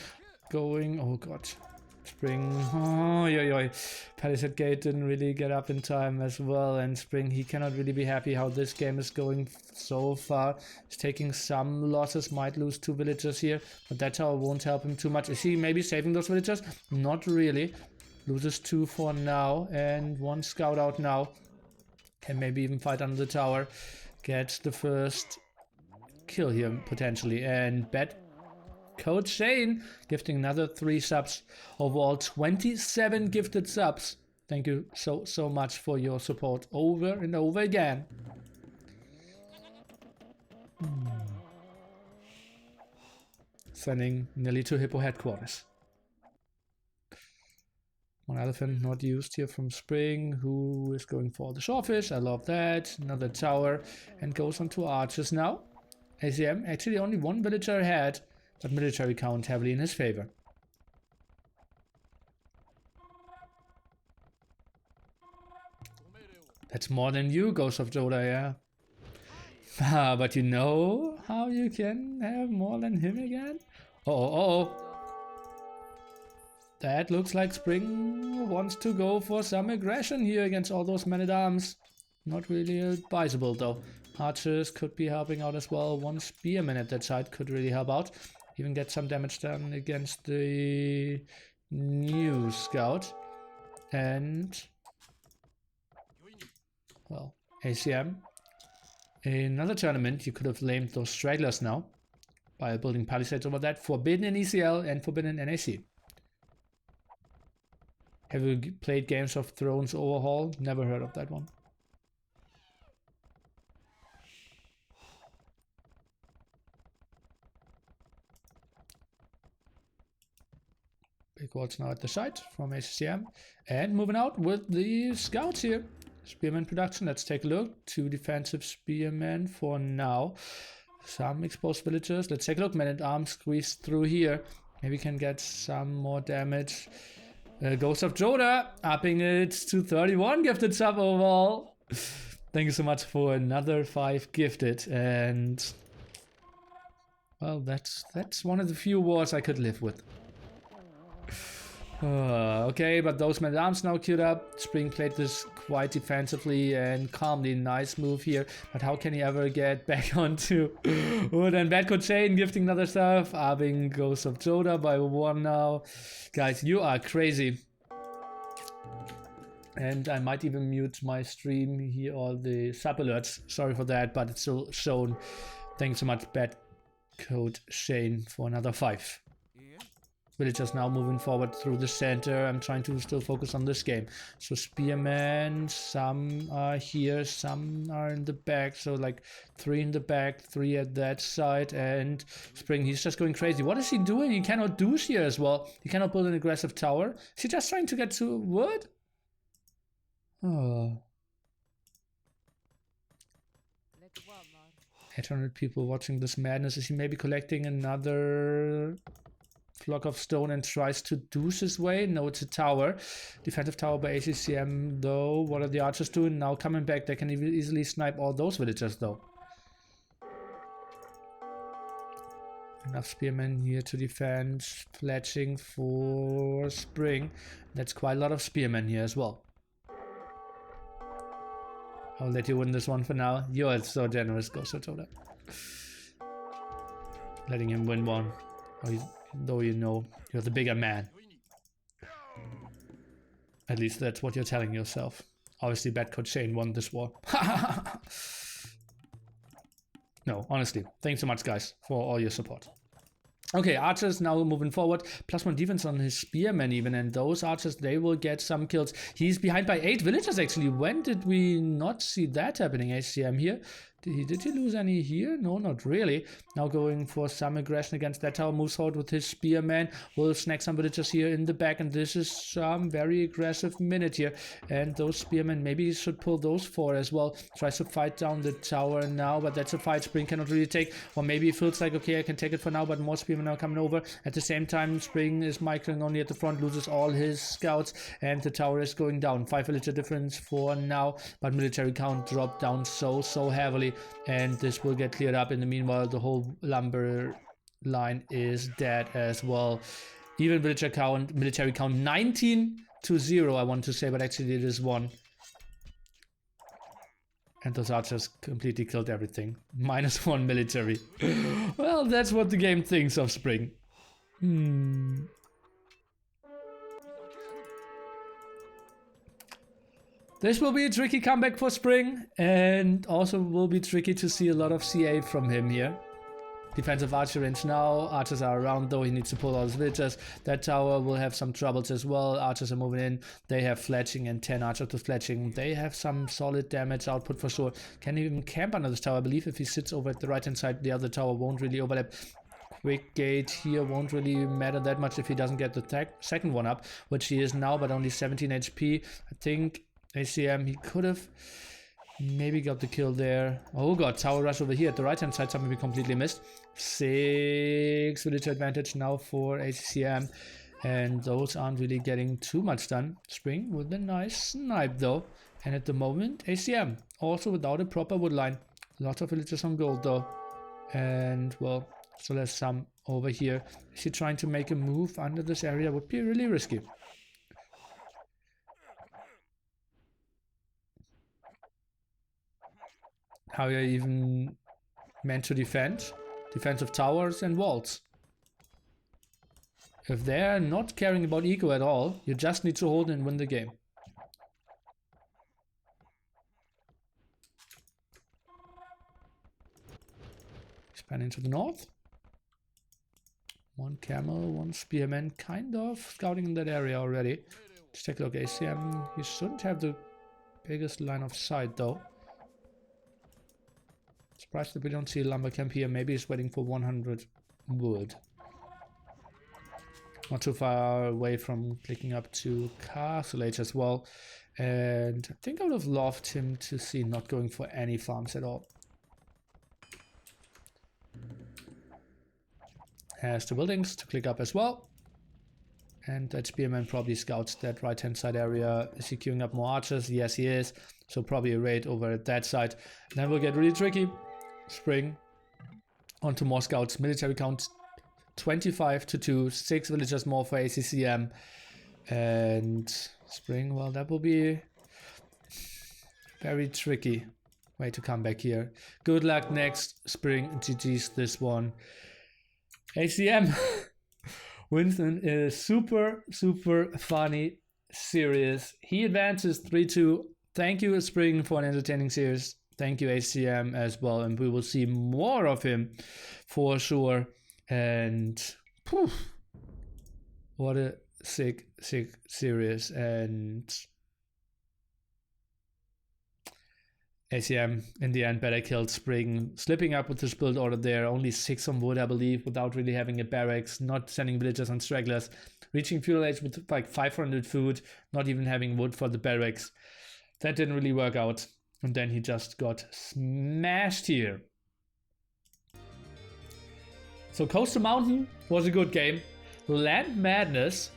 Oh god. Spring, oh yo. Palisade Gate didn't really get up in time as well, and Spring, he cannot really be happy how this game is going so far. He's taking some losses, might lose 2 villagers here, but that tower won't help him too much. Is he maybe saving those villagers? Not really. Loses 2 for now, and 1 scout out now. Can maybe even fight under the tower. Gets the first kill here, potentially, and Coach Shane gifting another 3 subs. Overall 27 gifted subs. Thank you so much for your support over and over again. Sending Nili to Hippo headquarters. 1 elephant not used here from Spring, who is going for the shawfish. I love that. Another tower, and goes on to archers now. ACM actually only 1 villager ahead, but military count heavily in his favor. That's more than you, Ghost of Joda, yeah. But you know how you can have more than him again? Uh-oh. That looks like Spring wants to go for some aggression here against all those men-at-arms. Not really advisable though. Archers could be helping out as well. 1 spearman at that side could really help out. Even get some damage done against the new scout. And, well, ACM. Another tournament, you could have lamed those stragglers now by building palisades over that. Forbidden in ECL and forbidden in NAC. Have you played Games of Thrones Overhaul? Never heard of that one. Big walls now at the side from ACCM. And moving out with the scouts here. Spearman production, let's take a look. 2 defensive spearmen for now. Some exposed villagers. Let's take a look. Man-at-arms squeezed through here. Maybe we can get some more damage. Ghost of Joda upping it to 31 gifted sub overall. Thank you so much for another 5 gifted, and well, that's one of the few wars I could live with. Okay, but those man-at-arms now queued up. Spring played this quite defensively and calmly. Nice move here, but how can he ever get back onto wood? And Bad Coach Shane gifting another stuff. Upping Ghost of Joda by 1 now. Guys, you are crazy. And I might even mute my stream here, all the sub alerts. Sorry for that, but it's still shown. Thanks so much, Bad Coach Shane, for another 5. Villagers now moving forward through the center. I'm trying to still focus on this game. So spearmen, some are here, some are in the back. So like 3 in the back, 3 at that side, and Spring, he's just going crazy. What is he doing? He cannot douche here as well. He cannot build an aggressive tower. Is he just trying to get to wood? Oh. 800 people watching this madness. Is he maybe collecting another block of stone and tries to douche his way? No, it's a tower. Defensive tower by ACCM though. What are the archers doing? Now coming back, they can easily snipe all those villagers though. Enough spearmen here to defend. Fletching for Spring. That's quite a lot of spearmen here as well. I'll let you win this one for now. You're so generous, Ghost of Joda. Letting him win one. Though you know you're the bigger man. At least that's what you're telling yourself. Obviously, Bad Coach Shane won this war. No, honestly. Thanks so much, guys, for all your support. Okay, archers now moving forward. +1 defense on his spearmen even, and those archers, they will get some kills. He's behind by 8 villagers actually. When did we not see that happening? ACCM here. Did he lose any here? No, not really. Now going for some aggression against that tower. Moves forward with his spearman. Will snag some villagers here in the back, and this is some very aggressive minute here. And those spearmen, maybe he should pull those 4 as well. Tries to fight down the tower now, but that's a fight Spring cannot really take. Or maybe he feels like, okay, I can take it for now, but more spearmen are coming over. At the same time, Spring is microing only at the front, loses all his scouts, and the tower is going down. 5 villager difference for now, but military count dropped down so heavily. And this will get cleared up. In the meanwhile, the whole lumber line is dead as well. Even military count 19 to 0, I want to say, but actually it is 1. And those archers completely killed everything. -1 military. Well, that's what the game thinks of Spring. This will be a tricky comeback for Spring, and also will be tricky to see a lot of CA from him here. Defensive archer range now. Archers are around though. He needs to pull all his villagers. That tower will have some troubles as well. Archers are moving in. They have fletching and 10 archers to fletching. They have some solid damage output for sure. Can even camp under this tower. I believe if he sits over at the right hand side, the other tower won't really overlap. Quick gate here won't really matter that much if he doesn't get the second one up, which he is now, but only 17 HP. I think ACM, he could have maybe got the kill there. Oh god, tower rush over here at the right hand side, something we completely missed. 6 villager advantage now for ACCM, and those aren't really getting too much done. Spring with a nice snipe though, and at the moment ACM also without a proper wood line. Lots of villagers on gold though, and well, still has some over here. Is he trying to make a move under this area? Would be really risky. How are you even meant to defend? Defensive towers and walls. If they're not caring about eco at all, you just need to hold and win the game. Expanding to the north. 1 camel, 1 spearman, kind of scouting in that area already. Let's take a look. ACM, he shouldn't have the biggest line of sight though. Surprised that we don't see a lumber camp here. Maybe he's waiting for 100 wood. Not too far away from clicking up to Castle Age as well. And I think I would have loved him to see not going for any farms at all. Has the buildings to click up as well. And that spearman probably scouts that right hand side area. Is he queuing up more archers? Yes, he is. So probably a raid over at that side. Then we'll get really tricky. Spring onto more scouts. Military count 25 to 2. 6 villagers more for ACCM. And Spring, well, that will be very tricky way to come back here. Good luck next. Spring GG's this one. ACM wins in a super funny series. He advances 3-2. Thank you, Spring, for an entertaining series. Thank you, ACM, as well. And we will see more of him for sure. And poof, what a sick series. And ACM, in the end, better killed Spring. Slipping up with his build order there. Only 6 on wood, I believe, without really having a barracks. Not sending villagers on stragglers. Reaching feudal age with like 500 food. Not even having wood for the barracks. That didn't really work out. And then he just got smashed here. So Coastal Mountain was a good game. Land Madness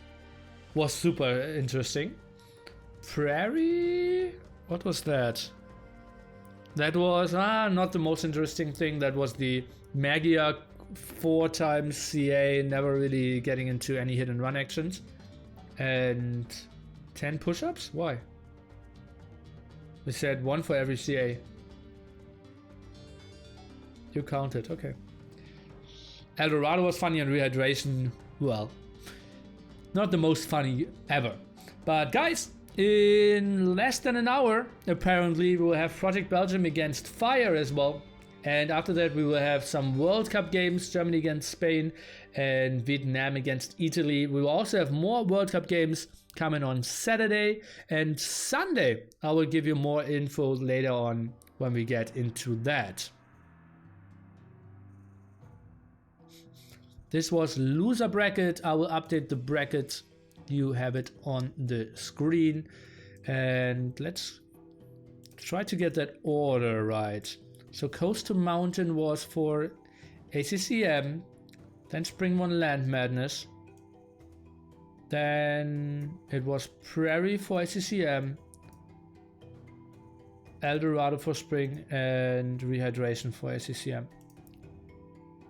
was super interesting. Prairie? What was that? That was not the most interesting thing. That was the Magia 4 times CA, never really getting into any hit and run actions. And 10 push-ups? Why? We said 1 for every CA. You counted, okay. Eldorado was funny, and Rehydration, well, not the most funny ever. But guys, in less than an hour, apparently, we will have Project Belgium against Fire as well. And after that, we will have some World Cup games, Germany against Spain and Vietnam against Italy. We will also have more World Cup games coming on Saturday and Sunday. I will give you more info later on when we get into that. This was loser bracket. I will update the bracket. You have it on the screen. And let's try to get that order right. So Coast to Mountain was for ACCM. Then Spring One Land Madness. Then it was Prairie for ACCM. Eldorado for Spring and Rehydration for ACCM.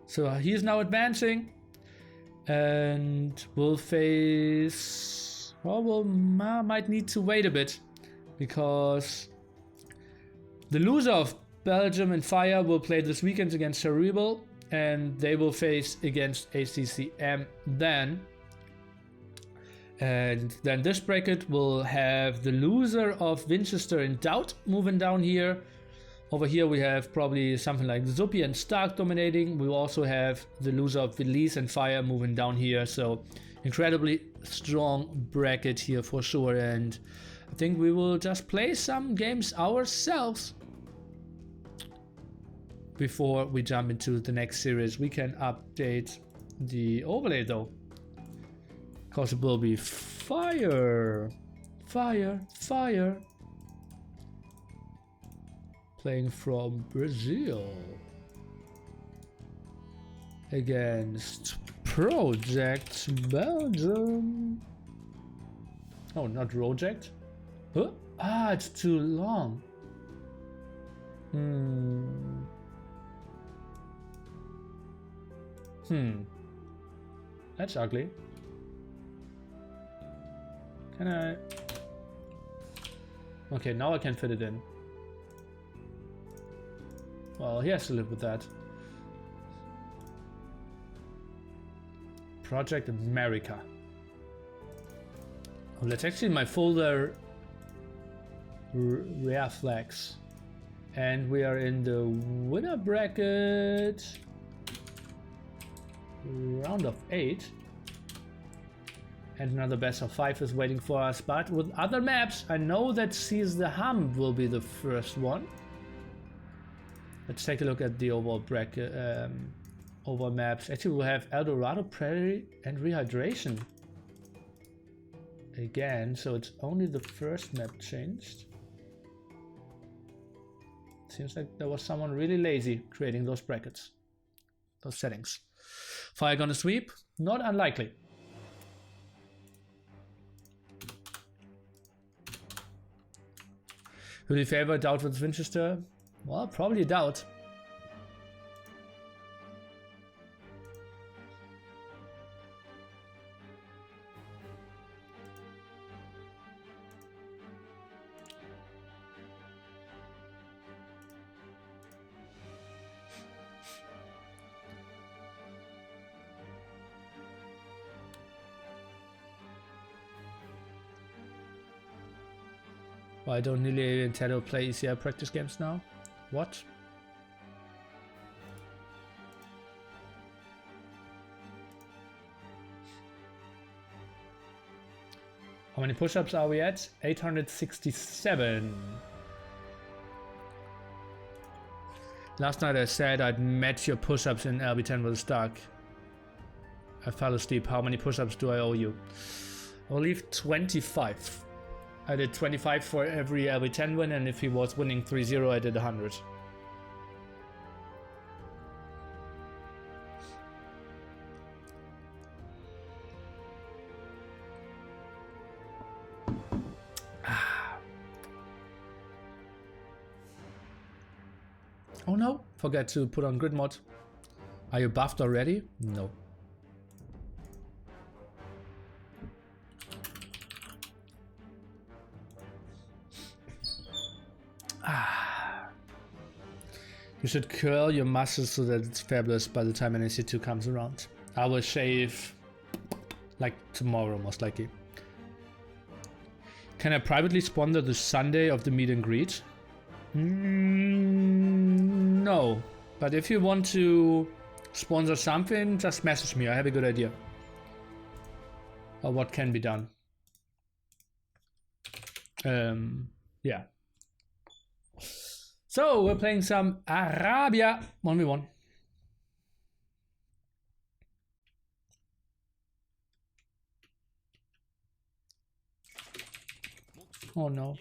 So he is now advancing and will face, well, might need to wait a bit because the loser of Belgium and Fire will play this weekend against Cerebral and they will face against ACCM then. And then this bracket will have the loser of Winchester and Doubt moving down here. Over here we have probably something like Zuppy and Stark dominating. We will also have the loser of Release and Fire moving down here. So incredibly strong bracket here for sure. And I think we will just play some games ourselves before we jump into the next series. We can update the overlay though, because it will be fire, fire, fire. Playing from Brazil against Project Belgium. Oh, not Project. Huh? Ah, it's too long. That's ugly. Can I? Okay, now I can fit it in. Well, he has to live with that. Project America. Oh, that's actually my folder. Rare flags. And we are in the winner bracket. Round of 8. And another best of 5 is waiting for us. But with other maps, I know that Seize the Hum will be the first one. Let's take a look at the overall bracket, overall maps. Actually, we'll have Eldorado, Prairie, and Rehydration again. So it's only the first map changed. Seems like there was someone really lazy creating those brackets, those settings. Fire gonna sweep? Not unlikely. Who do you favor? Doubt versus Winchester? Well, probably Doubt. Why don't Nili and TaToH play ECR practice games now? What? How many push-ups are we at? 867. Last night I said I'd match your push-ups in LB10 with Stark. I fell asleep. How many push-ups do I owe you? I'll leave 25. I did 25 for every LB10 win, and if he was winning 3-0, I did 100. Oh no, forgot to put on grid mod. Are you buffed already? No. You should curl your muscles so that it's fabulous by the time NAC2 comes around. I will shave like tomorrow, most likely. Can I privately sponsor the Sunday of the meet and greet? No. But if you want to sponsor something, just message me. I have a good idea. Or what can be done. Yeah. So we're playing some Arabia 1v1. Oh no.